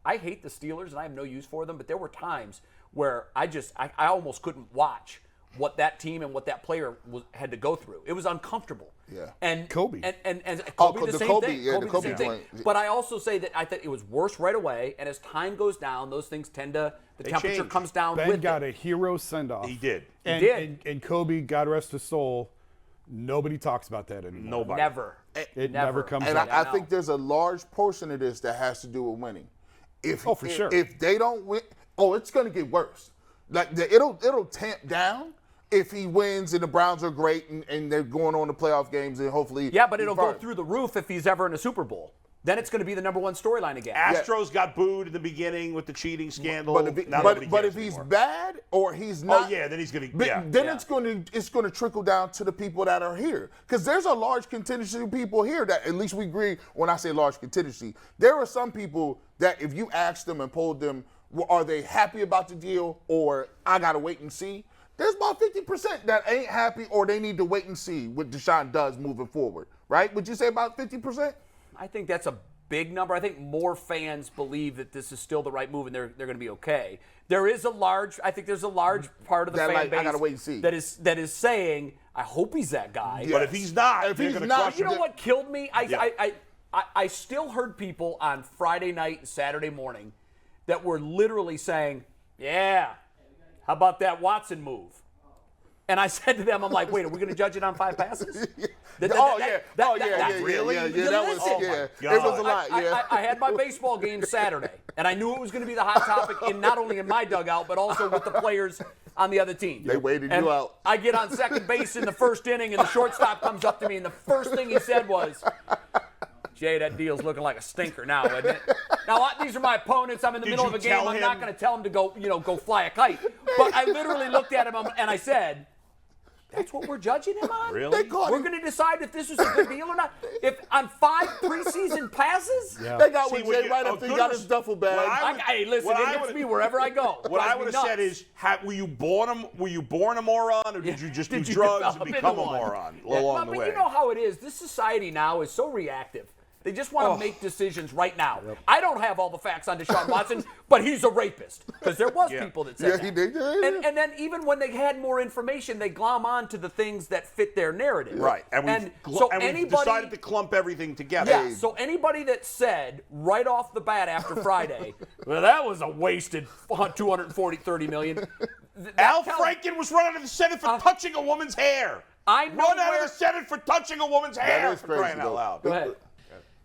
[SPEAKER 2] I hate the Steelers and I have no use for them, but there were times where I almost couldn't watch what that team and what that player had to go through. It was uncomfortable.
[SPEAKER 5] Yeah.
[SPEAKER 2] And
[SPEAKER 3] Kobe.
[SPEAKER 2] And Kobe the
[SPEAKER 5] the
[SPEAKER 2] same
[SPEAKER 5] Kobe,
[SPEAKER 2] thing.
[SPEAKER 5] yeah, the
[SPEAKER 2] Kobe
[SPEAKER 5] Kobe
[SPEAKER 2] same thing.
[SPEAKER 5] joint.
[SPEAKER 2] But I also say that I thought it was worse right away, and as time goes down, those things tend to the temperature
[SPEAKER 4] change.
[SPEAKER 2] comes down
[SPEAKER 3] Ben
[SPEAKER 2] with
[SPEAKER 3] got
[SPEAKER 2] it.
[SPEAKER 3] a hero send-off.
[SPEAKER 4] He did.
[SPEAKER 3] And,
[SPEAKER 2] did.
[SPEAKER 3] And Kobe, God rest his soul, nobody talks about that anymore.
[SPEAKER 4] Nobody.
[SPEAKER 2] Never.
[SPEAKER 3] It never comes
[SPEAKER 5] And
[SPEAKER 3] up.
[SPEAKER 5] I
[SPEAKER 2] know.
[SPEAKER 5] think there's a large portion of this that has to do with winning.
[SPEAKER 3] Oh, for sure.
[SPEAKER 5] If they don't win, it's going to get worse. Like it'll tamp down if he wins and the Browns are great and they're going on to playoff games and hopefully.
[SPEAKER 2] Yeah, but it'll go
[SPEAKER 5] fine.
[SPEAKER 2] through the roof if he's ever in a Super Bowl. then it's going to be the number one storyline again.
[SPEAKER 4] Astros got booed in the beginning with the cheating scandal.
[SPEAKER 5] But
[SPEAKER 4] Now
[SPEAKER 5] if
[SPEAKER 4] nobody
[SPEAKER 5] he's
[SPEAKER 4] cares anymore.
[SPEAKER 5] bad or he's not,
[SPEAKER 4] then he's going to.
[SPEAKER 5] then it's going to trickle down to the people that are here, because there's a large contingency of people here that at least we agree. When I say large contingency, there are some people that if you asked them and polled them, are they happy about the deal or I got to wait and see? There's about 50% that ain't happy or they need to wait and see what Deshaun does moving forward, right? Would you say about 50%?
[SPEAKER 2] I think that's a big number. I think more fans believe that this is still the right move and they're going to be okay. There's a large part of the fan base
[SPEAKER 5] I gotta wait and see.
[SPEAKER 2] that is saying, I hope he's that guy.
[SPEAKER 5] Yes.
[SPEAKER 4] But if he's not,
[SPEAKER 5] If
[SPEAKER 4] they're
[SPEAKER 5] he's
[SPEAKER 4] going to
[SPEAKER 5] not,
[SPEAKER 4] crush
[SPEAKER 2] You
[SPEAKER 4] him.
[SPEAKER 2] know what killed me?
[SPEAKER 4] Yeah.
[SPEAKER 2] I still heard people on Friday night and Saturday morning that were literally saying, yeah, how about that Watson move? And I said to them, I'm like, wait, are we going to judge it on 5 passes?
[SPEAKER 5] Really?
[SPEAKER 2] It
[SPEAKER 5] was a lot. Yeah.
[SPEAKER 2] I had my baseball game Saturday, and I knew it was going to be the hot topic not only in my dugout, but also with the players on the other team.
[SPEAKER 5] They waited
[SPEAKER 2] And
[SPEAKER 5] you out.
[SPEAKER 2] I get on second base in the first inning, and the shortstop comes up to me, and the first thing he said was, Jay, that deal's looking like a stinker now, isn't it? Now, these are my opponents. I'm in the
[SPEAKER 4] Did
[SPEAKER 2] middle
[SPEAKER 4] you
[SPEAKER 2] of a game.
[SPEAKER 4] tell
[SPEAKER 2] I'm
[SPEAKER 4] him?
[SPEAKER 2] not going to tell him to go fly a kite. But I literally looked at him and I said, that's what we're judging him on?
[SPEAKER 4] Really?
[SPEAKER 5] They caught
[SPEAKER 2] We're
[SPEAKER 5] him.
[SPEAKER 2] going to decide if this was a good deal or not? If on 5 preseason passes?
[SPEAKER 3] Yeah.
[SPEAKER 5] They got
[SPEAKER 4] See,
[SPEAKER 5] with
[SPEAKER 4] when
[SPEAKER 5] Jay
[SPEAKER 4] you-
[SPEAKER 5] right
[SPEAKER 4] a
[SPEAKER 5] after he
[SPEAKER 4] good
[SPEAKER 5] got
[SPEAKER 4] res-
[SPEAKER 5] his duffel bag.
[SPEAKER 4] What I would-
[SPEAKER 2] Hey, listen,
[SPEAKER 4] what
[SPEAKER 2] it
[SPEAKER 4] I
[SPEAKER 2] hits
[SPEAKER 4] would've-
[SPEAKER 2] me wherever I go.
[SPEAKER 4] What I
[SPEAKER 2] Drives me
[SPEAKER 4] would have said
[SPEAKER 2] nuts.
[SPEAKER 4] is, were you born a moron, or did you just do
[SPEAKER 2] Did you
[SPEAKER 4] drugs
[SPEAKER 2] develop
[SPEAKER 4] and become a
[SPEAKER 2] into one?
[SPEAKER 4] moron
[SPEAKER 2] Yeah.
[SPEAKER 4] along the
[SPEAKER 2] But
[SPEAKER 4] way?
[SPEAKER 2] you know how it is. This society now is so reactive. They just want to make decisions right now. I don't have all the facts on Deshaun Watson, but he's a rapist. Because there was people that said
[SPEAKER 5] Yeah,
[SPEAKER 2] that.
[SPEAKER 5] he did. Yeah.
[SPEAKER 2] And then even when they had more information, they glom on to the things that fit their narrative.
[SPEAKER 4] Right, and we've decided to clump everything together.
[SPEAKER 2] Yeah, so anybody that said right off the bat after Friday, well, that was a wasted $230 million.
[SPEAKER 4] Al Franken was run out of the Senate for touching a woman's hair.
[SPEAKER 2] I know
[SPEAKER 4] Run out
[SPEAKER 2] where-
[SPEAKER 4] of the Senate for touching a woman's hair.
[SPEAKER 5] is
[SPEAKER 4] For
[SPEAKER 5] crazy,
[SPEAKER 4] crying out
[SPEAKER 5] though.
[SPEAKER 4] loud.
[SPEAKER 2] Go ahead.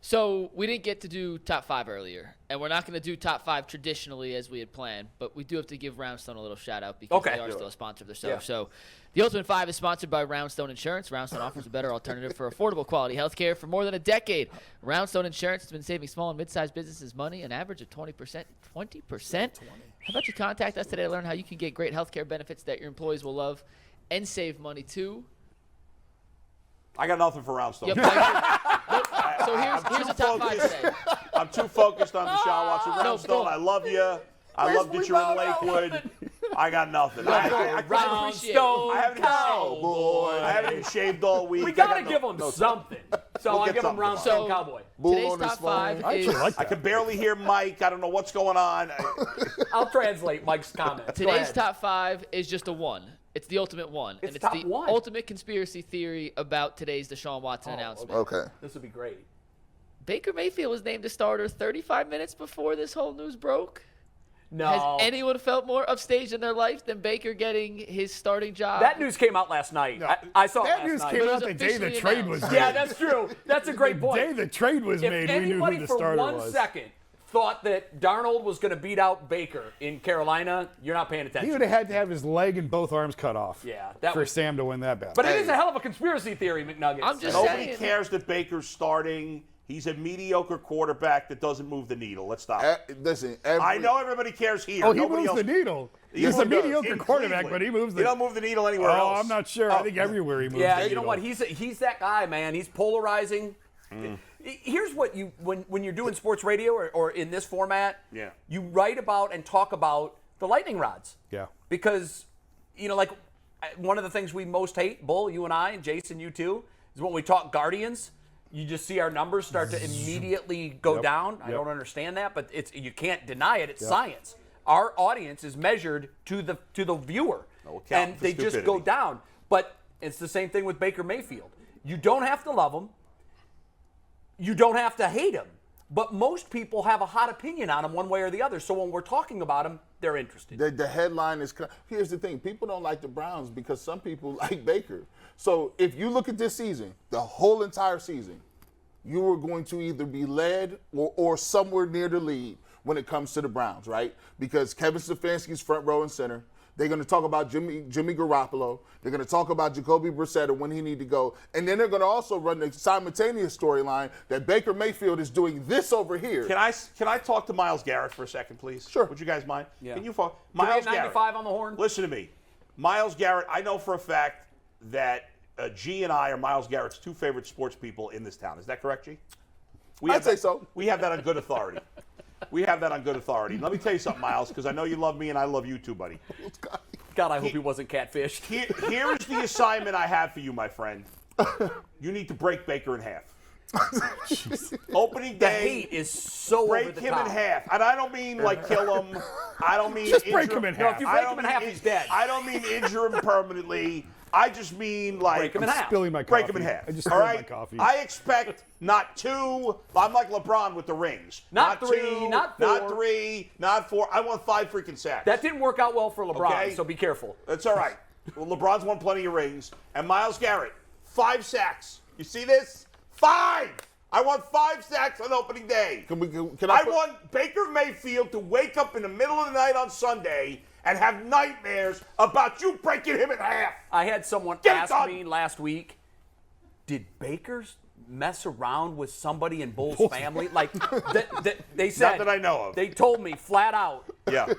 [SPEAKER 1] So we didn't get to do top 5 earlier, and we're not going to do top 5 traditionally as we had planned, but we do have to give Roundstone a little shout out because
[SPEAKER 2] Okay.
[SPEAKER 1] they are still a sponsor of the show.
[SPEAKER 2] Yeah.
[SPEAKER 1] So the Ultimate 5 is sponsored by Roundstone Insurance. Roundstone offers a better alternative for affordable quality health care for more than a decade. Roundstone Insurance has been saving small and mid-sized businesses money, an average of 20%. 20%? How about you contact us today to learn how you can get great health care benefits that your employees will love and save money too.
[SPEAKER 4] I got nothing for Roundstone.
[SPEAKER 1] Yep. So here's a top 5 today.
[SPEAKER 4] I'm too focused on Deshaun Watson.
[SPEAKER 1] No,
[SPEAKER 4] Roundstone,
[SPEAKER 1] Bill.
[SPEAKER 4] I love you. I love that you're in Lakewood. I got nothing. I haven't even shaved all week.
[SPEAKER 2] We got to give them something. So
[SPEAKER 4] We'll
[SPEAKER 2] I
[SPEAKER 4] get
[SPEAKER 2] give them
[SPEAKER 4] something
[SPEAKER 2] Roundstone
[SPEAKER 1] tomorrow.
[SPEAKER 2] Cowboy.
[SPEAKER 5] Bull
[SPEAKER 1] Today's
[SPEAKER 5] on his
[SPEAKER 1] top
[SPEAKER 5] phone.
[SPEAKER 1] 5 is
[SPEAKER 4] I can barely hear Mike. I don't know what's going on.
[SPEAKER 2] I'll translate Mike's comment. Go
[SPEAKER 1] today's
[SPEAKER 2] ahead.
[SPEAKER 1] top 5 is just a 1. It's the ultimate 1.
[SPEAKER 2] It's
[SPEAKER 1] and it's
[SPEAKER 2] top
[SPEAKER 1] the
[SPEAKER 2] 1.
[SPEAKER 1] ultimate conspiracy theory about today's Deshaun Watson announcement.
[SPEAKER 5] Okay.
[SPEAKER 2] This would be great.
[SPEAKER 1] Baker Mayfield was named a starter 35 minutes before this whole news broke.
[SPEAKER 2] No.
[SPEAKER 1] Has anyone felt more upstaged in their life than Baker getting his starting job?
[SPEAKER 2] That news came out last night. I saw it
[SPEAKER 3] That
[SPEAKER 2] last
[SPEAKER 3] news
[SPEAKER 2] night.
[SPEAKER 3] came
[SPEAKER 1] It
[SPEAKER 3] out
[SPEAKER 1] was
[SPEAKER 3] the day the
[SPEAKER 1] officially
[SPEAKER 3] trade was
[SPEAKER 1] announced.
[SPEAKER 3] made.
[SPEAKER 2] Yeah, that's true. That's a great
[SPEAKER 3] The
[SPEAKER 2] point.
[SPEAKER 3] day the trade was
[SPEAKER 2] If
[SPEAKER 3] made, we knew
[SPEAKER 2] anybody
[SPEAKER 3] who the
[SPEAKER 2] for
[SPEAKER 3] starter
[SPEAKER 2] 1
[SPEAKER 3] was.
[SPEAKER 2] second thought that Darnold was going to beat out Baker in Carolina, you're not paying attention.
[SPEAKER 3] He would have had to have his leg and both arms cut off.
[SPEAKER 2] Yeah, that
[SPEAKER 3] for
[SPEAKER 2] was-
[SPEAKER 3] Sam to win that battle.
[SPEAKER 2] But it is a hell of a conspiracy theory, McNuggets.
[SPEAKER 1] I'm just
[SPEAKER 4] Nobody
[SPEAKER 1] saying.
[SPEAKER 4] cares that Baker's starting. He's a mediocre quarterback that doesn't move the needle. Let's stop.
[SPEAKER 5] Listen,
[SPEAKER 4] I know everybody cares here.
[SPEAKER 3] oh, he
[SPEAKER 4] Nobody
[SPEAKER 3] moves
[SPEAKER 4] else.
[SPEAKER 3] the needle.
[SPEAKER 4] Yes,
[SPEAKER 3] He's a
[SPEAKER 4] he does.
[SPEAKER 3] mediocre
[SPEAKER 4] In
[SPEAKER 3] quarterback,
[SPEAKER 4] Cleveland.
[SPEAKER 3] but he moves the
[SPEAKER 4] He don't move the needle anywhere
[SPEAKER 3] Oh,
[SPEAKER 4] else.
[SPEAKER 3] I'm not sure. I think everywhere he moves
[SPEAKER 2] Yeah,
[SPEAKER 3] the
[SPEAKER 2] you
[SPEAKER 3] needle.
[SPEAKER 2] know what? He's that guy, man. He's polarizing. Here's what you when you're doing sports radio or in this format,
[SPEAKER 4] Yeah.
[SPEAKER 2] you write about and talk about the lightning rods.
[SPEAKER 3] Yeah.
[SPEAKER 2] Because, like one of the things we most hate, Bull, you and I, and Jason, you too, is when we talk Guardians. You just see our numbers start to immediately go down. I don't understand that, but you can't deny it. It's science. Our audience is measured to the viewer,
[SPEAKER 4] No account
[SPEAKER 2] and
[SPEAKER 4] for
[SPEAKER 2] they just go
[SPEAKER 4] stupidity.
[SPEAKER 2] down. But it's the same thing with Baker Mayfield. You don't have to love him. You don't have to hate him. But most people have a hot opinion on him one way or the other. So when we're talking about him, they're interested.
[SPEAKER 5] The headline is, here's the thing, people don't like the Browns because some people like Baker. So if you look at this season, the whole entire season, you are going to either be led or somewhere near the lead when it comes to the Browns, right? Because Kevin Stefanski's front row and center. They're going to talk about Jimmy Garoppolo. They're going to talk about Jacoby Brissett and when he need to go. And then they're going to also run the simultaneous storyline that Baker Mayfield is doing this over here.
[SPEAKER 4] Can I talk to Myles Garrett for a second, please?
[SPEAKER 5] Sure.
[SPEAKER 4] Would you guys mind?
[SPEAKER 2] Yeah.
[SPEAKER 4] Can you follow?
[SPEAKER 2] Do we have
[SPEAKER 4] Myles
[SPEAKER 2] 95
[SPEAKER 4] Garrett.
[SPEAKER 2] on the horn?
[SPEAKER 4] Listen to me. Myles Garrett, I know for a fact that G and I are Myles Garrett's two favorite sports people in this town. Is that correct, G?
[SPEAKER 5] I'd say so.
[SPEAKER 4] We have that on good authority. We have that on good authority. Let me tell you something, Myles, because I know you love me and I love you too, buddy.
[SPEAKER 2] God, I hope he wasn't catfished.
[SPEAKER 4] Here is the assignment I have for you, my friend. You need to break Baker in half. Opening
[SPEAKER 2] The
[SPEAKER 4] day.
[SPEAKER 2] hate is so over
[SPEAKER 4] Break
[SPEAKER 2] the
[SPEAKER 4] him
[SPEAKER 2] top.
[SPEAKER 4] in half. And I don't mean like kill him. I don't mean
[SPEAKER 3] Just
[SPEAKER 4] injure
[SPEAKER 3] break him in half.
[SPEAKER 2] No, if you break him in half, he's dead.
[SPEAKER 4] I don't mean injure him permanently. I just mean like
[SPEAKER 2] Break him in half.
[SPEAKER 3] Spilling my coffee.
[SPEAKER 4] break him in half.
[SPEAKER 3] I just
[SPEAKER 4] All
[SPEAKER 3] spilled
[SPEAKER 4] right.
[SPEAKER 3] my coffee.
[SPEAKER 4] I expect not 2. I'm like LeBron with the rings.
[SPEAKER 2] Not 3,
[SPEAKER 4] 2,
[SPEAKER 2] not 4.
[SPEAKER 4] Not 3, not 4. I want 5 freaking sacks.
[SPEAKER 2] That didn't work out well for LeBron,
[SPEAKER 4] Okay.
[SPEAKER 2] so be careful.
[SPEAKER 4] That's all right. Well, LeBron's won plenty of rings. And Myles Garrett, 5 sacks. You see this? 5. I want 5 sacks on opening day.
[SPEAKER 5] Can
[SPEAKER 4] I want Baker Mayfield to wake up in the middle of the night on Sunday and have nightmares about you breaking him in half.
[SPEAKER 2] I had someone
[SPEAKER 4] Get it
[SPEAKER 2] ask
[SPEAKER 4] done.
[SPEAKER 2] me last week, did Baker mess around with somebody in Bull's family? Like, they said.
[SPEAKER 4] Not that I know of.
[SPEAKER 2] They told me flat out,
[SPEAKER 4] Yeah.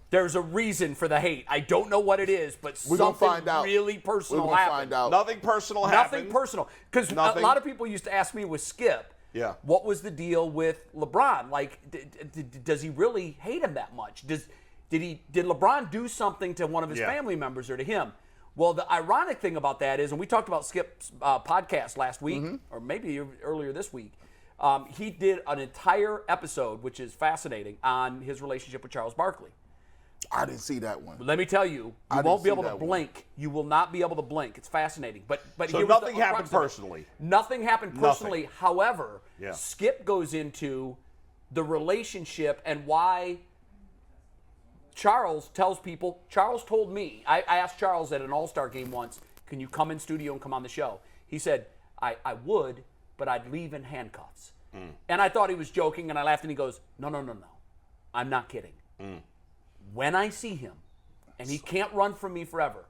[SPEAKER 2] there's a reason for the hate. I don't know what it is, but
[SPEAKER 5] We're gonna
[SPEAKER 2] something
[SPEAKER 5] find out.
[SPEAKER 2] really
[SPEAKER 5] We're
[SPEAKER 2] personal
[SPEAKER 5] going to
[SPEAKER 2] happened.
[SPEAKER 5] find out.
[SPEAKER 4] Nothing personal
[SPEAKER 2] Nothing
[SPEAKER 4] happened.
[SPEAKER 2] personal. Because a
[SPEAKER 4] Nothing.
[SPEAKER 2] lot of people used to ask me with Skip,
[SPEAKER 4] Yeah.
[SPEAKER 2] what was the deal with LeBron? Like, does he really hate him that much? Did LeBron do something to one of his
[SPEAKER 4] Yeah.
[SPEAKER 2] family members or to him? Well, the ironic thing about that is, and we talked about Skip's podcast last week, or maybe earlier this week, he did an entire episode, which is fascinating, on his relationship with Charles Barkley.
[SPEAKER 5] I didn't see that one.
[SPEAKER 2] Let me tell you,
[SPEAKER 5] I
[SPEAKER 2] you won't
[SPEAKER 5] didn't
[SPEAKER 2] be
[SPEAKER 5] see
[SPEAKER 2] able to
[SPEAKER 5] that one.
[SPEAKER 2] blink. You will not be able to blink. It's fascinating. But
[SPEAKER 4] So
[SPEAKER 2] here was
[SPEAKER 4] nothing
[SPEAKER 2] the
[SPEAKER 4] happened
[SPEAKER 2] crux of it.
[SPEAKER 4] personally.
[SPEAKER 2] Nothing happened personally.
[SPEAKER 4] Nothing.
[SPEAKER 2] However,
[SPEAKER 4] Yeah.
[SPEAKER 2] Skip goes into the relationship and why Charles tells people. Charles told me. I asked Charles at an All-Star game once, can you come in studio and come on the show? He said, I would, but I'd leave in handcuffs. And I thought he was joking, and I laughed, and he goes, no. I'm not kidding. When I see him, and he can't run from me forever,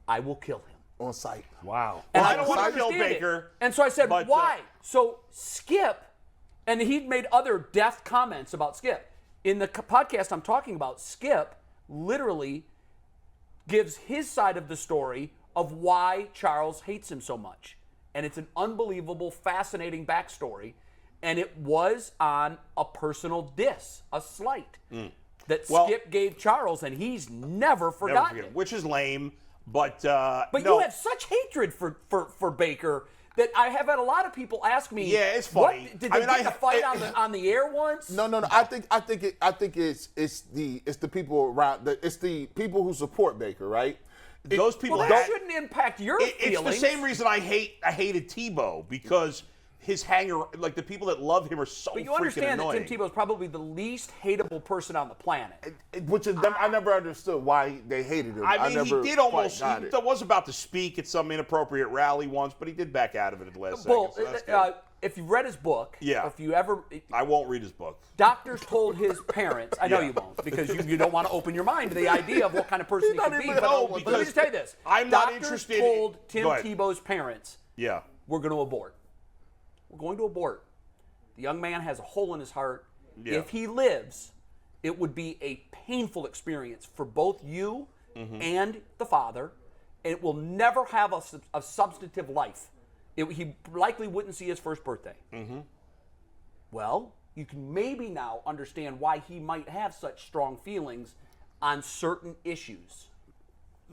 [SPEAKER 2] I will kill him.
[SPEAKER 5] On site.
[SPEAKER 3] Wow.
[SPEAKER 2] And
[SPEAKER 4] I don't want to
[SPEAKER 2] understand
[SPEAKER 4] kill
[SPEAKER 2] it.
[SPEAKER 4] Baker.
[SPEAKER 2] And so I said,
[SPEAKER 4] but,
[SPEAKER 2] why? So Skip, and he'd made other death comments about Skip. In the podcast I'm talking about, Skip literally gives his side of the story of why Charles hates him so much. And it's an unbelievable, fascinating backstory. And it was on a personal diss, a slight, that
[SPEAKER 4] Well-
[SPEAKER 2] Skip gave Charles, and he's never
[SPEAKER 4] Never
[SPEAKER 2] forgotten
[SPEAKER 4] forget
[SPEAKER 2] it.
[SPEAKER 4] it, which is lame. But
[SPEAKER 2] But
[SPEAKER 4] no.
[SPEAKER 2] you have such hatred for Baker that I have had a lot of people ask me.
[SPEAKER 4] Yeah, it's funny.
[SPEAKER 2] What, did
[SPEAKER 4] I
[SPEAKER 2] they
[SPEAKER 4] mean,
[SPEAKER 2] get in a fight on the air once?
[SPEAKER 5] No. I think it's the people around. It's the people who support Baker, right?
[SPEAKER 4] those people
[SPEAKER 2] Well, that shouldn't impact your
[SPEAKER 4] It's
[SPEAKER 2] feelings.
[SPEAKER 4] the same reason I hated Tebow, because his hanger, like the people that love him are so
[SPEAKER 2] But you
[SPEAKER 4] freaking
[SPEAKER 2] understand
[SPEAKER 4] annoying.
[SPEAKER 2] that Tim Tebow is probably the least hateable person on the planet.
[SPEAKER 5] Which is I never understood why they hated him.
[SPEAKER 4] I mean,
[SPEAKER 5] never
[SPEAKER 4] he did
[SPEAKER 5] quite
[SPEAKER 4] almost.
[SPEAKER 5] got
[SPEAKER 4] He
[SPEAKER 5] it.
[SPEAKER 4] was about to speak at some inappropriate rally once, but he did back out of it at the last
[SPEAKER 2] Well,
[SPEAKER 4] second. So that's good.
[SPEAKER 2] if you've read his book,
[SPEAKER 4] Yeah.
[SPEAKER 2] if you ever,
[SPEAKER 4] I won't read his book.
[SPEAKER 2] doctors told his parents, I know
[SPEAKER 4] Yeah.
[SPEAKER 2] you won't, because you don't want to open your mind to the idea of what kind of person he
[SPEAKER 5] He's
[SPEAKER 2] could
[SPEAKER 5] not
[SPEAKER 2] be.
[SPEAKER 5] even-
[SPEAKER 2] But
[SPEAKER 5] no,
[SPEAKER 2] let me
[SPEAKER 4] because
[SPEAKER 2] just tell you this.
[SPEAKER 4] I'm not
[SPEAKER 2] Doctors
[SPEAKER 4] interested in-
[SPEAKER 2] told Tim
[SPEAKER 4] Go ahead.
[SPEAKER 2] Tebow's parents,
[SPEAKER 4] Yeah.
[SPEAKER 2] we're going to abort. We're going to abort. The young man has a hole in his heart.
[SPEAKER 4] Yeah.
[SPEAKER 2] If he lives, it would be a painful experience for both you and the father. And it will never have a substantive life. He likely wouldn't see his first birthday. Well, you can maybe now understand why he might have such strong feelings on certain issues.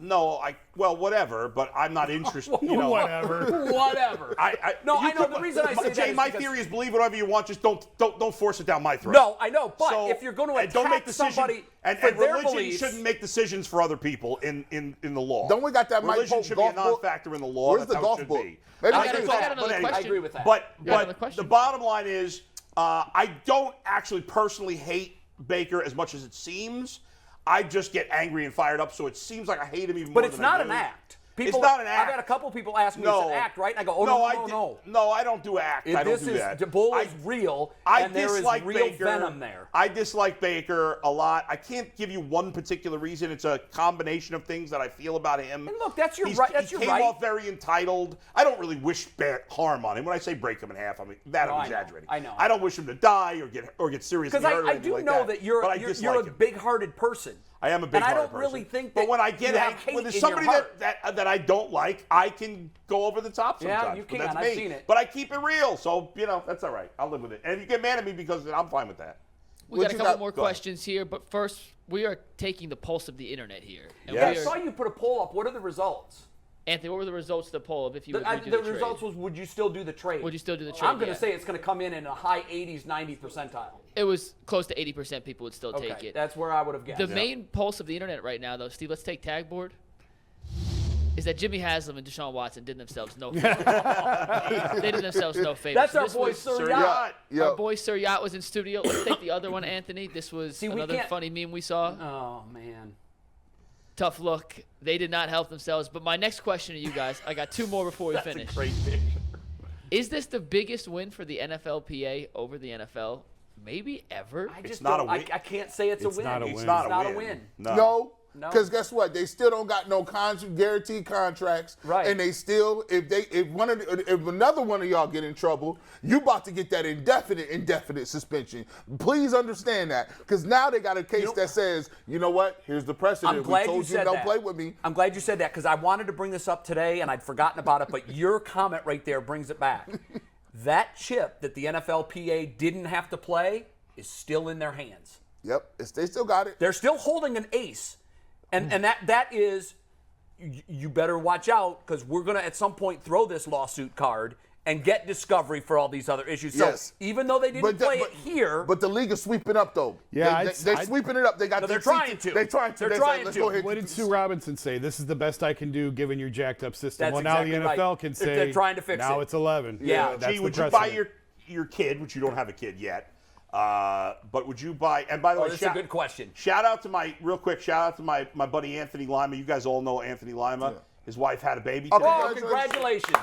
[SPEAKER 4] No, well, whatever, but I'm not interested. You know,
[SPEAKER 3] Whatever.
[SPEAKER 2] Whatever. I know the reason I say that
[SPEAKER 4] Jay,
[SPEAKER 2] is
[SPEAKER 4] my
[SPEAKER 2] because-
[SPEAKER 4] theory is believe whatever you want, just don't force it down my throat.
[SPEAKER 2] No, I know, but
[SPEAKER 4] So-
[SPEAKER 2] if you're going to
[SPEAKER 4] and
[SPEAKER 2] attack
[SPEAKER 4] don't make decisions,
[SPEAKER 2] somebody
[SPEAKER 4] and
[SPEAKER 2] for their
[SPEAKER 4] religion
[SPEAKER 2] beliefs,
[SPEAKER 4] shouldn't make decisions for other people in the law.
[SPEAKER 5] Don't we got that Mike
[SPEAKER 4] religion
[SPEAKER 5] Pope
[SPEAKER 4] should be a
[SPEAKER 5] golf book?
[SPEAKER 4] non-factor in the law.
[SPEAKER 5] Where's
[SPEAKER 4] That's
[SPEAKER 5] the
[SPEAKER 4] how
[SPEAKER 5] golf
[SPEAKER 4] it should
[SPEAKER 5] book?
[SPEAKER 4] be.
[SPEAKER 5] Maybe
[SPEAKER 1] I
[SPEAKER 5] we
[SPEAKER 1] got
[SPEAKER 5] can-
[SPEAKER 1] another
[SPEAKER 2] I
[SPEAKER 1] question.
[SPEAKER 2] agree with that.
[SPEAKER 4] But
[SPEAKER 1] another question?
[SPEAKER 4] the bottom line is, I don't actually personally hate Baker as much as it seems. I just get angry and fired up, so it seems like I hate him even more
[SPEAKER 2] But it's
[SPEAKER 4] than I
[SPEAKER 2] not
[SPEAKER 4] do.
[SPEAKER 2] an act. people.
[SPEAKER 4] It's not an act.
[SPEAKER 2] I've had a couple people ask me
[SPEAKER 4] No.
[SPEAKER 2] it's an act, right? And I go, oh no.
[SPEAKER 4] No, I don't do act. I don't
[SPEAKER 2] This
[SPEAKER 4] do
[SPEAKER 2] is
[SPEAKER 4] that.
[SPEAKER 2] the bull is real,
[SPEAKER 4] I
[SPEAKER 2] and there is
[SPEAKER 4] dislike
[SPEAKER 2] real
[SPEAKER 4] Baker.
[SPEAKER 2] venom there.
[SPEAKER 4] I dislike Baker a lot. I can't give you one particular reason. It's a combination of things that I feel about him.
[SPEAKER 2] And look, that's your right. That's
[SPEAKER 4] he
[SPEAKER 2] your
[SPEAKER 4] came
[SPEAKER 2] right.
[SPEAKER 4] off very entitled. I don't really wish bad harm on him. When I say break him in half, I mean that
[SPEAKER 2] No,
[SPEAKER 4] I'm
[SPEAKER 2] I know.
[SPEAKER 4] exaggerating.
[SPEAKER 2] I know.
[SPEAKER 4] I don't wish him to die or get seriously
[SPEAKER 2] Because
[SPEAKER 4] hurt. or
[SPEAKER 2] I
[SPEAKER 4] anything
[SPEAKER 2] do
[SPEAKER 4] like
[SPEAKER 2] know that you're
[SPEAKER 4] but I
[SPEAKER 2] a
[SPEAKER 4] dislike him.
[SPEAKER 2] big-hearted person.
[SPEAKER 4] I am a big
[SPEAKER 2] And I
[SPEAKER 4] hearted
[SPEAKER 2] don't really
[SPEAKER 4] person.
[SPEAKER 2] think
[SPEAKER 4] But
[SPEAKER 2] that
[SPEAKER 4] when I get
[SPEAKER 2] you have
[SPEAKER 4] angry,
[SPEAKER 2] hate
[SPEAKER 4] when there's
[SPEAKER 2] in your
[SPEAKER 4] somebody
[SPEAKER 2] heart.
[SPEAKER 4] that I don't like, I can go over the top
[SPEAKER 2] Yeah,
[SPEAKER 4] sometimes.
[SPEAKER 2] you
[SPEAKER 4] But
[SPEAKER 2] can.
[SPEAKER 4] that's
[SPEAKER 2] I've
[SPEAKER 4] me.
[SPEAKER 2] seen it.
[SPEAKER 4] But I keep it real, so that's all right. I'll live with it. And if you get mad at me because of it, I'm fine with that.
[SPEAKER 1] We got a couple more questions here, but first, we are taking the pulse of the internet here. And
[SPEAKER 2] Yeah, I
[SPEAKER 1] we are,
[SPEAKER 2] saw you put a poll up. What are the results?
[SPEAKER 1] Anthony, what were the results of the poll of if you would
[SPEAKER 2] The
[SPEAKER 1] redo the trade?
[SPEAKER 2] results was, would you still do the trade?
[SPEAKER 1] Would you still do the trade?
[SPEAKER 2] I'm going to
[SPEAKER 1] Yeah.
[SPEAKER 2] say it's going to come in a high 80s, 90 percentile.
[SPEAKER 1] It was close to 80% people would still take it.
[SPEAKER 2] That's where I would have guessed.
[SPEAKER 1] The main pulse of the internet right now, though, Steve, let's take tag board, is that Jimmy Haslam and Deshaun Watson did themselves no favors. They did themselves no favors.
[SPEAKER 2] That's our
[SPEAKER 1] This
[SPEAKER 2] boy,
[SPEAKER 1] was-
[SPEAKER 2] Sir
[SPEAKER 4] Yacht.
[SPEAKER 2] Yacht.
[SPEAKER 1] Our boy Sir Yacht was in studio. Let's take the other one, Anthony. This was
[SPEAKER 2] we
[SPEAKER 1] another
[SPEAKER 2] can't-
[SPEAKER 1] funny meme we saw.
[SPEAKER 2] Oh, man.
[SPEAKER 1] Tough look. They did not help themselves. But my next question to you guys, I got two more before we
[SPEAKER 4] That's
[SPEAKER 1] finish.
[SPEAKER 4] a great picture.
[SPEAKER 1] Is this the biggest win for the NFLPA over the NFL? Maybe ever?
[SPEAKER 2] I just
[SPEAKER 4] not
[SPEAKER 2] don't,
[SPEAKER 4] a win.
[SPEAKER 2] I can't say it's a win.
[SPEAKER 3] not a
[SPEAKER 4] It's
[SPEAKER 3] win.
[SPEAKER 4] not
[SPEAKER 2] It's
[SPEAKER 4] a
[SPEAKER 2] not
[SPEAKER 4] win.
[SPEAKER 2] a win.
[SPEAKER 5] No.
[SPEAKER 2] No.
[SPEAKER 5] Because guess what? They still don't got no guaranteed contracts,
[SPEAKER 2] Right.
[SPEAKER 5] And they still, if another one of y'all get in trouble, you about to get that indefinite suspension. Please understand that, because now they got a case that says, you know what? Here's the precedent.
[SPEAKER 2] I'm glad
[SPEAKER 5] we told
[SPEAKER 2] you said
[SPEAKER 5] don't
[SPEAKER 2] that.
[SPEAKER 5] play with me.
[SPEAKER 2] I'm glad you said that because I wanted to bring this up today and I'd forgotten about it, but your comment right there brings it back. That chip that the NFLPA didn't have to play is still in their hands.
[SPEAKER 5] Yep, they still got it.
[SPEAKER 2] They're still holding an ace. And that is, you better watch out because we're going to at some point throw this lawsuit card and get discovery for all these other issues.
[SPEAKER 5] Yes.
[SPEAKER 2] So even though they didn't play it here.
[SPEAKER 5] But the league is sweeping up, though.
[SPEAKER 3] Yeah,
[SPEAKER 5] they're sweeping it up. They got.
[SPEAKER 2] No, they're
[SPEAKER 5] the
[SPEAKER 2] trying
[SPEAKER 5] seats-
[SPEAKER 2] to.
[SPEAKER 5] They're trying to.
[SPEAKER 2] They're
[SPEAKER 5] They're
[SPEAKER 2] trying
[SPEAKER 5] saying, let's
[SPEAKER 2] to.
[SPEAKER 5] go ahead.
[SPEAKER 3] What did Sue Robinson say? This is the best I can do given your jacked up system.
[SPEAKER 2] That's
[SPEAKER 3] Well, now
[SPEAKER 2] exactly
[SPEAKER 3] the
[SPEAKER 2] right.
[SPEAKER 3] NFL can say
[SPEAKER 2] They're trying to fix
[SPEAKER 3] now
[SPEAKER 2] it.
[SPEAKER 3] it's 11.
[SPEAKER 2] Yeah.
[SPEAKER 3] that's
[SPEAKER 4] Gee,
[SPEAKER 3] the
[SPEAKER 4] would you buy
[SPEAKER 3] precedent.
[SPEAKER 4] your kid, which you don't have a kid yet, but would you buy, and by the way,
[SPEAKER 2] This is a good question.
[SPEAKER 4] Shout out to my buddy Anthony Lima. You guys all know Anthony Lima.
[SPEAKER 5] Yeah.
[SPEAKER 4] His wife had a baby
[SPEAKER 5] Okay.
[SPEAKER 4] today.
[SPEAKER 2] Oh, congratulations.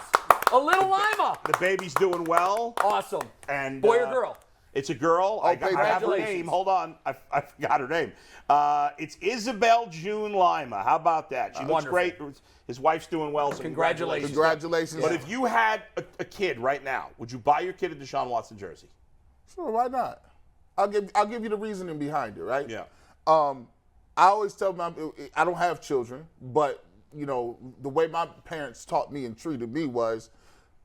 [SPEAKER 2] A little Lima.
[SPEAKER 4] The baby's doing well.
[SPEAKER 2] Awesome.
[SPEAKER 4] And
[SPEAKER 2] Boy or girl?
[SPEAKER 4] It's a girl. I have her
[SPEAKER 2] congratulations.
[SPEAKER 4] name. Hold on. I forgot her name. It's Isabel June Lima. How about that? She looks
[SPEAKER 2] Wonderful.
[SPEAKER 4] great. His wife's doing well. So
[SPEAKER 2] Congratulations.
[SPEAKER 5] Congratulations.
[SPEAKER 4] But if you had a kid right now, would you buy your kid a Deshaun Watson jersey?
[SPEAKER 5] Sure, why not? I'll give you the reasoning behind it, right?
[SPEAKER 4] Yeah.
[SPEAKER 5] I always tell I don't have children, but the way my parents taught me and treated me was,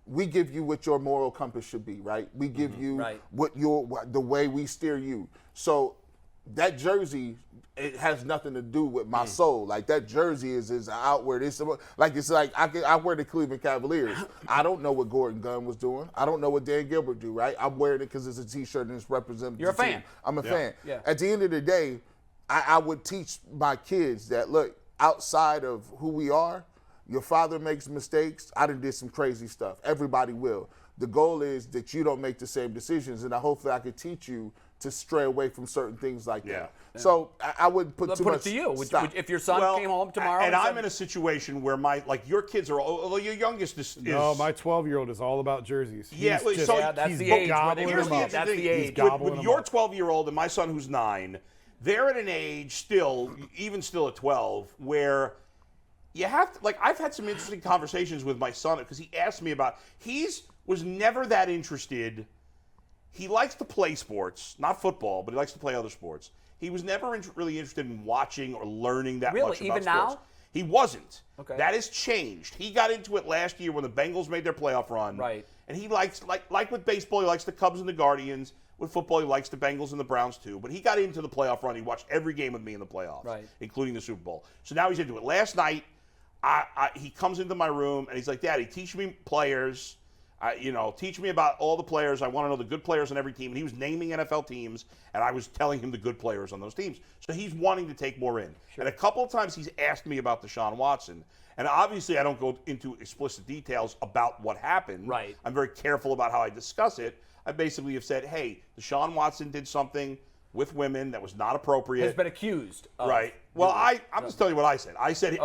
[SPEAKER 5] we give you what your moral compass should be, right? We give you
[SPEAKER 2] Right.
[SPEAKER 5] the way we steer you. So that jersey, it has nothing to do with my soul. Like that jersey is outward. It's like I wear the Cleveland Cavaliers. I don't know what Gordon Gunn was doing. I don't know what Dan Gilbert do, right? I'm wearing it because it's a T-shirt and it's representing.
[SPEAKER 2] You're a
[SPEAKER 5] the team.
[SPEAKER 2] fan.
[SPEAKER 5] I'm a fan.
[SPEAKER 2] Yeah.
[SPEAKER 5] At the end of the day, I would teach my kids that, look, outside of who we are, your father makes mistakes. I done did some crazy stuff. Everybody will. The goal is that you don't make the same decisions, and hopefully I could teach you to stray away from certain things like that. So I wouldn't put too
[SPEAKER 2] Put
[SPEAKER 5] much
[SPEAKER 2] it to you.
[SPEAKER 5] stock.
[SPEAKER 2] If your son came home tomorrow
[SPEAKER 4] and I'm
[SPEAKER 2] said,
[SPEAKER 4] in a situation where your kids are, although your youngest is
[SPEAKER 3] No, my 12-year-old is all about jerseys.
[SPEAKER 4] Yeah,
[SPEAKER 3] He's
[SPEAKER 4] well,
[SPEAKER 3] just-
[SPEAKER 4] so-
[SPEAKER 2] yeah, that's
[SPEAKER 3] he's
[SPEAKER 2] the age where they
[SPEAKER 3] gobbling
[SPEAKER 4] Here's
[SPEAKER 3] them
[SPEAKER 4] the
[SPEAKER 3] up.
[SPEAKER 2] That's the
[SPEAKER 4] interesting-
[SPEAKER 2] age.
[SPEAKER 3] gobbling
[SPEAKER 4] With
[SPEAKER 3] them
[SPEAKER 4] your
[SPEAKER 3] up.
[SPEAKER 4] 12-year-old and my son who's 9, they're at an age still at 12, where you have to, I've had some interesting conversations with my son because he asked me about, was never that interested. He likes to play sports, not football, but he likes to play other sports. He was never really interested in watching or learning that
[SPEAKER 2] Really?
[SPEAKER 4] much about
[SPEAKER 2] Even
[SPEAKER 4] sports.
[SPEAKER 2] now?
[SPEAKER 4] He wasn't.
[SPEAKER 2] Okay.
[SPEAKER 4] That has changed. He got into it last year when the Bengals made their playoff run.
[SPEAKER 2] Right.
[SPEAKER 4] And he likes, like with baseball, he likes the Cubs and the Guardians. With football, he likes the Bengals and the Browns too. But he got into the playoff run. He watched every game with me in the playoffs,
[SPEAKER 2] Right.
[SPEAKER 4] including the Super Bowl. So now he's into it. Last night, he comes into my room and he's like, "Daddy, teach me players. Teach me about all the players. I want to know the good players on every team." And he was naming NFL teams, and I was telling him the good players on those teams. So he's wanting to take more in. And a couple of times he's asked me about Deshaun Watson. And obviously I don't go into explicit details about what happened.
[SPEAKER 2] Right.
[SPEAKER 4] I'm very careful about how I discuss it. I basically have said, hey, Deshaun Watson did something. with women that was not appropriate.
[SPEAKER 2] Has been accused. Of
[SPEAKER 4] Right. Well, I'm just telling you what I said. I said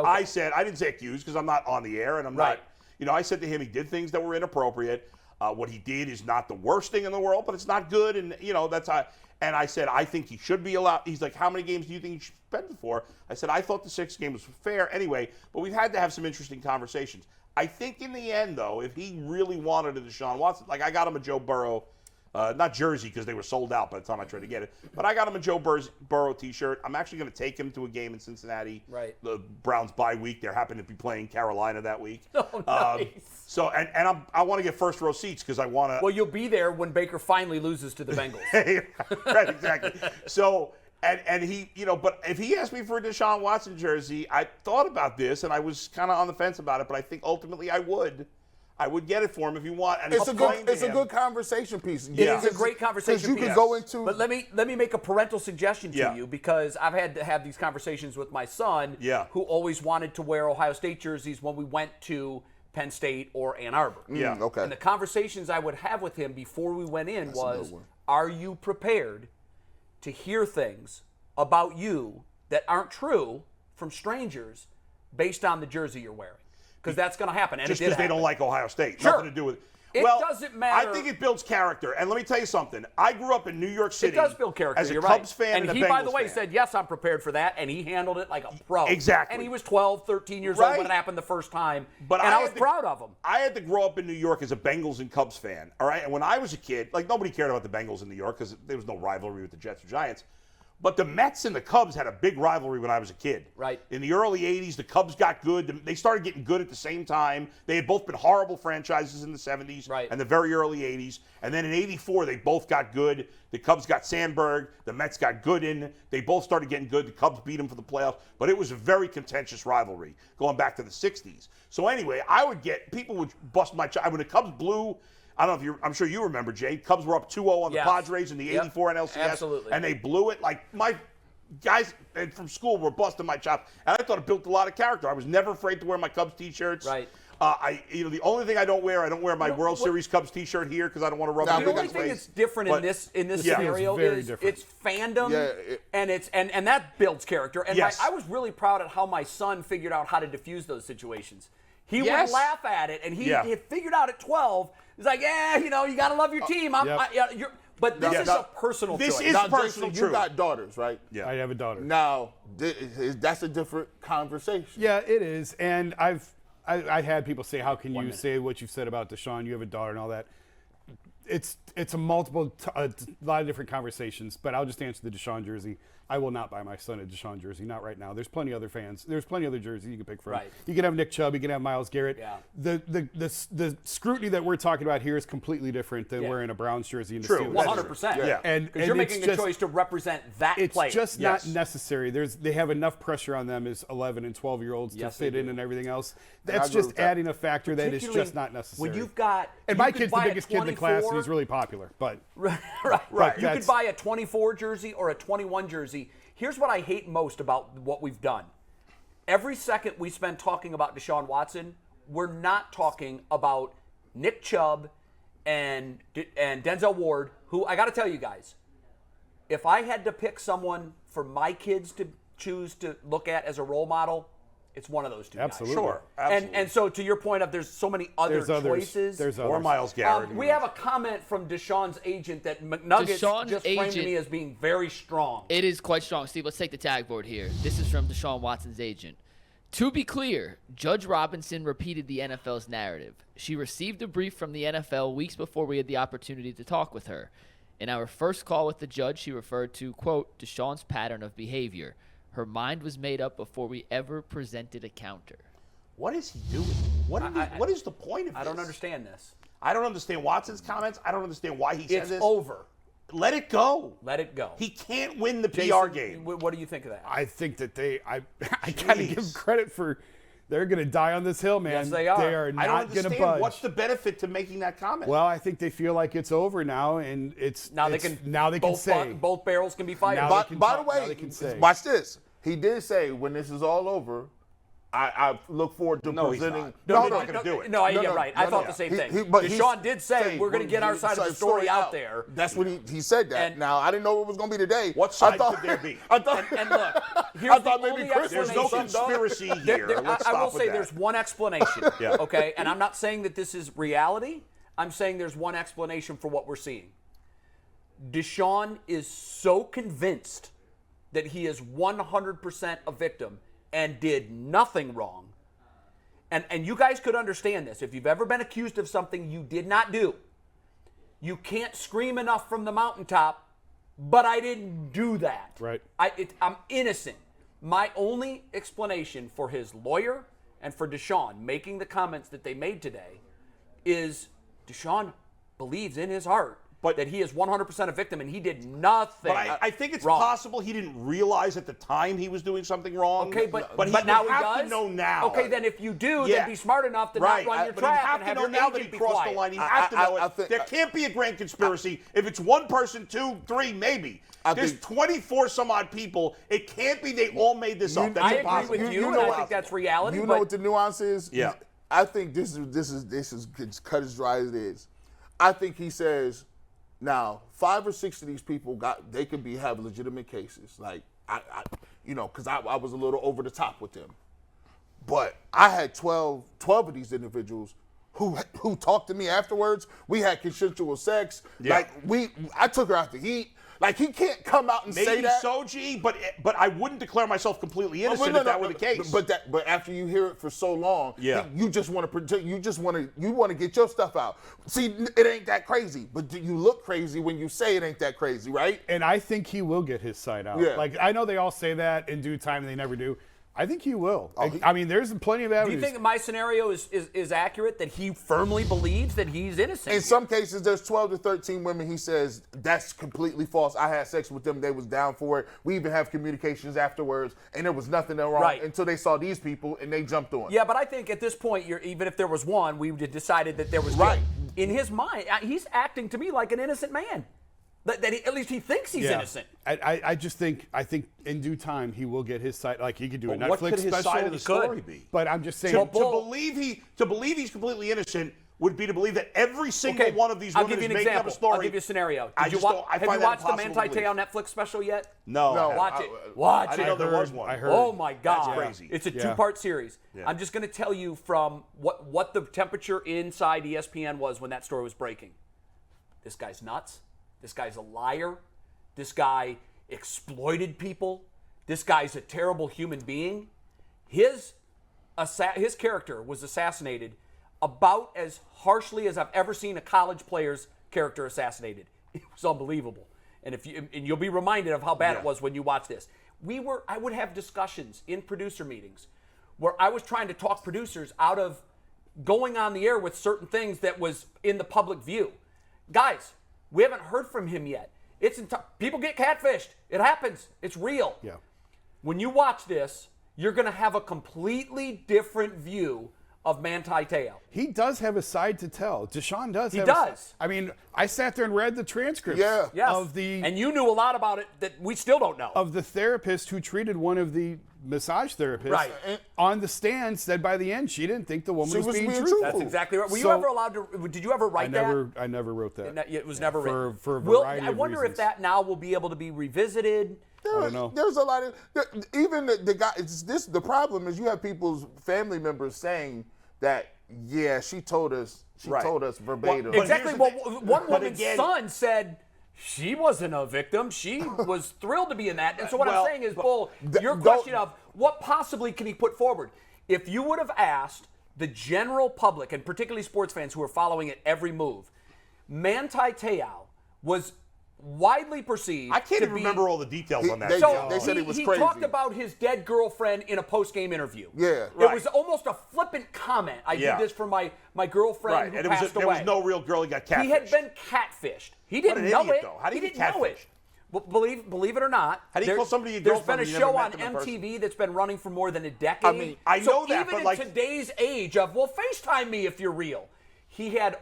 [SPEAKER 4] I didn't say accused because I'm not on the air and I'm
[SPEAKER 2] Right.
[SPEAKER 4] not. I said to him he did things that were inappropriate. What he did is not the worst thing in the world, but it's not good, and that's how. And I said I think he should be allowed. He's like, how many games do you think he should spend it for? I said I thought the 6 game was fair anyway, but we've had to have some interesting conversations. I think in the end, though, if he really wanted a Deshaun Watson, like I got him a Joe Burrow. Not jersey because they were sold out by the time I tried to get it. But I got him a Joe Burrow T-shirt. I'm actually going to take him to a game in Cincinnati.
[SPEAKER 2] Right.
[SPEAKER 4] The Browns bye week. They happen to be playing Carolina that week.
[SPEAKER 2] Oh, nice.
[SPEAKER 4] So I want to get first row seats because I want to.
[SPEAKER 2] Well, you'll be there when Baker finally loses to the Bengals.
[SPEAKER 4] Right, exactly. So and he, but if he asked me for a Deshaun Watson jersey, I thought about this and I was kind of on the fence about it, but I think ultimately I would. I would get it for him if you want. And
[SPEAKER 5] It's a good conversation piece.
[SPEAKER 2] It's a great conversation
[SPEAKER 5] because you
[SPEAKER 2] piece.
[SPEAKER 5] can go into.
[SPEAKER 2] But let me make a parental suggestion to
[SPEAKER 4] Yeah.
[SPEAKER 2] you because I've had to have these conversations with my son,
[SPEAKER 4] Yeah.
[SPEAKER 2] who always wanted to wear Ohio State jerseys when we went to Penn State or Ann Arbor.
[SPEAKER 4] Yeah.
[SPEAKER 5] Okay.
[SPEAKER 2] And the conversations I would have with him before we went in
[SPEAKER 5] That's a
[SPEAKER 2] was,
[SPEAKER 5] good one.
[SPEAKER 2] are you prepared to hear things about you that aren't true from strangers based on the jersey you're wearing? Because that's going to happen. And
[SPEAKER 4] just
[SPEAKER 2] because
[SPEAKER 4] they don't like Ohio State.
[SPEAKER 2] Sure.
[SPEAKER 4] Nothing to do with it.
[SPEAKER 2] It
[SPEAKER 4] Well,
[SPEAKER 2] doesn't matter.
[SPEAKER 4] I think it builds character. And let me tell you something. I grew up in New York City.
[SPEAKER 2] It does build character.
[SPEAKER 4] As a
[SPEAKER 2] You're
[SPEAKER 4] Cubs
[SPEAKER 2] right.
[SPEAKER 4] fan
[SPEAKER 2] and
[SPEAKER 4] and
[SPEAKER 2] he,
[SPEAKER 4] a
[SPEAKER 2] by the
[SPEAKER 4] Bengals
[SPEAKER 2] way,
[SPEAKER 4] fan.
[SPEAKER 2] said, yes, I'm prepared for that, and he handled it like a pro.
[SPEAKER 4] Exactly.
[SPEAKER 2] And he was 12, 13 years
[SPEAKER 4] Right.
[SPEAKER 2] old when it happened the first time,
[SPEAKER 4] But
[SPEAKER 2] and I was
[SPEAKER 4] had to-
[SPEAKER 2] proud of him.
[SPEAKER 4] I had to grow up in New York as a Bengals and Cubs fan, all right? And when I was a kid, like nobody cared about the Bengals in New York because there was no rivalry with the Jets or Giants. But the Mets and the Cubs had a big rivalry when I was a kid.
[SPEAKER 2] Right.
[SPEAKER 4] In the early 80s, the Cubs got good. They started getting good at the same time. They had both been horrible franchises in the 70s
[SPEAKER 2] Right.
[SPEAKER 4] and the very early 80s. And then in 84, they both got good. The Cubs got Sandberg. The Mets got Gooden. They both started getting good. The Cubs beat them for the playoffs. But it was a very contentious rivalry going back to the 60s. So anyway, people would bust my chops. When the Cubs blew, I don't know if I'm sure you remember, Jay. Cubs were up 2-0 on the
[SPEAKER 2] Yes.
[SPEAKER 4] Padres in the
[SPEAKER 2] Yep.
[SPEAKER 4] 84 NLCS.
[SPEAKER 2] Absolutely.
[SPEAKER 4] And they blew it. Like, my guys from school were busting my chops. And I thought it built a lot of character. I was never afraid to wear my Cubs T-shirts.
[SPEAKER 2] Right.
[SPEAKER 4] The only thing I don't wear my World Series Cubs T-shirt here because I don't want to rub
[SPEAKER 5] Now,
[SPEAKER 4] it
[SPEAKER 2] The
[SPEAKER 4] in
[SPEAKER 2] only
[SPEAKER 4] my
[SPEAKER 2] thing
[SPEAKER 4] face.
[SPEAKER 2] that's different
[SPEAKER 4] But-
[SPEAKER 2] in this
[SPEAKER 4] Yeah.
[SPEAKER 2] scenario
[SPEAKER 3] It's very
[SPEAKER 2] is
[SPEAKER 3] different.
[SPEAKER 2] it's fandom,
[SPEAKER 5] Yeah,
[SPEAKER 2] and that builds character. And
[SPEAKER 4] Yes.
[SPEAKER 2] I was really proud at how my son figured out how to diffuse those situations. He
[SPEAKER 4] Yes.
[SPEAKER 2] would laugh at it, and he
[SPEAKER 4] Yeah.
[SPEAKER 2] had figured out at 12. He's like, yeah, you got to love your team.
[SPEAKER 3] Yep.
[SPEAKER 2] But this
[SPEAKER 5] Now,
[SPEAKER 2] is
[SPEAKER 5] now,
[SPEAKER 2] a personal
[SPEAKER 4] this
[SPEAKER 2] choice.
[SPEAKER 4] is
[SPEAKER 5] now,
[SPEAKER 4] personal
[SPEAKER 5] Jason, you
[SPEAKER 4] truth.
[SPEAKER 5] got daughters, right?
[SPEAKER 4] Yeah.
[SPEAKER 3] I have a daughter.
[SPEAKER 5] Now, that's a different conversation.
[SPEAKER 3] Yeah, it is. And I had people say, how can you say what you've said about Deshaun? You have a daughter and all that. It's a lot of different conversations, but I'll just answer the Deshaun jersey. I will not buy my son a Deshaun jersey, not right now. There's plenty other fans. There's plenty other jerseys you can pick from.
[SPEAKER 2] Right.
[SPEAKER 3] You can have Nick Chubb, you can have Myles Garrett.
[SPEAKER 2] Yeah.
[SPEAKER 3] The scrutiny that we're talking about here is completely different than
[SPEAKER 2] Yeah.
[SPEAKER 3] wearing a Browns jersey and the
[SPEAKER 4] True.
[SPEAKER 3] Steelers.
[SPEAKER 2] 100%.
[SPEAKER 4] Yeah.
[SPEAKER 3] And
[SPEAKER 2] Because you're
[SPEAKER 3] it's
[SPEAKER 2] making a
[SPEAKER 3] just-
[SPEAKER 2] choice to represent that
[SPEAKER 3] It's
[SPEAKER 2] player.
[SPEAKER 3] just
[SPEAKER 4] Yes.
[SPEAKER 3] not necessary. They have enough pressure on them as 11 and 12-year-olds to
[SPEAKER 2] Yes,
[SPEAKER 3] fit
[SPEAKER 2] they
[SPEAKER 3] in
[SPEAKER 2] do.
[SPEAKER 3] and everything else.
[SPEAKER 5] I
[SPEAKER 3] That's
[SPEAKER 5] agree
[SPEAKER 3] just
[SPEAKER 5] with that.
[SPEAKER 3] adding a factor that is
[SPEAKER 2] Particularly
[SPEAKER 3] just not necessary.
[SPEAKER 2] When you've got
[SPEAKER 3] and
[SPEAKER 2] you
[SPEAKER 3] my
[SPEAKER 2] could
[SPEAKER 3] kid's the
[SPEAKER 2] buy a
[SPEAKER 3] biggest kid in the class, and
[SPEAKER 2] 24
[SPEAKER 3] he's really popular. But
[SPEAKER 2] Right.
[SPEAKER 3] Right.
[SPEAKER 2] You
[SPEAKER 3] That's-
[SPEAKER 2] could buy a 24 jersey or a 21 jersey. Here's what I hate most about what we've done. Every second we spend talking about Deshaun Watson, we're not talking about Nick Chubb and Denzel Ward, who I got to tell you guys, if I had to pick someone for my kids to choose to look at as a role model, it's one of those two
[SPEAKER 3] Absolutely.
[SPEAKER 2] guys.
[SPEAKER 4] Sure. Absolutely.
[SPEAKER 2] And so to your point of there's so many other
[SPEAKER 3] there's others.
[SPEAKER 2] choices.
[SPEAKER 3] There's
[SPEAKER 4] Or
[SPEAKER 3] others.
[SPEAKER 4] Myles Garrett.
[SPEAKER 2] We have a comment from Deshaun's agent that McNuggets
[SPEAKER 1] Deshaun's
[SPEAKER 2] just framed
[SPEAKER 1] agent-
[SPEAKER 2] me as being very strong.
[SPEAKER 1] It is quite strong. Steve, let's take the tag board here. This is from Deshaun Watson's agent. To be clear, Judge Robinson repeated the NFL's narrative. She received a brief from the NFL weeks before we had the opportunity to talk with her. In our first call with the judge, she referred to, quote, Deshaun's pattern of behavior. Her mind was made up before we ever presented a counter.
[SPEAKER 4] What is he doing? What is the point of this?
[SPEAKER 2] I don't understand this.
[SPEAKER 4] I don't understand Watson's comments. I don't understand why he said
[SPEAKER 2] It's
[SPEAKER 4] this.
[SPEAKER 2] over.
[SPEAKER 4] Let it go.
[SPEAKER 2] Let it go.
[SPEAKER 4] He can't win the PR
[SPEAKER 2] Jason,
[SPEAKER 4] game.
[SPEAKER 2] What do you think of that?
[SPEAKER 3] I think that I gotta give them
[SPEAKER 4] Jeez.
[SPEAKER 3] credit for they're gonna die on this hill, man.
[SPEAKER 2] Yes, they are.
[SPEAKER 3] They are
[SPEAKER 4] I don't
[SPEAKER 3] not gonna
[SPEAKER 4] understand.
[SPEAKER 3] budge.
[SPEAKER 4] What's the benefit to making that comment?
[SPEAKER 3] Well, I think they feel like it's over now, and
[SPEAKER 2] now they can
[SPEAKER 3] say
[SPEAKER 2] both barrels can be fired.
[SPEAKER 3] Now
[SPEAKER 5] By,
[SPEAKER 3] they can
[SPEAKER 5] by
[SPEAKER 3] talk-
[SPEAKER 5] the
[SPEAKER 3] now
[SPEAKER 5] way,
[SPEAKER 3] they can say.
[SPEAKER 5] watch this. He did say when this is all over, I look forward to
[SPEAKER 4] No, he's
[SPEAKER 5] presenting.
[SPEAKER 4] not. He's not going to do it.
[SPEAKER 2] Yeah, right. I thought the same thing.
[SPEAKER 5] But
[SPEAKER 2] Deshaun did say we're going to get our side of the story out there.
[SPEAKER 5] That's what he said that.
[SPEAKER 2] And-
[SPEAKER 5] now I didn't know it was going to be today.
[SPEAKER 4] What side could there be?
[SPEAKER 5] I thought.
[SPEAKER 2] And look, here's
[SPEAKER 5] I thought
[SPEAKER 2] the
[SPEAKER 5] maybe
[SPEAKER 2] only
[SPEAKER 5] Chris
[SPEAKER 4] There's no
[SPEAKER 2] explanation.
[SPEAKER 4] conspiracy here. Let's
[SPEAKER 2] I
[SPEAKER 4] stop
[SPEAKER 2] will
[SPEAKER 4] with
[SPEAKER 2] say
[SPEAKER 4] that.
[SPEAKER 2] there's one explanation.
[SPEAKER 4] Yeah.
[SPEAKER 2] Okay, and I'm not saying that this is reality. I'm saying there's one explanation for what we're seeing. Deshaun is so convinced that he is 100% a victim and did nothing wrong. And you guys could understand this. If you've ever been accused of something you did not do, you can't scream enough from the mountaintop, but I didn't do that.
[SPEAKER 3] Right.
[SPEAKER 2] I'm innocent. My only explanation for his lawyer and for Deshaun making the comments that they made today is Deshaun believes in his heart that he is 100% a victim and he did nothing.
[SPEAKER 4] But I think it's
[SPEAKER 2] wrong.
[SPEAKER 4] possible he didn't realize at the time he was doing something wrong.
[SPEAKER 2] Okay, but
[SPEAKER 4] he
[SPEAKER 2] now
[SPEAKER 4] would
[SPEAKER 2] he
[SPEAKER 4] have
[SPEAKER 2] does.
[SPEAKER 4] to know now.
[SPEAKER 2] Okay, then if you do,
[SPEAKER 4] Yeah.
[SPEAKER 2] then be smart enough to
[SPEAKER 4] Right.
[SPEAKER 2] not run your
[SPEAKER 4] But you
[SPEAKER 2] trap
[SPEAKER 4] have
[SPEAKER 2] and
[SPEAKER 4] to
[SPEAKER 2] have
[SPEAKER 4] know
[SPEAKER 2] your
[SPEAKER 4] now that
[SPEAKER 2] agent
[SPEAKER 4] he
[SPEAKER 2] be
[SPEAKER 4] crossed
[SPEAKER 2] quiet.
[SPEAKER 4] the line. You have to know
[SPEAKER 5] I
[SPEAKER 4] it.
[SPEAKER 5] think-
[SPEAKER 4] There can't be a grand conspiracy. If it's one person, 2, 3, maybe. There's
[SPEAKER 5] think-
[SPEAKER 4] 24 some odd people. It can't be they all made this up. That's
[SPEAKER 2] I agree
[SPEAKER 4] impossible.
[SPEAKER 2] with you,
[SPEAKER 5] You
[SPEAKER 2] and
[SPEAKER 5] know
[SPEAKER 2] I
[SPEAKER 5] what-
[SPEAKER 2] think that's reality.
[SPEAKER 5] You
[SPEAKER 2] but
[SPEAKER 5] know what the nuance is?
[SPEAKER 4] Yeah.
[SPEAKER 5] I think this is it's cut as dry as it is. I think he says, now 5 or 6 of these people they could have legitimate cases. Like because I was a little over the top with them. But I had 12 of these individuals who talked to me afterwards. We had consensual sex.
[SPEAKER 4] Yeah.
[SPEAKER 5] Like I took her out to eat. Like he can't come out and say
[SPEAKER 4] Maybe
[SPEAKER 5] that.
[SPEAKER 4] so, G, but I wouldn't declare myself completely innocent if that were the case.
[SPEAKER 5] But after you hear it for so long,
[SPEAKER 4] Yeah.
[SPEAKER 5] you just want to protect. You want to get your stuff out. See, it ain't that crazy, but you look crazy when you say it ain't that crazy, right?
[SPEAKER 3] And I think he will get his side out.
[SPEAKER 5] Yeah.
[SPEAKER 3] Like, I know they all say that in due time and they never do. I think he will.
[SPEAKER 5] Oh,
[SPEAKER 3] I mean, there's plenty of
[SPEAKER 2] do
[SPEAKER 3] evidence.
[SPEAKER 2] you think my scenario is accurate, that he firmly believes that he's innocent?
[SPEAKER 5] In some cases, there's 12 to 13 women. He says that's completely false. I had sex with them. They was down for it. We even have communications afterwards, and there was nothing wrong
[SPEAKER 2] Right.
[SPEAKER 5] until they saw these people and they jumped on.
[SPEAKER 2] Yeah, but I think at this point, even if there was one, we would have decided that there was
[SPEAKER 5] Right.
[SPEAKER 2] two. In his mind, he's acting to me like an innocent man. At least he thinks he's innocent.
[SPEAKER 3] I think in due time he will get his side. Like, he could do a
[SPEAKER 4] But what
[SPEAKER 3] Netflix
[SPEAKER 4] could his
[SPEAKER 3] special.
[SPEAKER 4] side of the
[SPEAKER 2] He could.
[SPEAKER 4] story be?
[SPEAKER 3] But I'm just saying.
[SPEAKER 4] To believe he's completely innocent would be to believe that every single one of these
[SPEAKER 2] I'll
[SPEAKER 4] women
[SPEAKER 2] give
[SPEAKER 4] is
[SPEAKER 2] you an
[SPEAKER 4] making up
[SPEAKER 2] example.
[SPEAKER 4] a story.
[SPEAKER 2] I'll give you a scenario.
[SPEAKER 4] I
[SPEAKER 2] Have you
[SPEAKER 4] find that
[SPEAKER 2] watched the
[SPEAKER 4] impossible
[SPEAKER 2] Manti
[SPEAKER 4] to believe.
[SPEAKER 2] Te'o Netflix special yet?
[SPEAKER 4] No.
[SPEAKER 2] Watch it. Watch
[SPEAKER 4] I
[SPEAKER 2] it.
[SPEAKER 4] didn't know there was one.
[SPEAKER 3] I heard.
[SPEAKER 2] Oh my God!
[SPEAKER 4] That's crazy.
[SPEAKER 2] It's a
[SPEAKER 3] Yeah.
[SPEAKER 2] 2-part series.
[SPEAKER 4] Yeah.
[SPEAKER 2] I'm just going to tell you from what the temperature inside ESPN was when that story was breaking. This guy's nuts. This guy's a liar. This guy exploited people. This guy's a terrible human being. His character was assassinated about as harshly as I've ever seen a college player's character assassinated. It was unbelievable. And you'll be reminded of how bad it was when you watch this. I would have discussions in producer meetings where I was trying to talk producers out of going on the air with certain things that was in the public view. Guys, we haven't heard from him yet. People get catfished. It happens. It's real.
[SPEAKER 3] Yeah.
[SPEAKER 2] When you watch this, you're going to have a completely different view of Manti Te'o.
[SPEAKER 3] He does have a side to tell. Deshaun does.
[SPEAKER 2] He
[SPEAKER 3] have
[SPEAKER 2] does.
[SPEAKER 3] I mean, I sat there and read the transcripts.
[SPEAKER 5] Yeah.
[SPEAKER 2] Yes.
[SPEAKER 3] And
[SPEAKER 2] you knew a lot about it that we still don't know.
[SPEAKER 3] of the therapist who treated one of the massage therapists
[SPEAKER 2] Right.
[SPEAKER 3] on the stand said by the end she didn't think the woman
[SPEAKER 5] She
[SPEAKER 3] was
[SPEAKER 5] was
[SPEAKER 3] being
[SPEAKER 5] being
[SPEAKER 3] truthful.
[SPEAKER 2] That's exactly right. Were you
[SPEAKER 3] So-
[SPEAKER 2] ever allowed to? Did you ever write that?
[SPEAKER 3] I never wrote that.
[SPEAKER 2] It was never written.
[SPEAKER 3] For a variety
[SPEAKER 2] I
[SPEAKER 3] of
[SPEAKER 2] wonder if
[SPEAKER 3] reasons.
[SPEAKER 2] that now will be able to be revisited.
[SPEAKER 3] don't know.
[SPEAKER 5] There's a lot of even the guy. The problem is you have people's family members saying that she told us verbatim.
[SPEAKER 4] But
[SPEAKER 2] Exactly.
[SPEAKER 4] here's
[SPEAKER 2] Well,
[SPEAKER 4] the thing.
[SPEAKER 2] one
[SPEAKER 4] But
[SPEAKER 2] woman's
[SPEAKER 4] again-
[SPEAKER 2] son said she wasn't a victim. She was thrilled to be in that. And so what I'm saying is, Bull, your question of what possibly can he put forward? If you would have asked the general public, and particularly sports fans who are following it every move, Manti Te'o was widely perceived
[SPEAKER 4] I can't
[SPEAKER 2] to
[SPEAKER 4] even
[SPEAKER 2] be,
[SPEAKER 4] remember all the details on that.
[SPEAKER 5] they-
[SPEAKER 4] show.
[SPEAKER 5] they said he was
[SPEAKER 2] he
[SPEAKER 5] crazy.
[SPEAKER 2] talked about his dead girlfriend in a post-game interview.
[SPEAKER 5] Yeah.
[SPEAKER 2] It
[SPEAKER 4] Right.
[SPEAKER 2] was almost a flippant comment. I
[SPEAKER 4] Yeah.
[SPEAKER 2] did this for my girlfriend
[SPEAKER 4] Right,
[SPEAKER 2] who
[SPEAKER 4] and
[SPEAKER 2] passed
[SPEAKER 4] there
[SPEAKER 2] away.
[SPEAKER 4] was no real girl. He got catfished.
[SPEAKER 2] He had been catfished. He didn't
[SPEAKER 4] an
[SPEAKER 2] know
[SPEAKER 4] idiot,
[SPEAKER 2] it.
[SPEAKER 4] though. How do you
[SPEAKER 2] he
[SPEAKER 4] get
[SPEAKER 2] didn't know it.
[SPEAKER 4] catfished?
[SPEAKER 2] Well, believe it or not,
[SPEAKER 4] How do you call somebody your
[SPEAKER 2] there's
[SPEAKER 4] girlfriend
[SPEAKER 2] been a
[SPEAKER 4] when you never
[SPEAKER 2] show
[SPEAKER 4] met
[SPEAKER 2] on
[SPEAKER 4] them in person?
[SPEAKER 2] MTV that's been running for more than a decade.
[SPEAKER 5] I mean,
[SPEAKER 4] I
[SPEAKER 2] so
[SPEAKER 4] know that,
[SPEAKER 2] even
[SPEAKER 4] but
[SPEAKER 2] in
[SPEAKER 4] like-
[SPEAKER 2] today's age of, FaceTime me if you're real. He had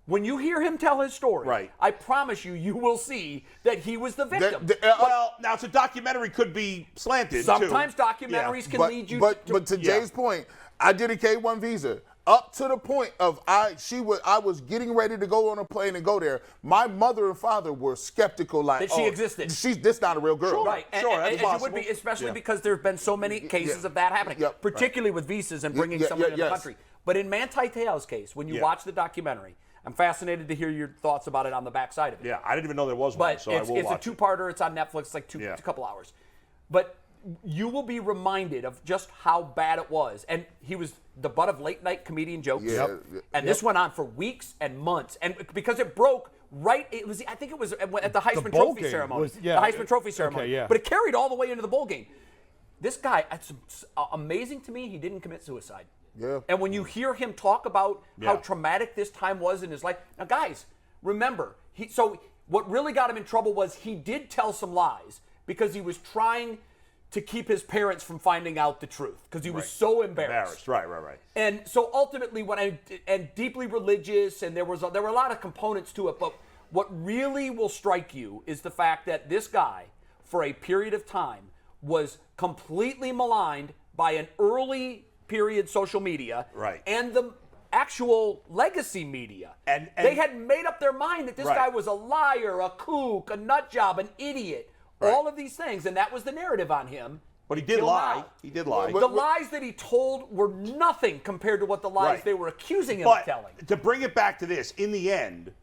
[SPEAKER 2] When you hear him tell his story,
[SPEAKER 4] Right.
[SPEAKER 2] I promise you will see that he was the victim.
[SPEAKER 4] Well, now it's a documentary, could be slanted.
[SPEAKER 2] Sometimes
[SPEAKER 4] too.
[SPEAKER 2] documentaries can lead you
[SPEAKER 5] but to Jay's point, I did a K1 visa up to the point of I was getting ready to go on a plane and go there. My mother and father were skeptical, like
[SPEAKER 2] That she existed.
[SPEAKER 5] This not a real girl.
[SPEAKER 2] Right, and,
[SPEAKER 4] Sure,
[SPEAKER 2] and,
[SPEAKER 4] that's
[SPEAKER 2] as you would
[SPEAKER 4] possible.
[SPEAKER 2] be, especially
[SPEAKER 4] Yeah.
[SPEAKER 2] because there have been so many cases of that happening,
[SPEAKER 5] Yep.
[SPEAKER 2] particularly with visas and bringing
[SPEAKER 5] Yeah,
[SPEAKER 2] someone into the
[SPEAKER 5] yes.
[SPEAKER 2] country. But in Manti Te'o's case, when you watch the documentary, I'm fascinated to hear your thoughts about it on the backside of it.
[SPEAKER 4] Yeah, I didn't even know there was one,
[SPEAKER 2] But
[SPEAKER 4] so I
[SPEAKER 2] it's
[SPEAKER 4] will
[SPEAKER 2] a
[SPEAKER 4] watch it.
[SPEAKER 2] two-parter. It's on Netflix. It's like a couple hours. But you will be reminded of just how bad it was. And he was the butt of late-night comedian jokes.
[SPEAKER 5] Yeah.
[SPEAKER 2] And this went on for weeks and months. And because it broke I think it was at the Heisman
[SPEAKER 3] bowl
[SPEAKER 2] Trophy
[SPEAKER 3] game
[SPEAKER 2] ceremony.
[SPEAKER 3] was-
[SPEAKER 2] The
[SPEAKER 3] yeah.
[SPEAKER 2] Heisman Trophy ceremony.
[SPEAKER 3] Okay, yeah.
[SPEAKER 2] But it carried all the way into the bowl game. This guy, it's amazing to me, he didn't commit suicide.
[SPEAKER 5] Yeah.
[SPEAKER 2] And when you hear him talk about how
[SPEAKER 4] Yeah.
[SPEAKER 2] traumatic this time was in his life, now guys, remember, what really got him in trouble was he did tell some lies because he was trying to keep his parents from finding out the truth because he was so embarrassed.
[SPEAKER 4] Right.
[SPEAKER 2] And so ultimately, and deeply religious, and there were a lot of components to it. But what really will strike you is the fact that this guy, for a period of time, was completely maligned by an early period social media,
[SPEAKER 4] Right.
[SPEAKER 2] and the actual legacy media.
[SPEAKER 4] And
[SPEAKER 2] they had made up their mind that this guy was a liar, a kook, a nut job, an idiot. All of these things, and that was the narrative on him.
[SPEAKER 4] But he did
[SPEAKER 2] until
[SPEAKER 4] lie.
[SPEAKER 2] now.
[SPEAKER 4] He did lie.
[SPEAKER 2] The lies that he told were nothing compared to what the lies
[SPEAKER 4] Right.
[SPEAKER 2] they were accusing him
[SPEAKER 4] But
[SPEAKER 2] of telling.
[SPEAKER 4] to bring it back to this, in the end,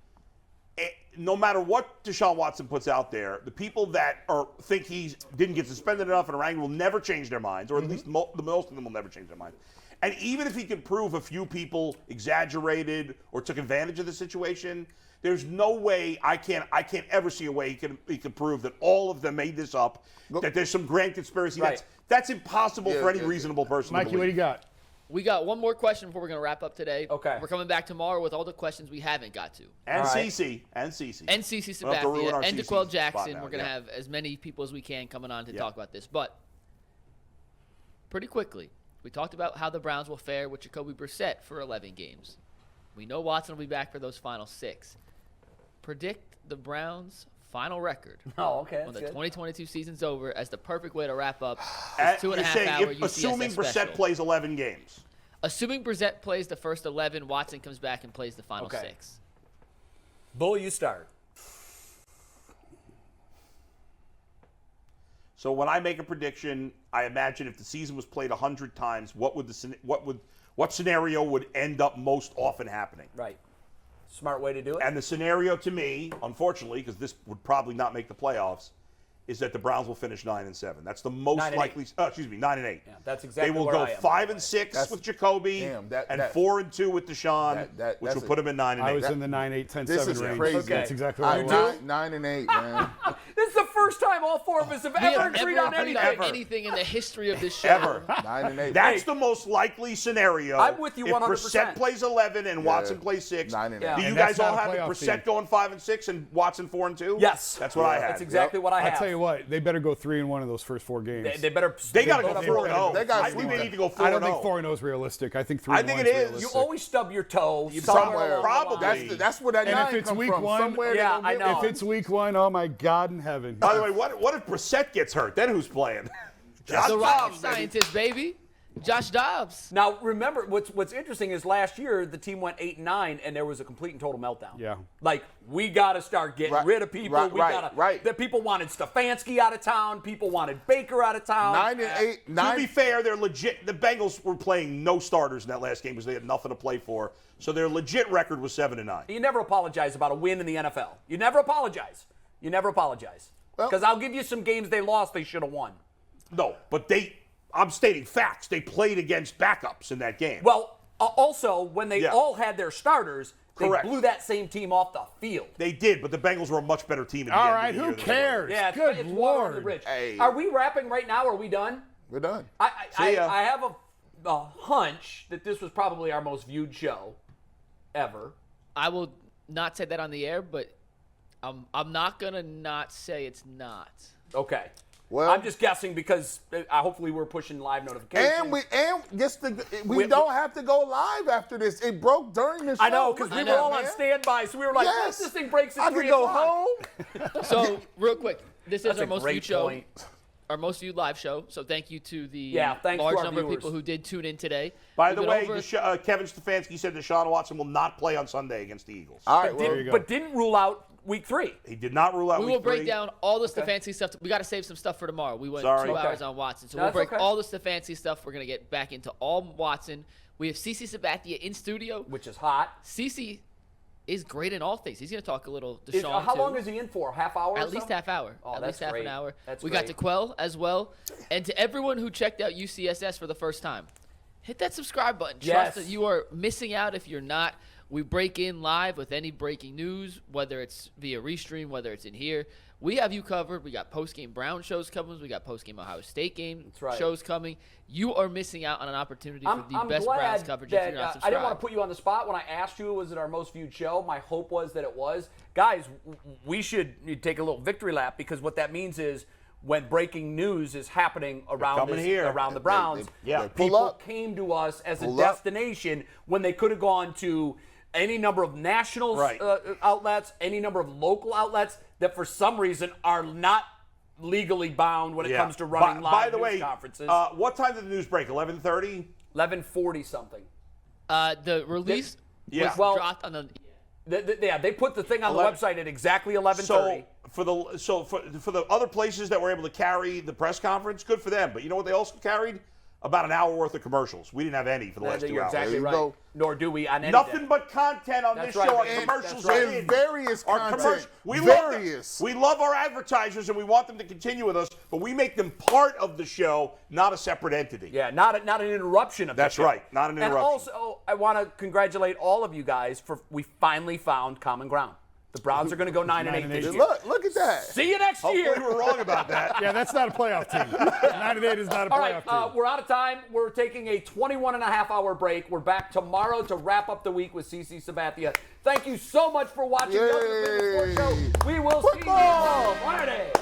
[SPEAKER 4] no matter what Deshaun Watson puts out there, the people that think he didn't get suspended enough and ranked will never change their minds, or at least the most of them will never change their minds. And even if he can prove a few people exaggerated or took advantage of the situation, there's no way I can't ever see a way he can prove that all of them made this up, that there's some grand conspiracy.
[SPEAKER 2] Right.
[SPEAKER 4] That's impossible for any reasonable person to
[SPEAKER 3] Mikey,
[SPEAKER 4] believe.
[SPEAKER 3] what do you got?
[SPEAKER 1] We got one more question before we're going to wrap up today.
[SPEAKER 2] Okay.
[SPEAKER 1] We're coming back tomorrow with all the questions we haven't got to.
[SPEAKER 4] And
[SPEAKER 2] All right.
[SPEAKER 4] Cece. And Cece.
[SPEAKER 1] And CC
[SPEAKER 4] We'll have to ruin
[SPEAKER 1] Sabathia
[SPEAKER 4] our
[SPEAKER 1] and
[SPEAKER 4] CC
[SPEAKER 1] DeQuell
[SPEAKER 4] spot
[SPEAKER 1] Jackson.
[SPEAKER 4] now,
[SPEAKER 1] We're going to
[SPEAKER 4] yeah.
[SPEAKER 1] have as many people as we can coming on to talk about this. But pretty quickly, we talked about how the Browns will fare with Jacoby Brissett for 11 games. We know Watson will be back for those final 6. Predict the Browns' final record
[SPEAKER 2] Oh, okay.
[SPEAKER 1] when
[SPEAKER 2] That's
[SPEAKER 1] the
[SPEAKER 2] good.
[SPEAKER 1] 2022 season's over as the perfect way to wrap up
[SPEAKER 4] And
[SPEAKER 1] this
[SPEAKER 4] you're
[SPEAKER 1] 2.5
[SPEAKER 4] saying
[SPEAKER 1] hour
[SPEAKER 4] if,
[SPEAKER 1] UCSS
[SPEAKER 4] assuming Brissett
[SPEAKER 1] special.
[SPEAKER 4] plays 11 games.
[SPEAKER 1] Assuming Brissett plays the first 11, Watson comes back and plays the final 6.
[SPEAKER 2] Bull, you start.
[SPEAKER 4] So when I make a prediction, I imagine if the season was played 100 times, what scenario would end up most often happening?
[SPEAKER 2] Right. Smart way to do it.
[SPEAKER 4] And the scenario to me, unfortunately, because this would probably not make the playoffs, is that the Browns will finish 9-7. That's the most
[SPEAKER 2] 9-8.
[SPEAKER 4] likely. 9-8.
[SPEAKER 2] Yeah, that's exactly
[SPEAKER 4] They will
[SPEAKER 2] where
[SPEAKER 4] go
[SPEAKER 2] I am,
[SPEAKER 4] 5-6 with Jacoby,
[SPEAKER 5] Damn,
[SPEAKER 4] and 4-2 with Deshaun, which will put him in 9-8.
[SPEAKER 3] I was in the 9-8, 10-7
[SPEAKER 5] This is
[SPEAKER 3] range.
[SPEAKER 5] crazy.
[SPEAKER 3] That's exactly what I was.
[SPEAKER 5] 9-8, man.
[SPEAKER 2] This is the first time all four of us have
[SPEAKER 1] We
[SPEAKER 2] ever
[SPEAKER 1] have
[SPEAKER 2] agreed
[SPEAKER 1] never
[SPEAKER 2] on
[SPEAKER 1] agreed
[SPEAKER 2] anything.
[SPEAKER 1] on anything in the history of this show.
[SPEAKER 4] Ever.
[SPEAKER 5] 9-8.
[SPEAKER 4] That's the most likely scenario.
[SPEAKER 2] I'm with you
[SPEAKER 4] If
[SPEAKER 2] 100%.
[SPEAKER 4] Brissett plays 11 and Watson plays 6,
[SPEAKER 5] 9-8.
[SPEAKER 2] Yeah.
[SPEAKER 4] do you
[SPEAKER 3] And
[SPEAKER 4] guys
[SPEAKER 3] that's not
[SPEAKER 4] all
[SPEAKER 3] a
[SPEAKER 4] have it
[SPEAKER 3] playoff
[SPEAKER 4] Brissett
[SPEAKER 3] team.
[SPEAKER 4] going 5-6 and Watson 4-2?
[SPEAKER 2] Yes.
[SPEAKER 4] That's what I had.
[SPEAKER 2] That's exactly what I have.
[SPEAKER 3] I'll tell you what, they better go 3-1 in those first 4 games.
[SPEAKER 2] They better.
[SPEAKER 4] They got to go
[SPEAKER 2] better
[SPEAKER 4] 4-0.
[SPEAKER 5] They got
[SPEAKER 4] I think they need to go 4-0.
[SPEAKER 3] I don't think 4-0 is realistic. I think 3-1
[SPEAKER 4] I think it is.
[SPEAKER 3] realistic.
[SPEAKER 2] You always stub your toe
[SPEAKER 5] Somewhere.
[SPEAKER 2] along the
[SPEAKER 4] Probably.
[SPEAKER 2] line.
[SPEAKER 5] That's where that
[SPEAKER 3] And
[SPEAKER 5] 9
[SPEAKER 3] if it's
[SPEAKER 5] come
[SPEAKER 3] week
[SPEAKER 5] from.
[SPEAKER 3] 1,
[SPEAKER 5] Somewhere
[SPEAKER 2] Yeah,
[SPEAKER 5] they gonna
[SPEAKER 2] I
[SPEAKER 5] get
[SPEAKER 2] know.
[SPEAKER 5] one.
[SPEAKER 3] if it's week 1, oh my God in heaven.
[SPEAKER 4] By the way, what if Brissett gets hurt? Then who's playing? Josh
[SPEAKER 1] The
[SPEAKER 4] Dobbs,
[SPEAKER 1] rocket
[SPEAKER 4] baby.
[SPEAKER 1] scientist, baby. Josh Dobbs.
[SPEAKER 2] Now remember, what's interesting is last year the team went 8-9 and there was a complete and total meltdown.
[SPEAKER 3] Yeah.
[SPEAKER 2] Like we got to start getting
[SPEAKER 5] Right,
[SPEAKER 2] rid of people.
[SPEAKER 5] right,
[SPEAKER 2] we
[SPEAKER 5] right,
[SPEAKER 2] gotta.
[SPEAKER 5] right.
[SPEAKER 2] The people wanted Stefanski out of town. People wanted Baker out of town.
[SPEAKER 5] 9-8.
[SPEAKER 4] To be fair, they're legit. The Bengals were playing no starters in that last game because they had nothing to play for. So their legit record was 7-9.
[SPEAKER 2] You never apologize about a win in the NFL. You never apologize. You never apologize.
[SPEAKER 5] Well-
[SPEAKER 2] Because I'll give you some games they lost they should have won.
[SPEAKER 4] No, but I'm stating facts. They played against backups in that game.
[SPEAKER 2] Well, also when they
[SPEAKER 4] Yeah.
[SPEAKER 2] all had their starters, they
[SPEAKER 4] Correct.
[SPEAKER 2] blew that same team off the field.
[SPEAKER 4] They did, but the Bengals were a much better team at the
[SPEAKER 3] All
[SPEAKER 4] end
[SPEAKER 3] right,
[SPEAKER 4] of the
[SPEAKER 3] who
[SPEAKER 4] year than they were.
[SPEAKER 3] cares?
[SPEAKER 2] Yeah,
[SPEAKER 3] Good
[SPEAKER 2] it's water on the
[SPEAKER 3] Lord.
[SPEAKER 2] bridge.
[SPEAKER 5] Hey.
[SPEAKER 2] Are we wrapping right now? Are we done?
[SPEAKER 5] We're done.
[SPEAKER 4] See ya.
[SPEAKER 2] I have a hunch that this was probably our most viewed show ever.
[SPEAKER 1] I will not say that on the air, but I'm not gonna not say it's not.
[SPEAKER 2] Okay.
[SPEAKER 5] Well,
[SPEAKER 2] I'm just guessing because hopefully we're pushing live notifications.
[SPEAKER 5] We don't have to go live after this. It broke during the show.
[SPEAKER 2] I know, because we were all on
[SPEAKER 5] man.
[SPEAKER 2] standby, so we were like,
[SPEAKER 5] Yes.
[SPEAKER 2] this thing breaks at
[SPEAKER 5] I
[SPEAKER 2] 3
[SPEAKER 5] could go
[SPEAKER 2] o'clock.
[SPEAKER 5] home.
[SPEAKER 1] So, real quick, this is
[SPEAKER 2] That's
[SPEAKER 1] our
[SPEAKER 2] a
[SPEAKER 1] most
[SPEAKER 2] great
[SPEAKER 1] viewed show.
[SPEAKER 2] point.
[SPEAKER 1] Our most viewed live show. So thank you to the
[SPEAKER 2] thanks to
[SPEAKER 1] large
[SPEAKER 2] our
[SPEAKER 1] number of
[SPEAKER 2] viewers.
[SPEAKER 1] people who did tune in today.
[SPEAKER 4] By
[SPEAKER 1] We've
[SPEAKER 4] the
[SPEAKER 1] been
[SPEAKER 4] way,
[SPEAKER 1] over-
[SPEAKER 4] Kevin Stefanski said Deshaun Watson will not play on Sunday against the Eagles.
[SPEAKER 5] All right, well,
[SPEAKER 2] But didn't rule out week 3.
[SPEAKER 4] He did not rule out
[SPEAKER 1] we
[SPEAKER 4] week
[SPEAKER 1] will break
[SPEAKER 4] 3.
[SPEAKER 1] down all the Stefanski stuff. We got to save some stuff for tomorrow. We went
[SPEAKER 4] Sorry.
[SPEAKER 1] 2
[SPEAKER 4] Okay.
[SPEAKER 1] hours on Watson. So
[SPEAKER 2] No,
[SPEAKER 1] we'll
[SPEAKER 2] that's
[SPEAKER 1] break
[SPEAKER 2] okay.
[SPEAKER 1] all the Stefanski stuff. We're going to get back into all Watson. We have CC Sabathia in studio.
[SPEAKER 2] Which is hot.
[SPEAKER 1] CC is great in all things. He's going to talk a little Deshaun
[SPEAKER 2] How
[SPEAKER 1] too.
[SPEAKER 2] long is he in for? Half hour?
[SPEAKER 1] At least half hour.
[SPEAKER 2] Oh,
[SPEAKER 1] At
[SPEAKER 2] that's
[SPEAKER 1] least half
[SPEAKER 2] great.
[SPEAKER 1] an hour.
[SPEAKER 2] That's
[SPEAKER 1] we
[SPEAKER 2] great.
[SPEAKER 1] got to Quell as well. And to everyone who checked out UCSS for the first time, hit that subscribe button.
[SPEAKER 2] Yes.
[SPEAKER 1] Trust that you are missing out if you're not. We break in live with any breaking news, whether it's via restream, whether it's in here. We have you covered. We got post-game Brown shows coming. We got post-game Ohio State game
[SPEAKER 2] right.
[SPEAKER 1] shows coming. You are missing out on an opportunity for the
[SPEAKER 2] I'm
[SPEAKER 1] best
[SPEAKER 2] glad
[SPEAKER 1] Browns coverage
[SPEAKER 2] that,
[SPEAKER 1] if you're not
[SPEAKER 2] I
[SPEAKER 1] subscribed.
[SPEAKER 2] didn't want to put you on the spot when I asked you, was it our most viewed show? My hope was that it was. Guys, we should take a little victory lap because what that means is when breaking news is happening around the Browns,
[SPEAKER 5] they pull
[SPEAKER 2] people
[SPEAKER 5] up.
[SPEAKER 2] came to us as a
[SPEAKER 5] Pull up.
[SPEAKER 2] destination when they could have gone to any number of national outlets, any number of local outlets that for some reason are not legally bound when it comes to running live news conferences.
[SPEAKER 4] What time did the news break? 11:30?
[SPEAKER 2] 11:40 something.
[SPEAKER 1] The release was
[SPEAKER 2] Well,
[SPEAKER 1] dropped on the
[SPEAKER 2] They put the thing on the
[SPEAKER 4] 11
[SPEAKER 2] website at exactly 11:30.
[SPEAKER 4] So for the other places that were able to carry the press conference, good for them. But you know what they also carried? About an hour worth of commercials. We didn't have any for the last 2
[SPEAKER 2] You're
[SPEAKER 4] hours.
[SPEAKER 2] exactly
[SPEAKER 5] There you
[SPEAKER 2] right.
[SPEAKER 5] go.
[SPEAKER 2] Nor do we on any
[SPEAKER 4] Nothing
[SPEAKER 2] day.
[SPEAKER 4] but content on
[SPEAKER 2] That's
[SPEAKER 4] this
[SPEAKER 2] right.
[SPEAKER 4] show. Our
[SPEAKER 2] And
[SPEAKER 4] commercials
[SPEAKER 2] that's
[SPEAKER 4] are
[SPEAKER 2] right.
[SPEAKER 4] in.
[SPEAKER 5] Various
[SPEAKER 4] Our
[SPEAKER 5] content.
[SPEAKER 4] commercials. We
[SPEAKER 5] Various.
[SPEAKER 4] love them. We love our advertisers and we want them to continue with us, but we make them part of the show, not a separate entity.
[SPEAKER 2] Yeah, not an interruption of
[SPEAKER 4] That's
[SPEAKER 2] the show.
[SPEAKER 4] right, not an interruption.
[SPEAKER 2] And also, I want to congratulate all of you guys for we finally found common ground. The Browns are going to go 9-8 this year.
[SPEAKER 5] Look at that.
[SPEAKER 2] See you next
[SPEAKER 4] Hopefully
[SPEAKER 2] year.
[SPEAKER 4] we're wrong about that.
[SPEAKER 3] Yeah, that's not a playoff team. 9-8 is not a
[SPEAKER 2] All
[SPEAKER 3] playoff
[SPEAKER 2] right,
[SPEAKER 3] team.
[SPEAKER 2] we're out of time. We're taking a 21.5-hour break. We're back tomorrow to wrap up the week with CC Sabathia. Thank you so much for watching the Ultimate Fitness Sports Show. We will see you on Friday.